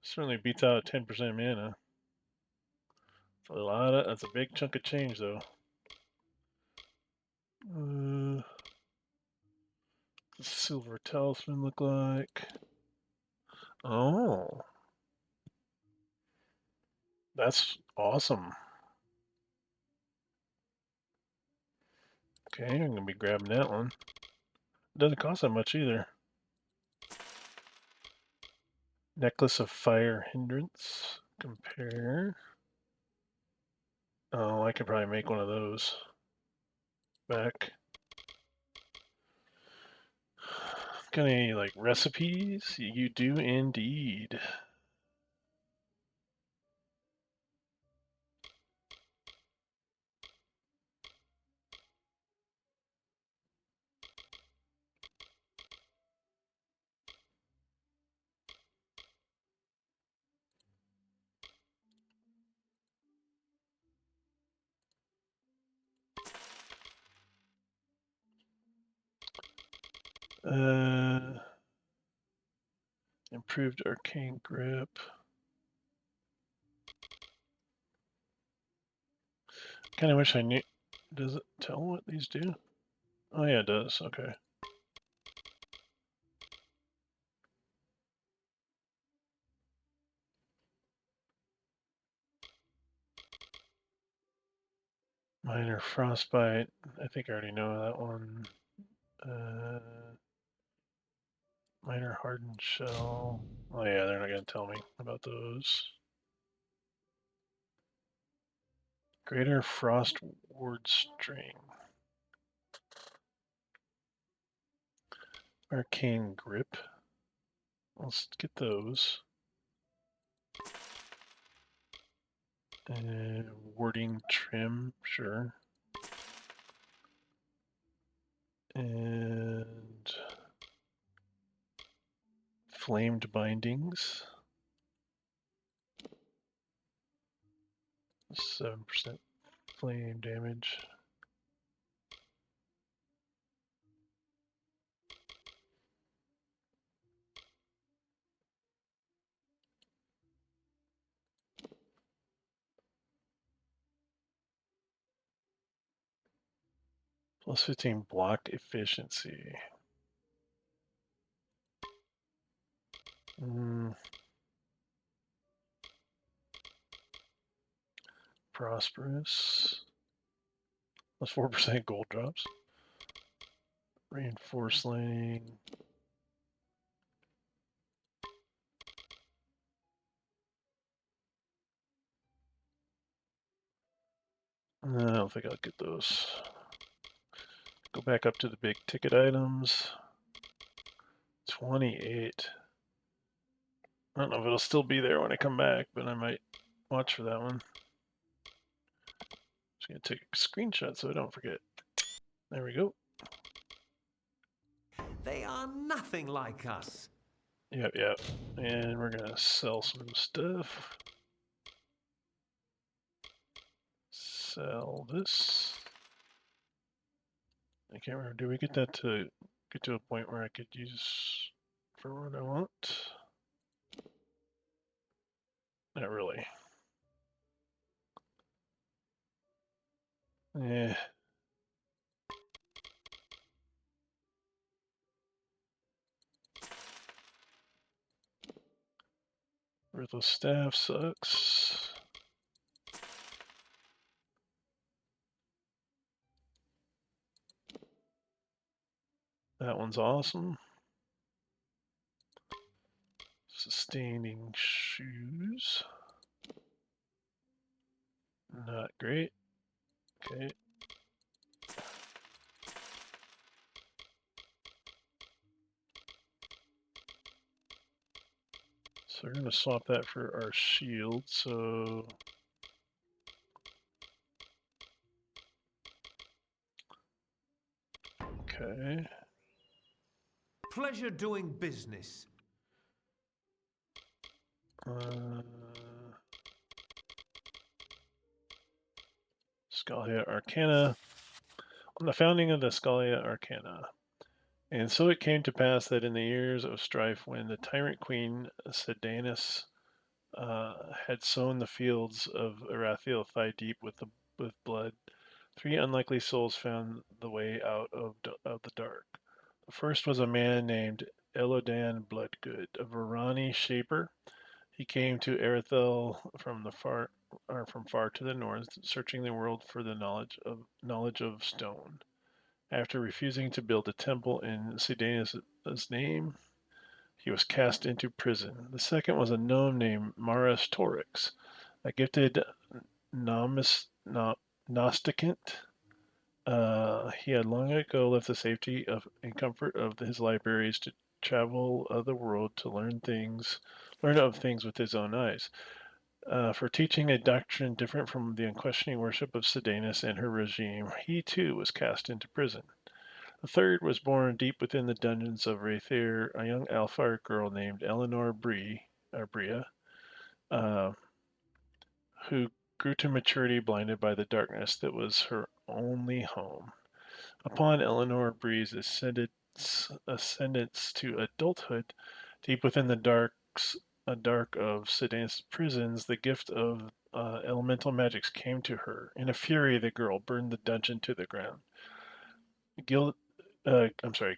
Certainly beats out 10% mana. That's a big chunk of change though. The silver talisman look like? Oh. That's awesome. Okay, I'm gonna be grabbing that one. It doesn't cost that much either. Necklace of Fire Hindrance. Compare. Oh, I could probably make one of those. Back. Got any, like, recipes? You do indeed. Improved arcane grip. Kind of wish I knew. Does it tell what these do? Oh yeah, it does. Okay. Minor frostbite. I think I already know that one. Minor hardened shell. Oh yeah, they're not gonna tell me about those. Greater frost ward string. Arcane grip. Let's get those. Warding trim, sure. And flamed bindings. 7% flame damage. Plus 15 block efficiency. Prosperous. Plus 4% gold drops. Reinforced lining. I don't think I'll get those. Go back up to the big ticket items. 28. I don't know if it'll still be there when I come back, but I might watch for that one. Just gonna take a screenshot so I don't forget. There we go. They are nothing like us. Yep. And we're gonna sell some stuff. Sell this. I can't remember. Do we get that to get to a point where I could use for what I want? Not really. Eh. Worthless staff sucks. That one's awesome. Sustaining shoes. Not great. Okay. So we're gonna swap that for our shield, so okay. Pleasure doing business. Scalia Arcana. On the founding of the Scalia Arcana. And so it came to pass that in the years of strife, when the tyrant queen Sedanus had sown the fields of Arathiel thigh deep with blood, three unlikely souls found the way out of the dark. The first was a man named Elodan Bloodgood, a Varani shaper. He came to Arathiel from far to the north, searching the world for the knowledge of stone. After refusing to build a temple in Sedanis' name, he was cast into prison. The second was a gnome named Maris Torix, a gifted Gnosticant. He had long ago left the safety and comfort of his libraries to travel the world to learn of things with his own eyes. For teaching a doctrine different from the unquestioning worship of Sedanis and her regime, he too was cast into prison. The third was born deep within the dungeons of Raythair, a young Alfire girl named Eleanor Bria, uh, who grew to maturity blinded by the darkness that was her only home. Upon Eleanor Brie's ascendance to adulthood, deep within the dark of Sedanis prisons, the gift of elemental magics came to her. In a fury, the girl burned the dungeon to the ground.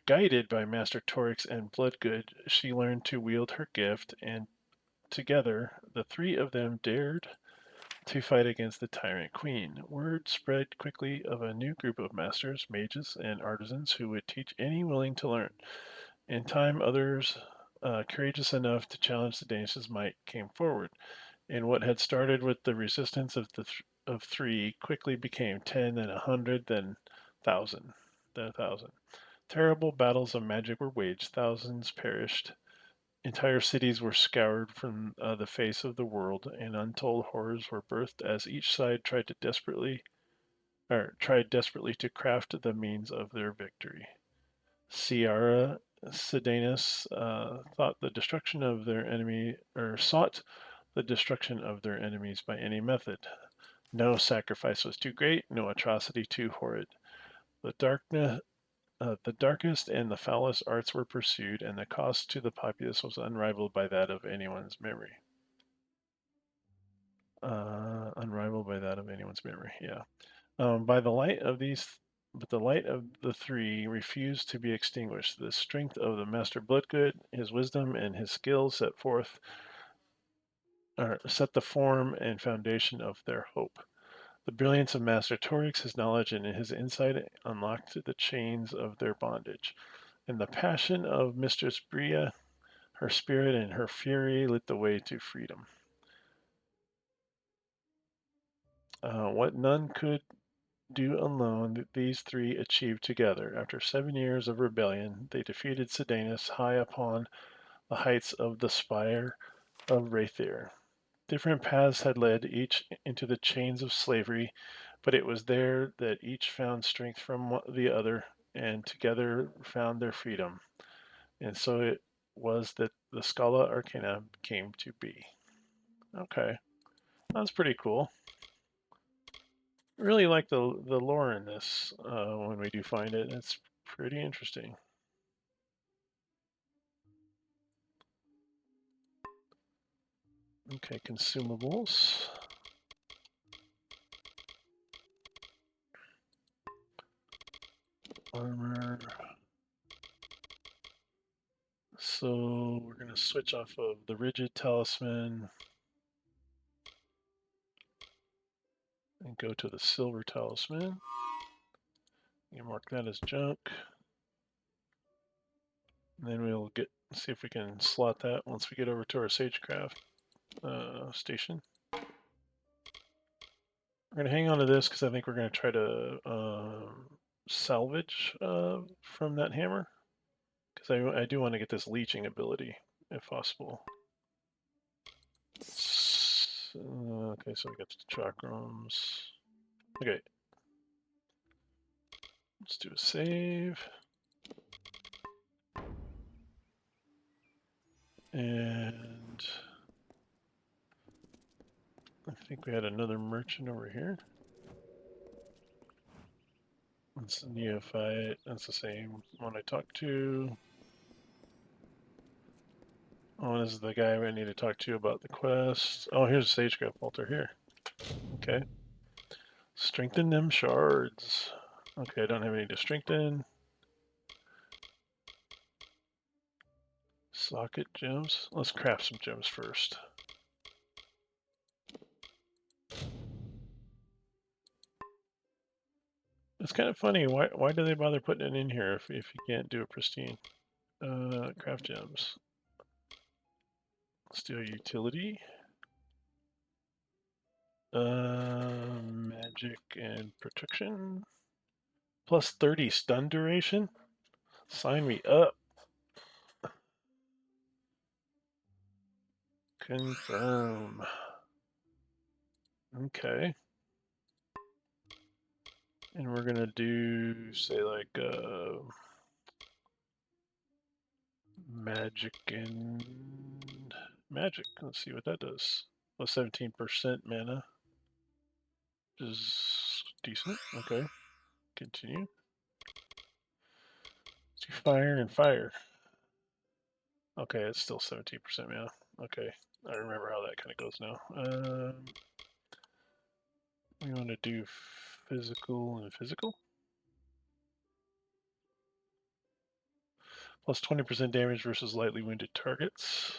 Guided by Master Torix and Bloodgood, she learned to wield her gift, and together the three of them dared to fight against the tyrant queen. Word spread quickly of a new group of masters, mages, and artisans who would teach any willing to learn. In time, others courageous enough to challenge the Danes' might came forward, and what had started with the resistance of three quickly became 10, then 100, then 1,000. Terrible battles of magic were waged, thousands perished, entire cities were scoured from the face of the world, and untold horrors were birthed as each side tried desperately to craft the means of their victory. Ciara Sedanus thought the destruction of their enemy, or sought the destruction of their enemies by any method. No sacrifice was too great, no atrocity too horrid. The darkest and the foulest arts were pursued, and the cost to the populace was unrivaled by that of anyone's memory. Unrivaled by that of anyone's memory. Yeah. By the light of these, but the light of the three refused to be extinguished. The strength of the Master Bloodgood, his wisdom, and his skill set the form and foundation of their hope. The brilliance of Master Torix, his knowledge and his insight unlocked the chains of their bondage. And the passion of Mistress Bria, her spirit and her fury lit the way to freedom. What none could do alone, these three achieved together. After 7 years of rebellion, they defeated Sedanus high upon the heights of the spire of Raythair. Different paths had led each into the chains of slavery, but it was there that each found strength from the other, and together found their freedom. And so it was that the Scala Arcana came to be. Okay, that's pretty cool. I really like the lore in this when we do find it. It's pretty interesting. Okay, consumables. Armor. So we're going to switch off of the rigid talisman and go to the silver talisman. You mark that as junk. And then we'll see if we can slot that once we get over to our Sagecraft station. We're going to hang on to this because I think we're going to try to salvage from that hammer. Because I do want to get this leeching ability, if possible. Okay, so we got the chakrams. Okay. Let's do a save. And I think we had another merchant over here. That's a neophyte. That's the same one I talked to. Oh, this is the guy I need to talk to about the quest. Oh, here's a Sagecraft altar here. Okay. Strengthen them shards. Okay, I don't have any to strengthen. Socket gems. Let's craft some gems first. It's kind of funny. Why do they bother putting it in here if you can't do it pristine? Craft gems. Let's do a utility. Magic and protection. Plus 30 stun duration? Sign me up. Confirm. Okay. And we're gonna do, say, like, magic and magic. Let's see what that does. Plus 17% mana. Is decent. Okay. Continue. Let's do fire and fire. Okay, it's still 17% mana. Okay. I remember how that kind of goes now. We want to do physical and physical. Plus 20% damage versus lightly wounded targets.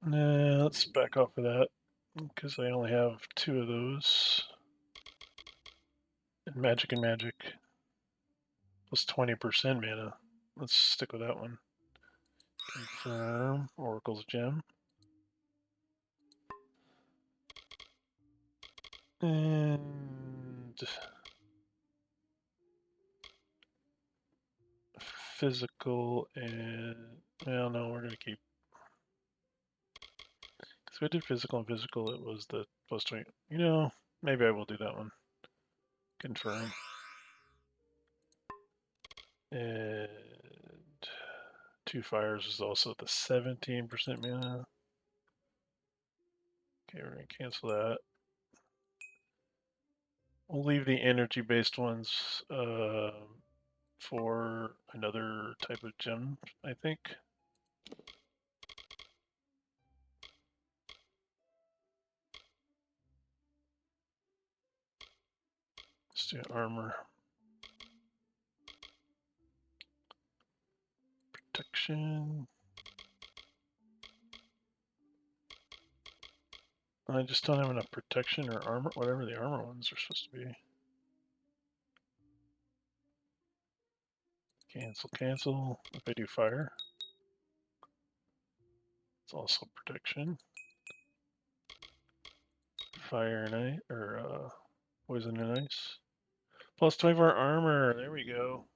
Nah, let's back off of that because I only have 2 of those. And magic and magic. Plus 20% mana. Let's stick with that one. Confirm. Oracle's gem. And physical and, well, no, we're gonna keep, because we did physical and physical, it was the plus 20. You know, maybe I will do that one. Confirm. And 2 fires is also the 17% mana. Okay, we're gonna cancel that. We'll leave the energy-based ones for another type of gem, I think. Let's do armor. Protection. I just don't have enough protection or armor, whatever the armor ones are supposed to be. Cancel, cancel. If I do fire, it's also protection. Fire and ice, or poison and ice. Plus 24 armor, there we go.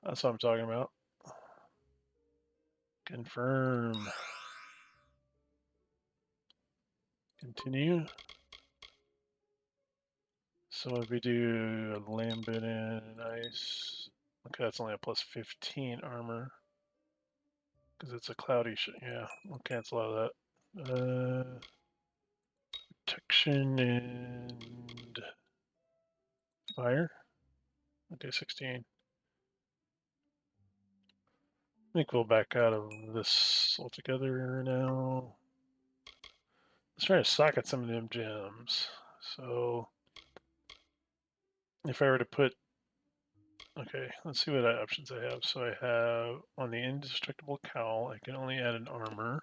That's what I'm talking about. Confirm. Continue. So if we do a lambent and ice, okay, that's only a plus 15 armor. Because it's a cloudy yeah, we'll cancel out of that. Protection and fire. Okay, 16. I think we'll back out of this altogether now. Let's try to socket some of them gems. So if I were to put, okay, let's see what options I have. So I have on the indestructible cowl, I can only add an armor.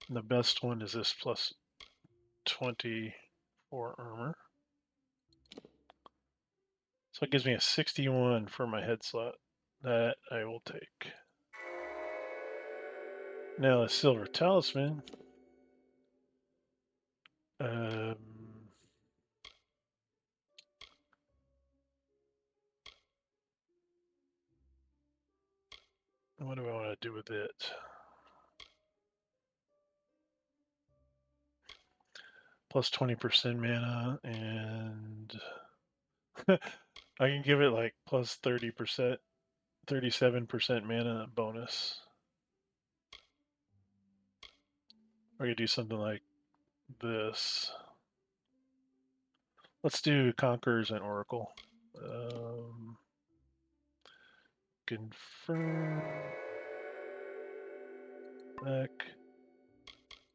And the best one is this plus 24 armor. So it gives me a 61 for my head slot. That I will take. Now the silver talisman. What do I want to do with it? Plus 20% mana, and I can give it like plus 30%, 37% mana bonus. Or you do something like this. Let's do Conquerors and Oracle. Confirm. Back.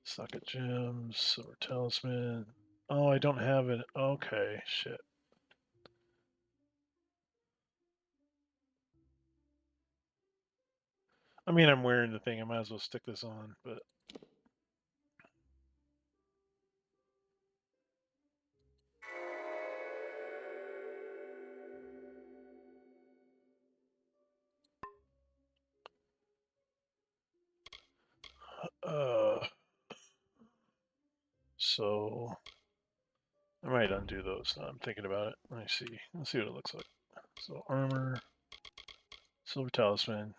Socket gems, silver talisman. Oh, I don't have it. Okay, shit. I mean, I'm wearing the thing. I might as well stick this on, but. So I might undo those. Now I'm thinking about it. Let me see. Let's see what it looks like. So armor, silver talisman.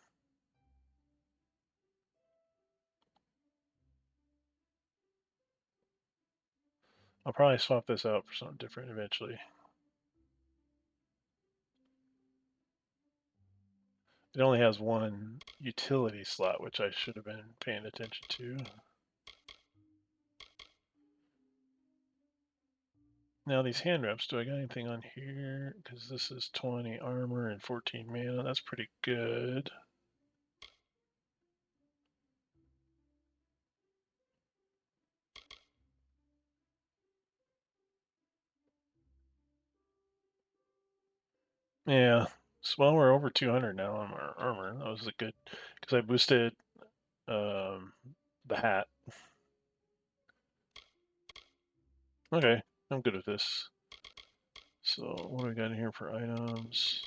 I'll probably swap this out for something different eventually. It only has one utility slot, which I should have been paying attention to. Now these hand wraps, do I got anything on here? Because this is 20 armor and 14 mana. That's pretty good. Yeah, so well, we're over 200 now on our armor. That was a good, because I boosted the hat. Okay, I'm good with this. So what do we got in here for items?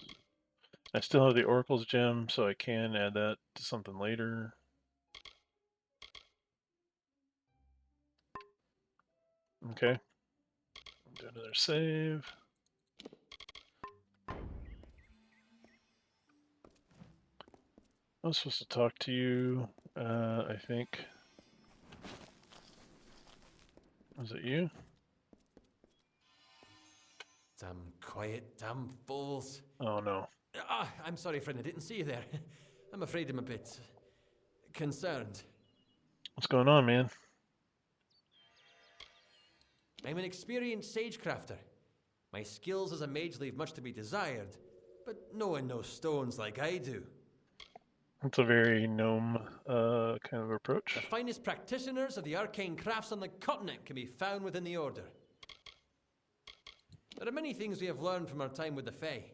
I still have the Oracle's gem, so I can add that to something later. Okay. Do another save. I was supposed to talk to you, I think. Was it you? Damn quiet, damn fools. Oh no. Ah, I'm sorry, friend, I didn't see you there. I'm afraid I'm a bit concerned. What's going on, man? I'm an experienced sagecrafter. My skills as a mage leave much to be desired, but no one knows stones like I do. That's a very gnome kind of approach. The finest practitioners of the arcane crafts on the continent can be found within the Order. There are many things we have learned from our time with the Fae,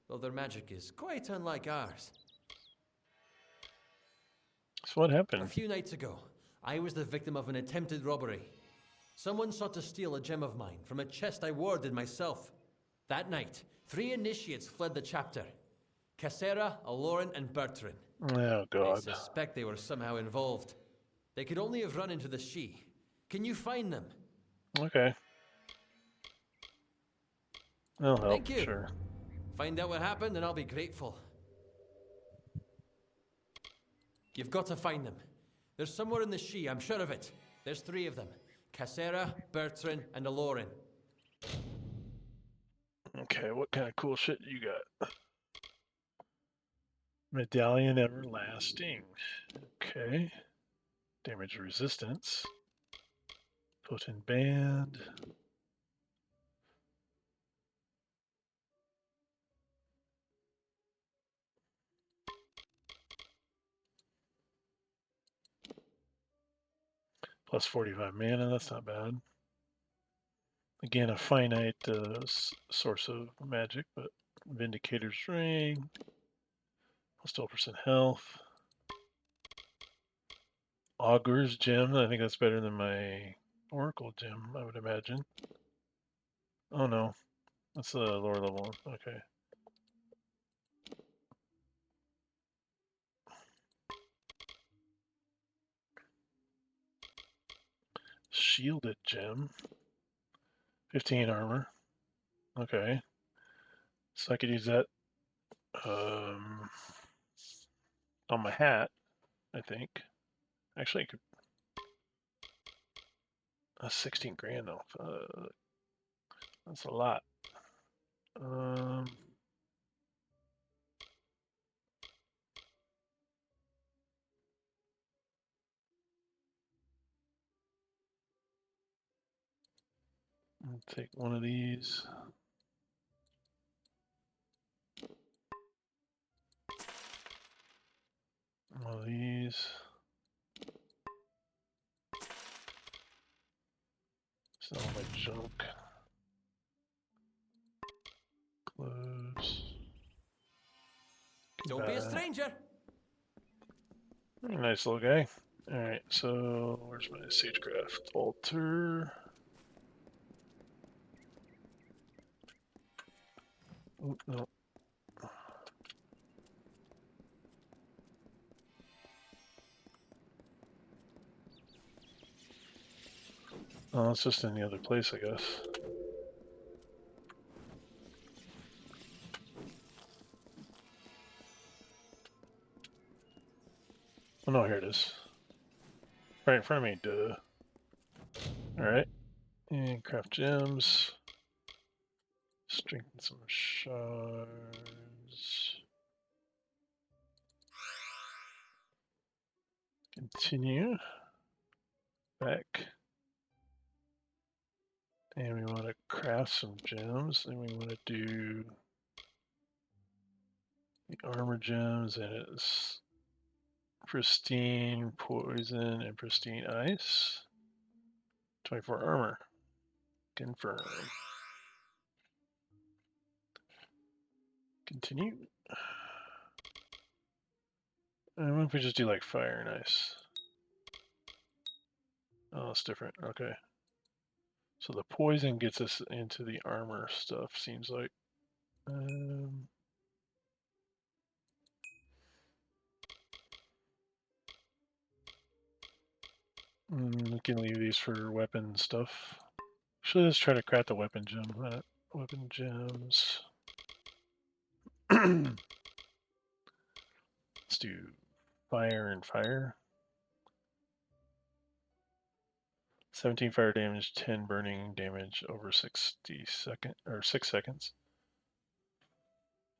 though their magic is quite unlike ours. So what happened? A few nights ago, I was the victim of an attempted robbery. Someone sought to steal a gem of mine from a chest I warded myself. That night, 3 initiates fled the chapter. Cassera, Aloran, and Bertrand. Oh god. I suspect they were somehow involved. They could only have run into the She. Can you find them? Okay. That'll help, Thank you. sure. Find out what happened and I'll be grateful. You've got to find them. They're somewhere in the She, I'm sure of it. There's 3 of them. Cassera, Bertrand, and Aloran. Okay, what kind of cool shit you got? Medallion Everlasting. Okay. Damage resistance. Potent Band. Plus 45 mana, that's not bad. Again, a finite source of magic, but Vindicator's Ring. Plus 12% health. Augur's Gem, I think that's better than my Oracle Gem, I would imagine. Oh no, that's the lower level one, okay. Shielded Gem. 15 armor. Okay. So I could use that on my hat, I think. Actually, I could. 16 grand though. That's a lot. I'll take one of these. One of these. Sell my junk. Close. Don't be a stranger. nice little guy. Alright, so where's my sagecraft altar? Oh, no. Oh, it's just in the other place, I guess. Oh no, here it is. Right in front of me, duh. Alright. And craft gems. Strengthen some shards. Continue. Back. And we want to craft some gems. And we want to do the armor gems, and it's pristine poison and pristine ice. 24 armor. Confirm. Continue. And what if we just do like fire and ice? Oh, it's different. Okay. So the poison gets us into the armor stuff, seems like. We can leave these for weapon stuff. Should let's try to craft the weapon gem. Weapon gems. Let's do fire and fire. 17 fire damage, 10 burning damage over 6 seconds.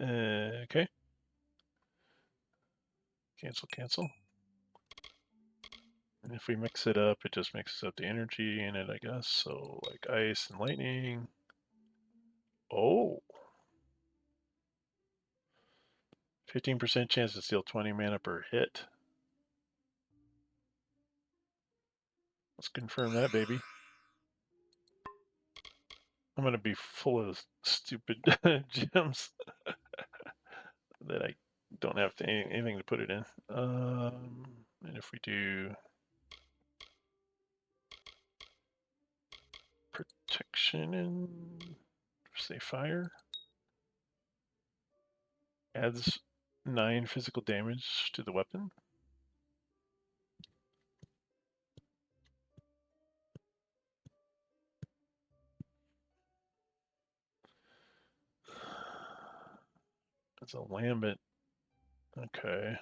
Okay. Cancel. And if we mix it up, it just mixes up the energy in it, I guess. So like ice and lightning. Oh. 15% chance to steal 20 mana per hit. Let's confirm that, baby. I'm gonna be full of stupid gems that I don't have anything to put it in. And if we do protection and say fire, adds 9 physical damage to the weapon. It's a lambent. Okay.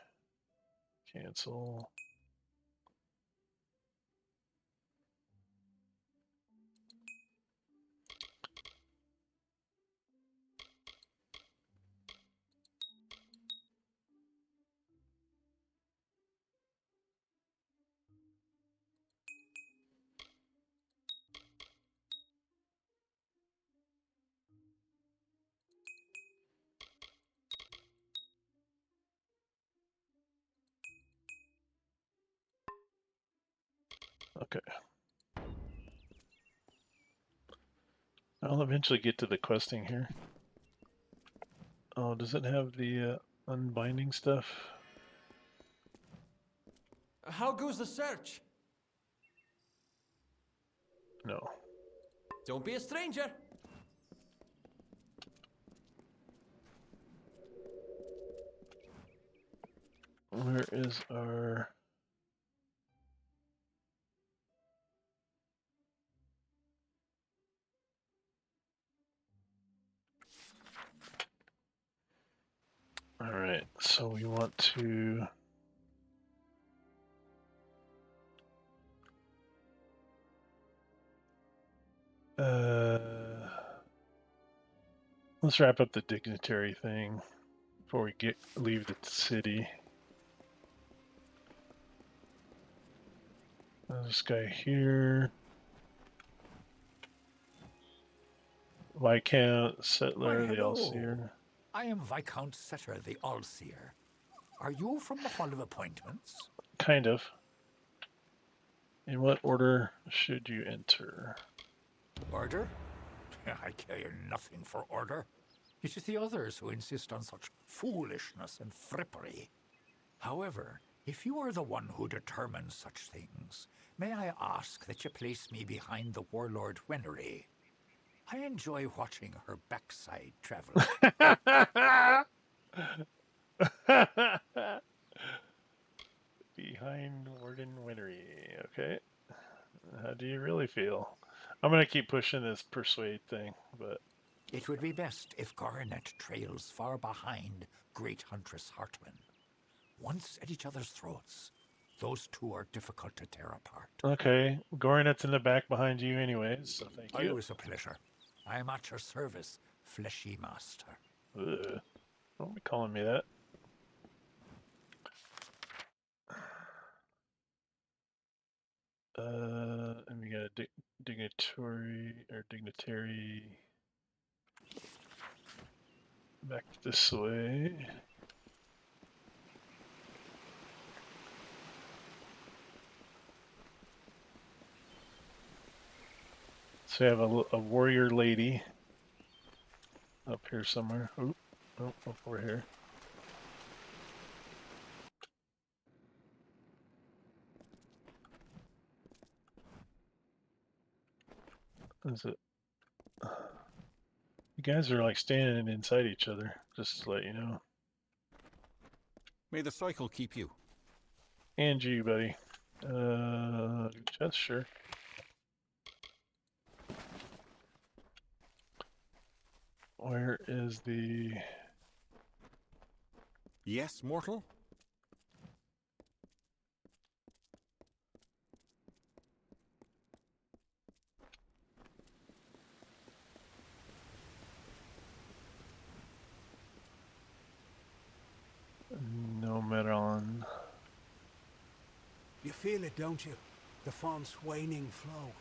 Cancel. Okay. I'll eventually get to the questing here. Oh, does it have the unbinding stuff? How goes the search? No. Don't be a stranger. Where is our... Alright, so we want to... let's wrap up the dignitary thing before we leave the city. This guy here. Viscount, Settler, the Allseer. I am Viscount Setter, the Allseer. Are you from the Hall of Appointments? Kind of. In what order should you enter? Order? I care nothing for order. It is the others who insist on such foolishness and frippery. However, If you are the one who determines such things, may I ask that you place me behind the warlord Wenery? I enjoy watching her backside travel. Behind Warden Winnery. Okay. How do you really feel? I'm gonna keep pushing this persuade thing, but It would be best if Garnet trails far behind Great Huntress Hartman. Once at each other's throats, those two are difficult to tear apart. okay. Gorinet's in the back behind you anyways, so thank you. Always a pleasure. I am at your service, fleshy master. Ugh. Don't be calling me that. And we got a dignitary back this way. So we have a warrior lady up here somewhere. Oop, oh, over here. Is it? You guys are like standing inside each other, just to let you know. May the cycle keep you. And you, buddy. Just sure. Where is the... Yes, mortal? No Meron. You feel it, don't you? The font's waning flow.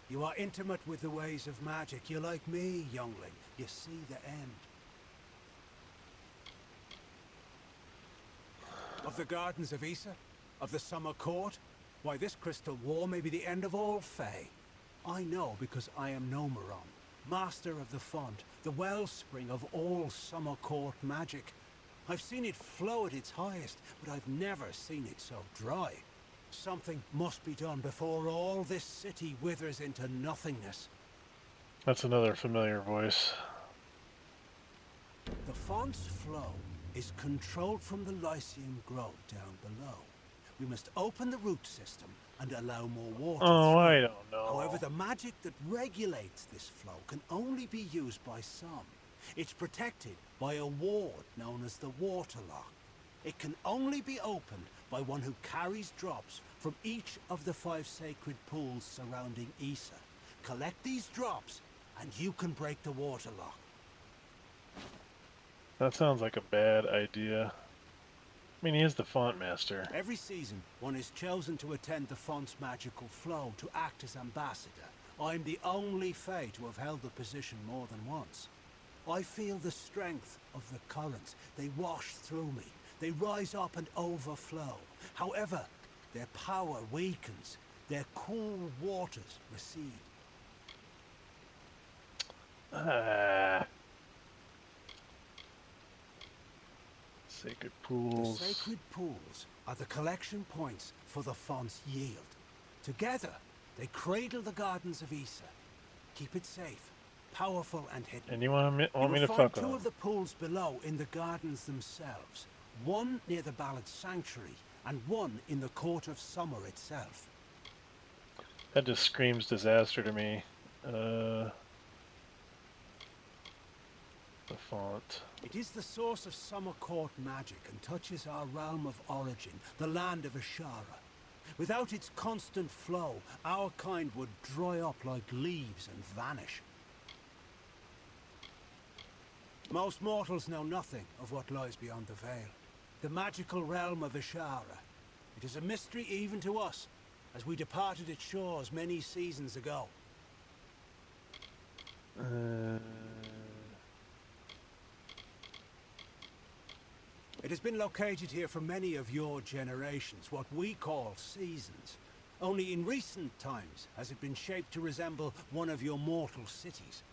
You are intimate with the ways of magic. You're like me, youngling. You see the end. Of the Gardens of Issa? Of the Summer Court? Why, this crystal war may be the end of all Fae. I know because I am Nomeron, master of the font, the wellspring of all Summer Court magic. I've seen it flow at its highest, but I've never seen it so dry. Something must be done before all this city withers into nothingness. That's another familiar voice. The font's flow is controlled from the Lyceum Grove down below. We must open the root system and allow more water Oh, through. I don't know. However, the magic that regulates this flow can only be used by some. It's protected by a ward known as the Waterlock. It can only be opened by one who carries drops from each of the 5 sacred pools surrounding Issa. Collect these drops, and you can break the Waterlock. That sounds like a bad idea. I mean, he is the font master. Every season, one is chosen to attend the font's magical flow to act as ambassador. I'm the only Fae to have held the position more than once. I feel the strength of the currents. They wash through me. They rise up and overflow. However, their power weakens. Their cool waters recede. Sacred pools. The sacred pools are the collection points for the font's yield. Together, they cradle the Gardens of Issa. Keep it safe, powerful and hidden. And you want me to find fuck two on? of the pools below in the gardens themselves. One near the Ballad Sanctuary, and one in the Court of Summer itself. That just screams disaster to me. The font. It is the source of Summer Court magic and touches our realm of origin, the land of Ashara. Without its constant flow, our kind would dry up like leaves and vanish. Most mortals know nothing of what lies beyond the veil. The magical realm of Ashara. It is a mystery even to us, as we departed its shores many seasons ago. It has been located here for many of your generations, what we call seasons. Only in recent times has it been shaped to resemble one of your mortal cities.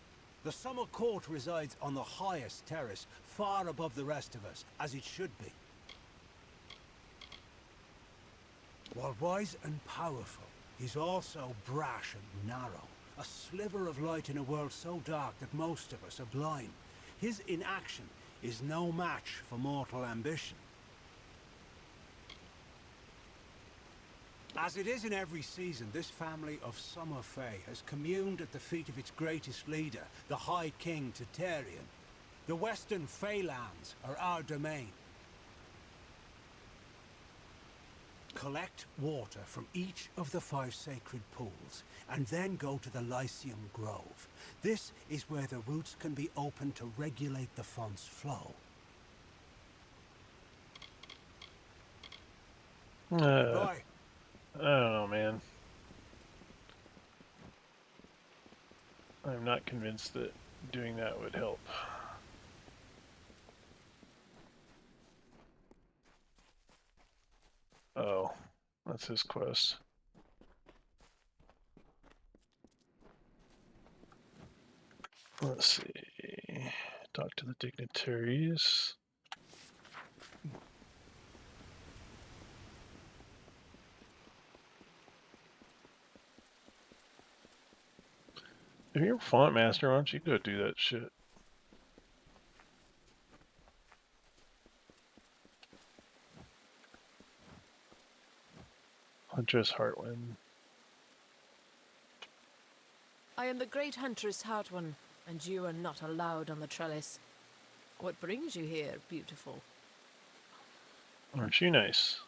The Summer Court resides on the highest terrace, far above the rest of us, as it should be. While wise and powerful, he's also brash and narrow. A sliver of light in a world so dark that most of us are blind. His inaction is no match for mortal ambition. As it is in every season, this family of Summer Fae has communed at the feet of its greatest leader, the High King Tatarian. The Western Feylands are our domain. Collect water from each of the 5 sacred pools, and then go to the Lyceum Grove. This is where the roots can be opened to regulate the font's flow. Goodbye. I don't know, man. I'm not convinced that doing that would help. Oh, that's his quest. Let's see. Talk to the dignitaries. If you're a font master, why don't you go do that shit? Huntress Heartwind. I am the great huntress Hartwin, and you are not allowed on the trellis. What brings you here, beautiful? Aren't you nice?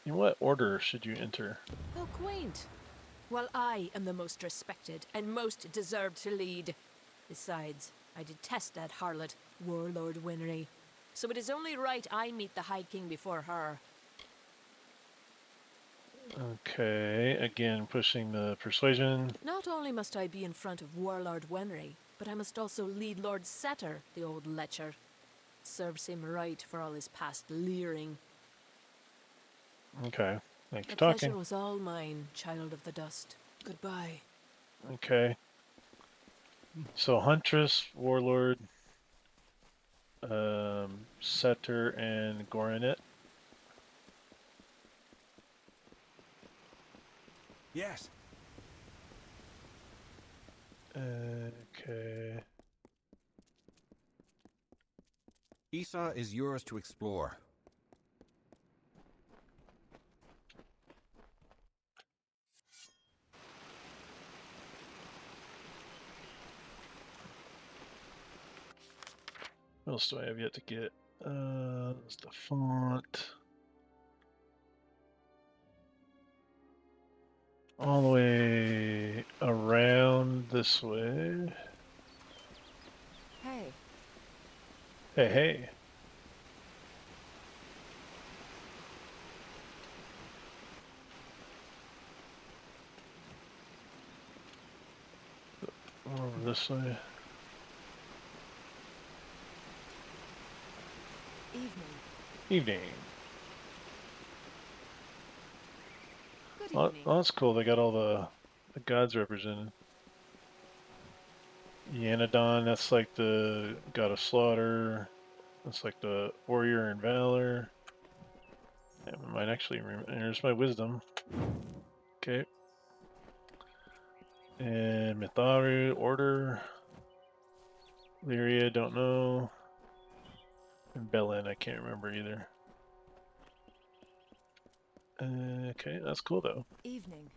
In what order should you enter? How quaint. Well, I am the most respected and most deserved to lead. Besides, I detest that harlot, Warlord Winry. So it is only right I meet the High King before her. Okay, again pushing the persuasion. Not only must I be in front of Warlord Winry, but I must also lead Lord Setter, the old lecher. Serves him right for all his past leering. Okay, thanks for The talking. pleasure was all mine, child of the dust. Goodbye. Okay. So Huntress, Warlord, Setter, and Gorinet. Yes. Okay. Isa is yours to explore. What else do I have yet to get? That's the font. All the way around this way. Hey. Hey, hey. Over this way. Evening. Evening. Good Well, evening. that's cool. They got all the gods represented. Yanadon, that's like the god of slaughter. That's like the warrior and valor. I might actually there's my wisdom. Okay. And Mitharu, order. Lyria, don't know. And Belen, I can't remember either. Okay, that's cool though. Evening.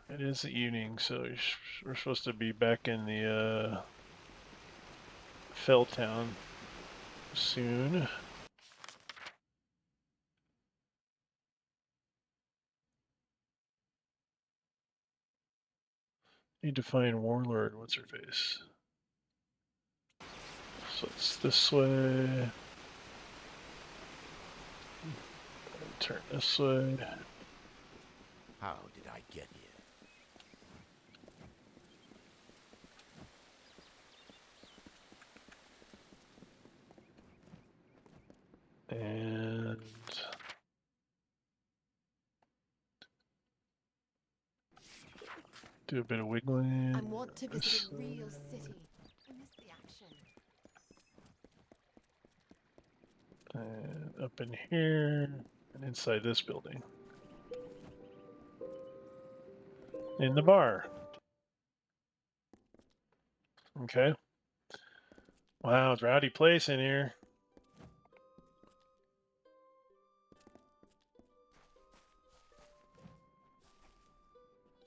It is the evening, so we're supposed to be back in the Fell Town soon. Need to find Warlord. What's her face? So it's this way. Turn this way. How did I get here? And do a bit of wiggling. I want to visit a real city. I miss the And up in here, and inside this building. In the bar. Okay. Wow, it's a rowdy place in here.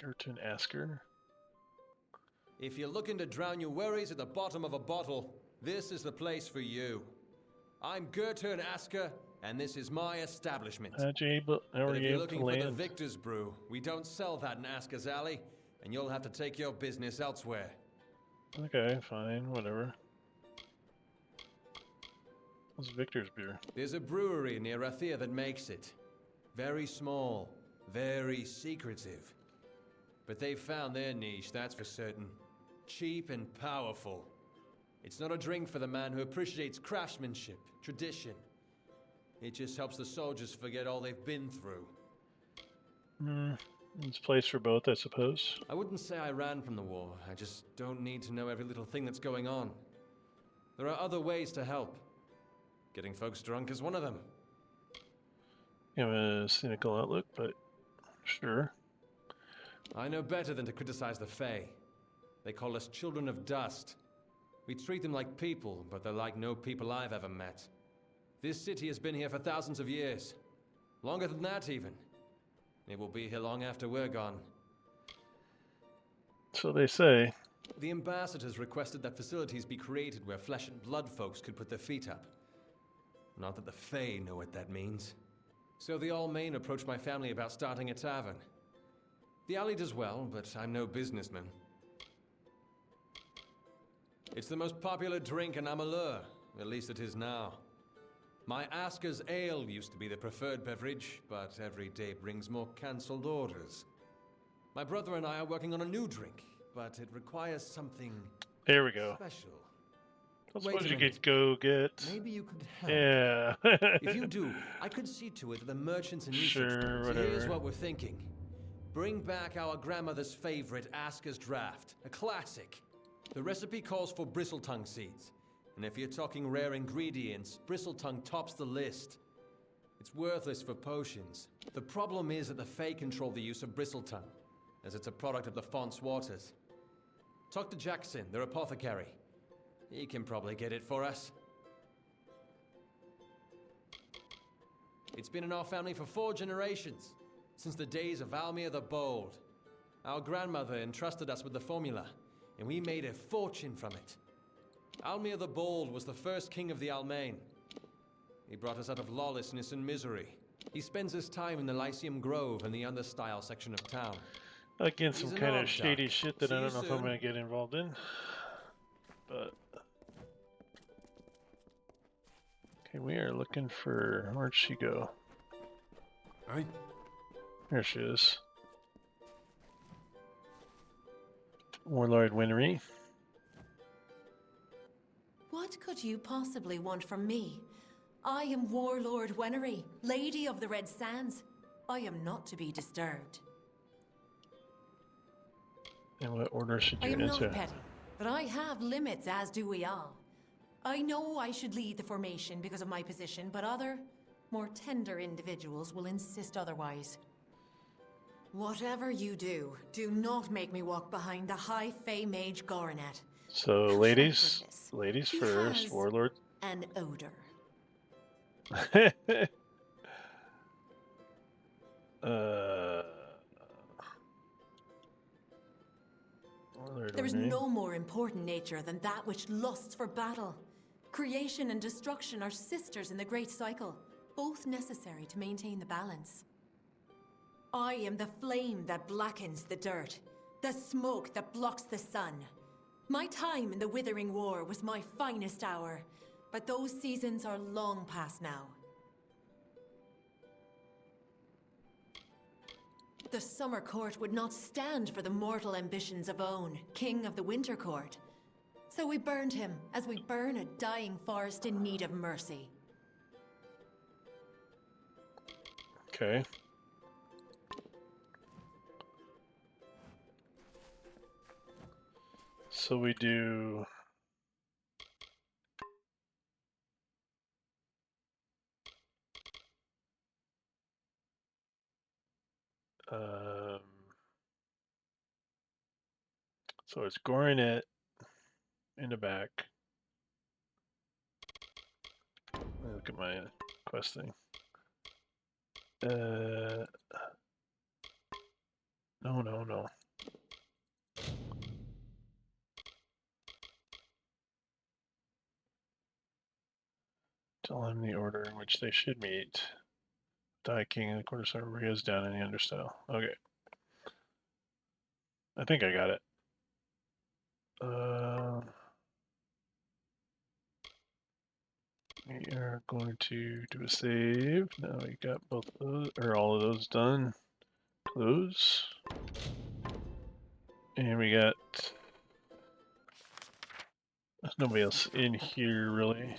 Gerton Asker. If you're looking to drown your worries at the bottom of a bottle, this is the place for you. I'm Gertern Asker, and this is my establishment. How But are if you you're able to looking for the land? Victor's Brew, we don't sell that in Asker's Alley, and you'll have to take your business elsewhere. Okay, fine, whatever. What's Victor's beer? There's a brewery near Rathia that makes it. Very small, very secretive. But they've found their niche, that's for certain. Cheap and powerful. It's not a drink for the man who appreciates craftsmanship, tradition. It just helps the soldiers forget all they've been through. It's place for both, I suppose. I wouldn't say I ran from the war. I just don't need to know every little thing that's going on. There are other ways to help. Getting folks drunk is one of them. You have a cynical outlook, but sure. I know better than to criticize the Fae. They call us children of dust. We treat them like people, but they're like no people I've ever met. This city has been here for thousands of years. Longer than that, even. It will be here long after we're gone. So they say. The ambassadors requested that facilities be created where flesh and blood folks could put their feet up. Not that the Fae know what that means. So the Almain approached my family about starting a tavern. The alley does well, but I'm no businessman. It's the most popular drink in Amalur, at least it is now. My Asker's Ale used to be the preferred beverage, but every day brings more cancelled orders. My brother and I are working on a new drink, but it requires something There we go. special. I Wait a suppose you minute. could go get. Maybe you could help. Yeah. If you do, I could see to it that the merchants and Sure, usage. So whatever. here's what we're thinking. Bring back our grandmother's favorite Asker's Draft, a classic. The recipe calls for bristletongue seeds. And if you're talking rare ingredients, bristletongue tops the list. It's worthless for potions. The problem is that the Fae control the use of bristletongue, as it's a product of the Font's waters. Talk to Jackson, their apothecary. He can probably get it for us. It's been in our family for 4 generations, since the days of Almir the Bold. Our grandmother entrusted us with the formula, and we made a fortune from it. Almir the Bold was the first king of the Almain. He brought us out of lawlessness and misery. He spends his time in the Lyceum Grove in the understyle section of town. Again, some He's an kind odd of shady duck. shit that See I you don't know if I'm soon. going to get involved in. But. Okay, we are looking for. Where'd she go? Right? There she is. Warlord Winry. What could you possibly want from me? I am Warlord Wenery, Lady of the Red Sands. I am not to be disturbed. And what order should I you am enter? not petty, but I have limits, as do we all. I know I should lead the formation because of my position, but other, more tender individuals will insist otherwise. Whatever you do, do not make me walk behind the High Fae Mage Goronet. So, ladies He first, has Warlord. an odor. Warlord There is Winry. no more important nature than that which lusts for battle. Creation and destruction are sisters in the great cycle, both necessary to maintain the balance. I am the flame that blackens the dirt, the smoke that blocks the sun. My time in the Withering War was my finest hour, but those seasons are long past now. The Summer Court would not stand for the mortal ambitions of Own, King of the Winter Court. So we burned him, as we burn a dying forest in need of mercy. Okay. So we do. Um, so it's Gorinet in the back. Let me look at my quest thing. No. Tell them the order in which they should meet. Die King in the cornerstone, Ria's down in the understyle. Okay. I think I got it. We are going to do a save. Now we got both of those, or all of those done. Close. And we got... There's nobody else in here, really.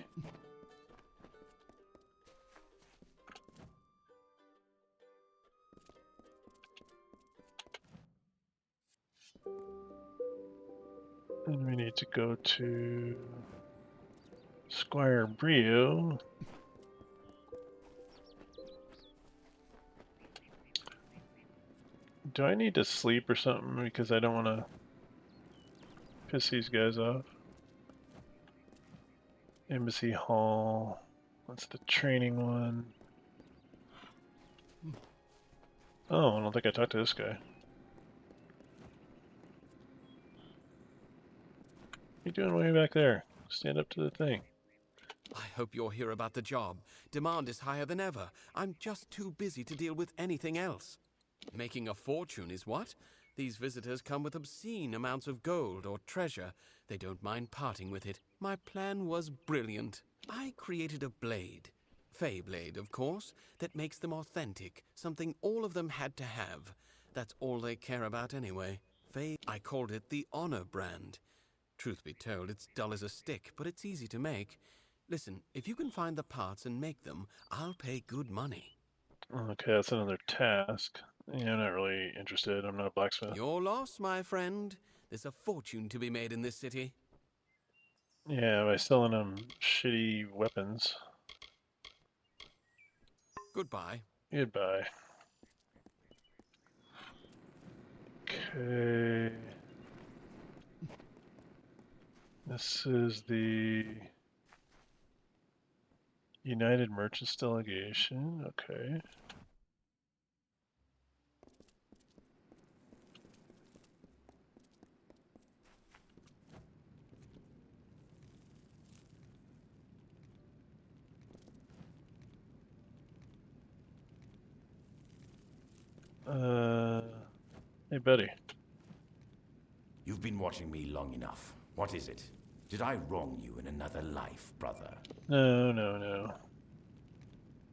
And we need to go to Squire Brio. Do I need to sleep or something? Because I don't want to piss these guys off. Embassy Hall. That's the training one. Oh, I don't think I talked to this guy. What are you doing way back there? Stand up to the thing. I hope you're here about the job. Demand is higher than ever. I'm just too busy to deal with anything else. Making a fortune is what? These visitors come with obscene amounts of gold or treasure. They don't mind parting with it. My plan was brilliant. I created a blade. Fey blade, of course, that makes them authentic. Something all of them had to have. That's all they care about anyway. Fey, I called it the Honor brand. Truth be told, it's dull as a stick, but it's easy to make. Listen, if you can find the parts and make them, I'll pay good money. Okay, that's another task. Yeah, I'm not really interested. I'm not a blacksmith. Your loss, my friend. There's a fortune to be made in this city. Yeah, by selling them shitty weapons. Goodbye. Goodbye. Okay. This is the United Merchants Delegation. Okay. Hey, buddy. You've been watching me long enough. What is it? Did I wrong you in another life, brother? No.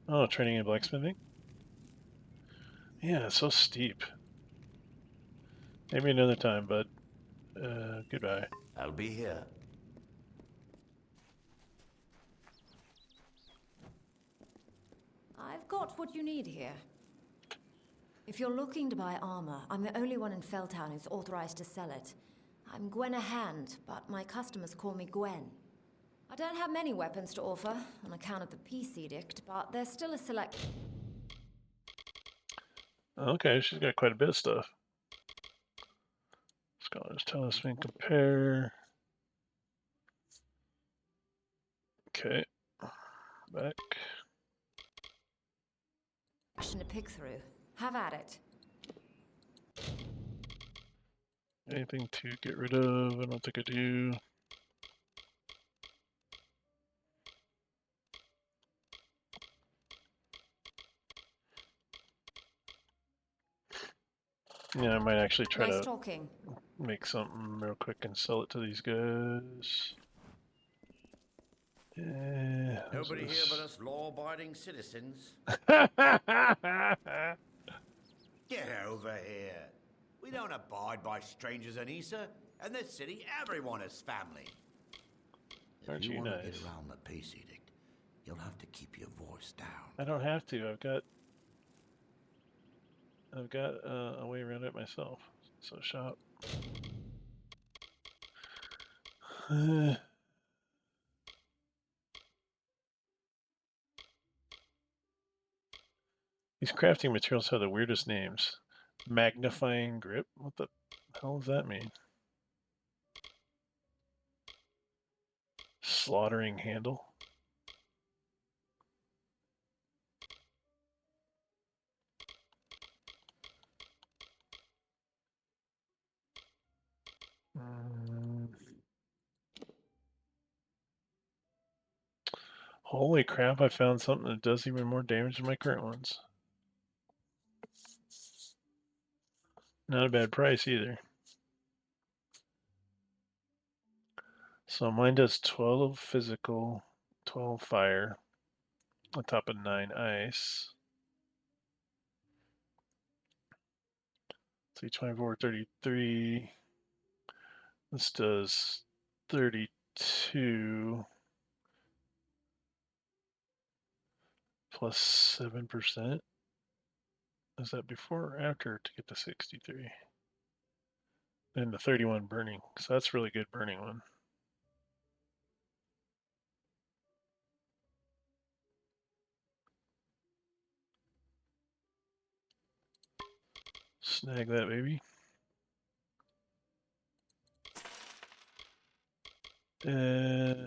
Oh, training in blacksmithing? Yeah, it's so steep. Maybe another time, bud. Goodbye. I'll be here. I've got what you need here. If you're looking to buy armor, I'm the only one in Felltown who's authorized to sell it. I'm Gwen Hand, but my customers call me Gwen. I don't have many weapons to offer on account of the peace edict, but there's still a select... Okay, she's got quite a bit of stuff. Scholars Talisman compare. Okay. Back. to pick through. Have at it. Anything to get rid of? I don't think I do. Yeah, I might actually try Nice to talking. make something real quick and sell it to these guys. Nobody here but us law-abiding citizens. Get over here. We don't abide by strangers in Issa. In this city, everyone is family. Aren't If you you want to nice? get around the peace edict, you'll have to keep your voice down. I don't have to. I've got a way around it myself. So shop. These crafting materials have the weirdest names. Magnifying grip? What the hell does that mean? Slaughtering handle? Holy crap, I found something that does even more damage than my current ones. Not a bad price either. So mine does 12 physical, 12 fire, on top of 9 ice. See, 24, 33. This does 32 plus 7%. Is that before or after to get to 63? And the 31 burning. So that's really good burning one. Snag that baby.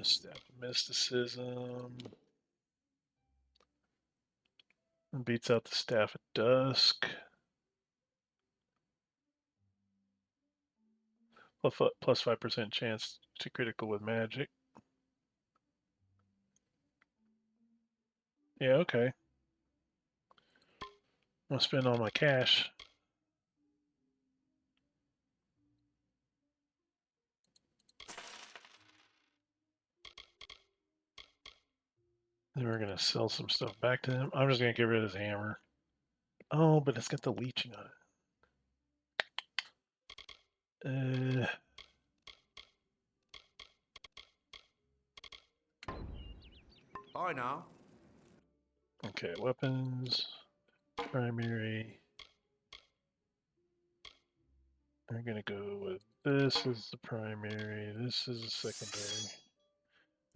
Staff of Mysticism. And beats out the Staff of Dusk. Plus 5% chance to critical with magic. Yeah, okay. I'm gonna spend all my cash. Then we're gonna sell some stuff back to him. I'm just gonna get rid of his hammer. Oh, but it's got the leeching on it. Bye now. Okay, weapons, primary. I'm gonna go with this as the primary, this is the secondary.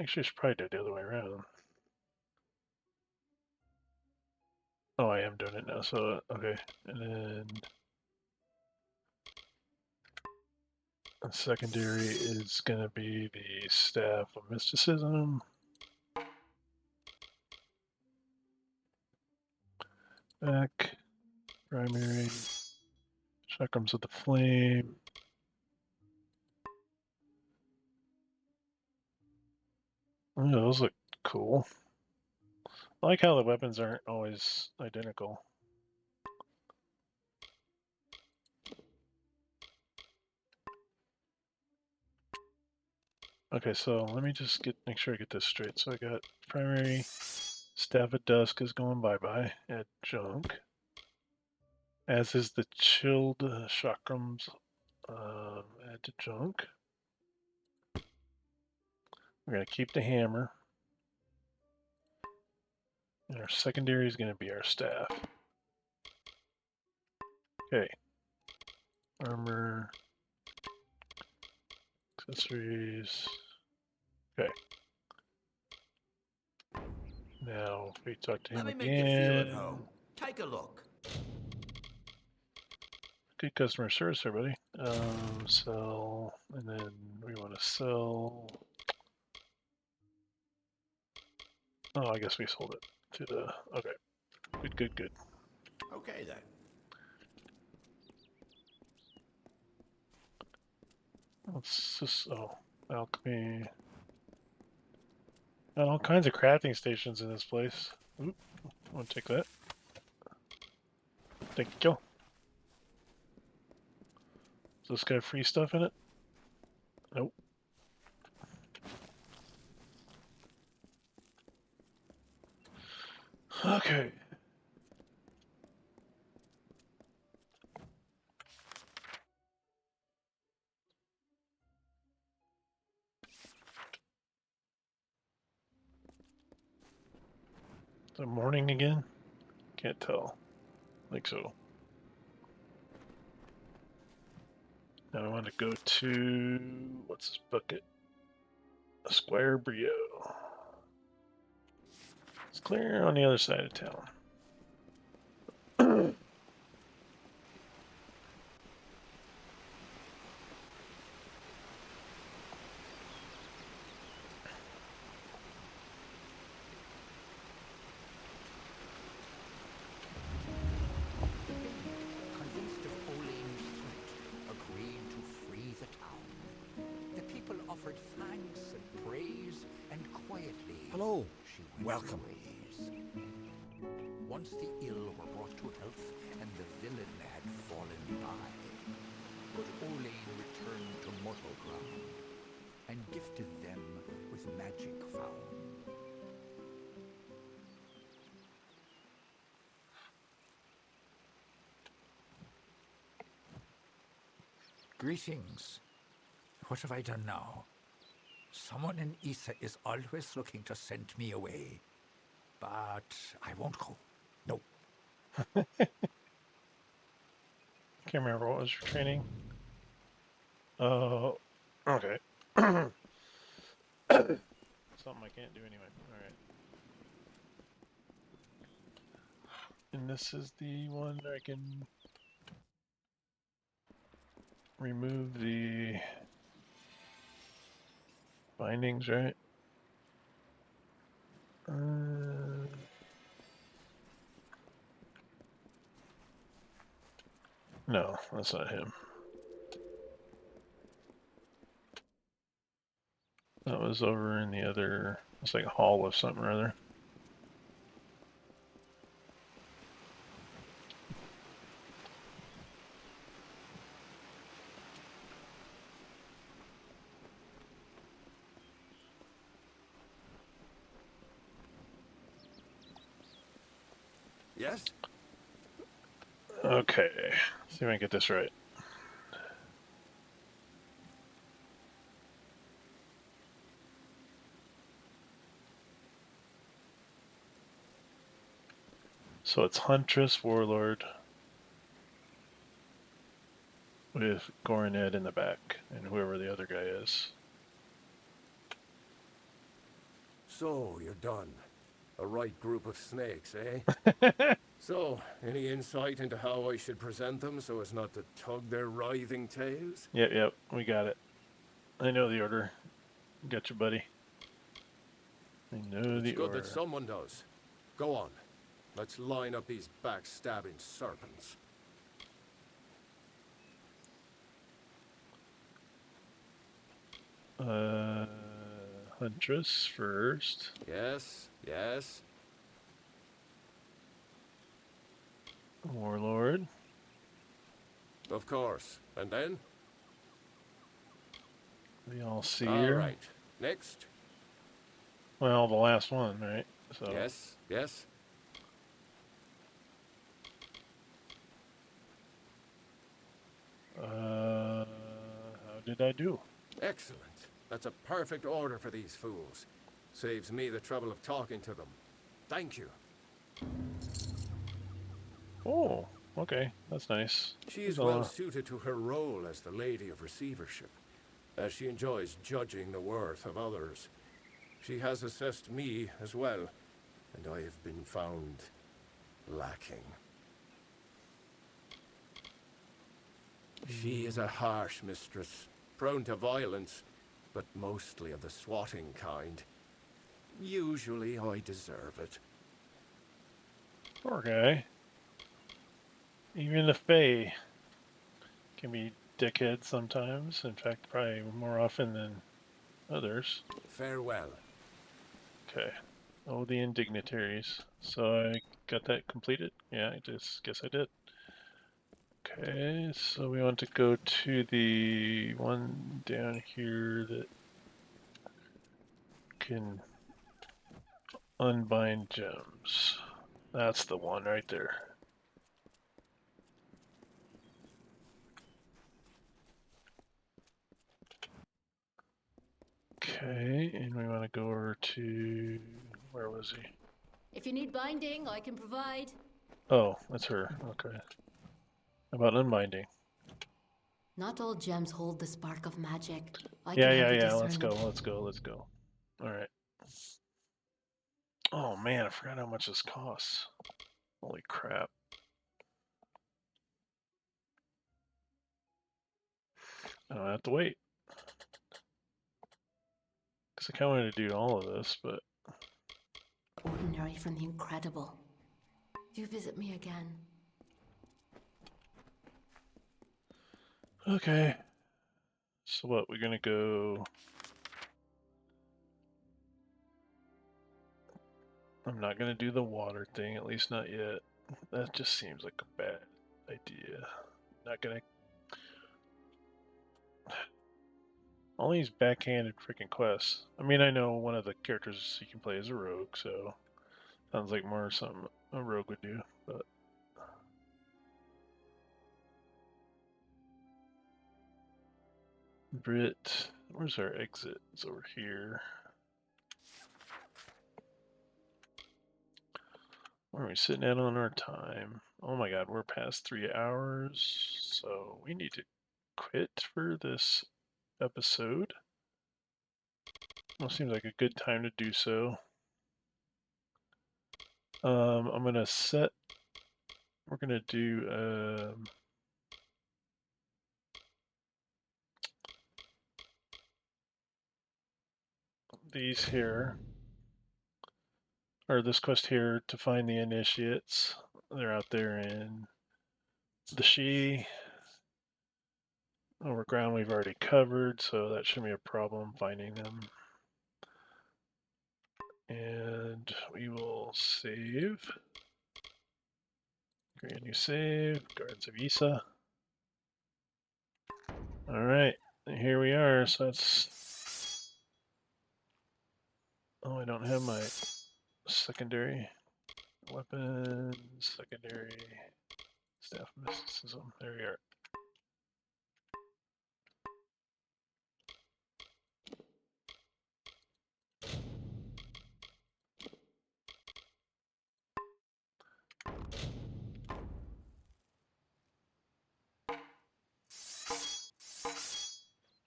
Actually, I should probably do it the other way around. Oh, I am doing it now, so, okay. And then the secondary is gonna be the Staff of Mysticism. Back, primary, chakrams of the flame. Oh, those look cool. I like how the weapons aren't always identical. Okay, so let me just make sure I get this straight. So I got primary, Staff of Dusk is going bye-bye at junk. As is the chilled chakrams add to junk. We're going to keep the hammer. And our secondary is going to be our staff. Okay. Armor. Accessories. Okay. Now, if we talk to him Let me make you feel at again. home. Take a look. Good customer service, everybody. Sell, and then we want to sell. Oh, I guess we sold it to the. Okay. Good, good, good. Okay then. Let's just. Oh, alchemy. Got all kinds of crafting stations in this place. Oop, I want to take that. Thank you. Does this got free stuff in it? Nope. Okay. Is it morning again? Can't tell. I think so. Now I want to go to, what's this bucket? Squire Brio. It's clear on the other side of town. Hello. Welcome. Once the ill were brought to health and the villain had fallen by, good Olain returned to mortal ground and gifted them with magic found. Greetings. What have I done now? Someone in Issa is always looking to send me away. But I won't go. No. Can't remember what was your training. Oh, okay. Something I can't do anyway. All right. And this is the one I can remove the bindings, right? No, that's not him. That was over in the other, it's like a hall of something or other. Yes? Okay, see if I can get this right. So it's Huntress Warlord with Gorined in the back and whoever the other guy is. So, you're done. A right group of snakes, eh? So, any insight into how I should present them so as not to tug their writhing tails? Yep, we got it. I know the order. Got you, buddy. I know It's the good order. that someone does. Go on. Let's line up these backstabbing serpents. Huntress first. Yes, yes. Warlord. Of course. And then? The All-Seer. All right. Next. Well, the last one, right? So. Yes, yes. How did I do? Excellent. That's a perfect order for these fools. Saves me the trouble of talking to them. Thank you. Oh, okay. That's nice. She is well suited to her role as the Lady of Receivership, as she enjoys judging the worth of others. She has assessed me as well, and I have been found lacking. She is a harsh mistress, prone to violence, but mostly of the swatting kind. Usually I deserve it. Poor guy. Even the Fae can be dickheads sometimes. In fact, probably more often than others. Farewell. Okay. Oh, the indignitaries. So I got that completed? Yeah, I just guess I did. Okay, so we want to go to the one down here that can unbind gems. That's the one right there. Okay, and we want to go over to... where was he? If you need binding, I can provide. Oh, that's her. Okay. How about unbinding? Not all gems hold the spark of magic. I Yeah, can help you let's discern go, let's go. Alright. Oh man, I forgot how much this costs. Holy crap. I don't have to wait. Because I kind of wanted to do all of this, but... ordinary from the incredible. Do visit me again. Okay. So what, we're gonna go... I'm not gonna do the water thing, at least not yet. That just seems like a bad idea. Not gonna. All these backhanded freaking quests. I mean, I know one of the characters you can play as a rogue, so sounds like more something a rogue would do, but. Brit, where's our exit? It's over here. Where are we sitting at on our time? Oh my god, we're past 3 hours, so we need to quit for this episode. Well, seems like a good time to do so. I'm gonna set. We're gonna do these here, or this quest here to find the initiates. They're out there in the She. Over ground we've already covered, so that shouldn't be a problem finding them. And we will save. Create a new save. Gardens of Issa. Alright, here we are. So that's. Oh, I don't have my secondary weapons, secondary staff mysticism. There we are.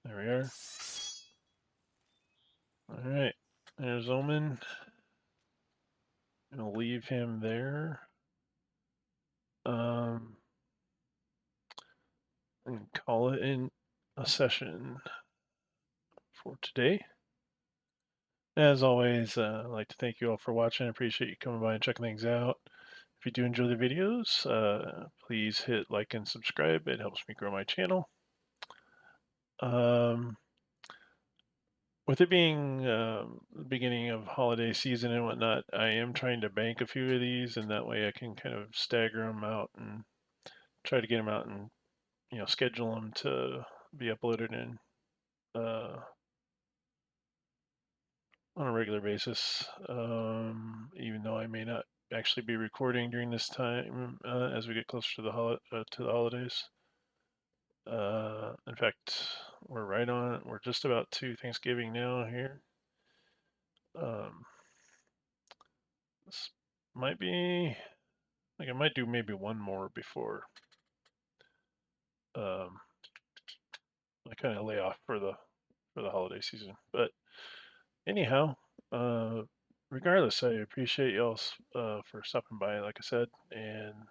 There we are. Alright, there's Omen. I'm gonna leave him there. And call it in a session for today. As always, I'd like to thank you all for watching. I appreciate you coming by and checking things out. If you do enjoy the videos, please hit like and subscribe. It helps me grow my channel. With it being the beginning of holiday season and whatnot, I am trying to bank a few of these, and that way I can kind of stagger them out and try to get them out and schedule them to be uploaded in on a regular basis. Even though I may not actually be recording during this time as we get closer to the holidays. In fact, we're just about to Thanksgiving now here. This might be, like I might do maybe one more before I kind of lay off for the holiday season. But anyhow, regardless, I appreciate y'all for stopping by, like I said, and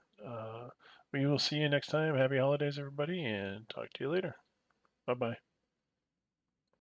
we will see you next time. Happy holidays, everybody, and talk to you later. Bye bye.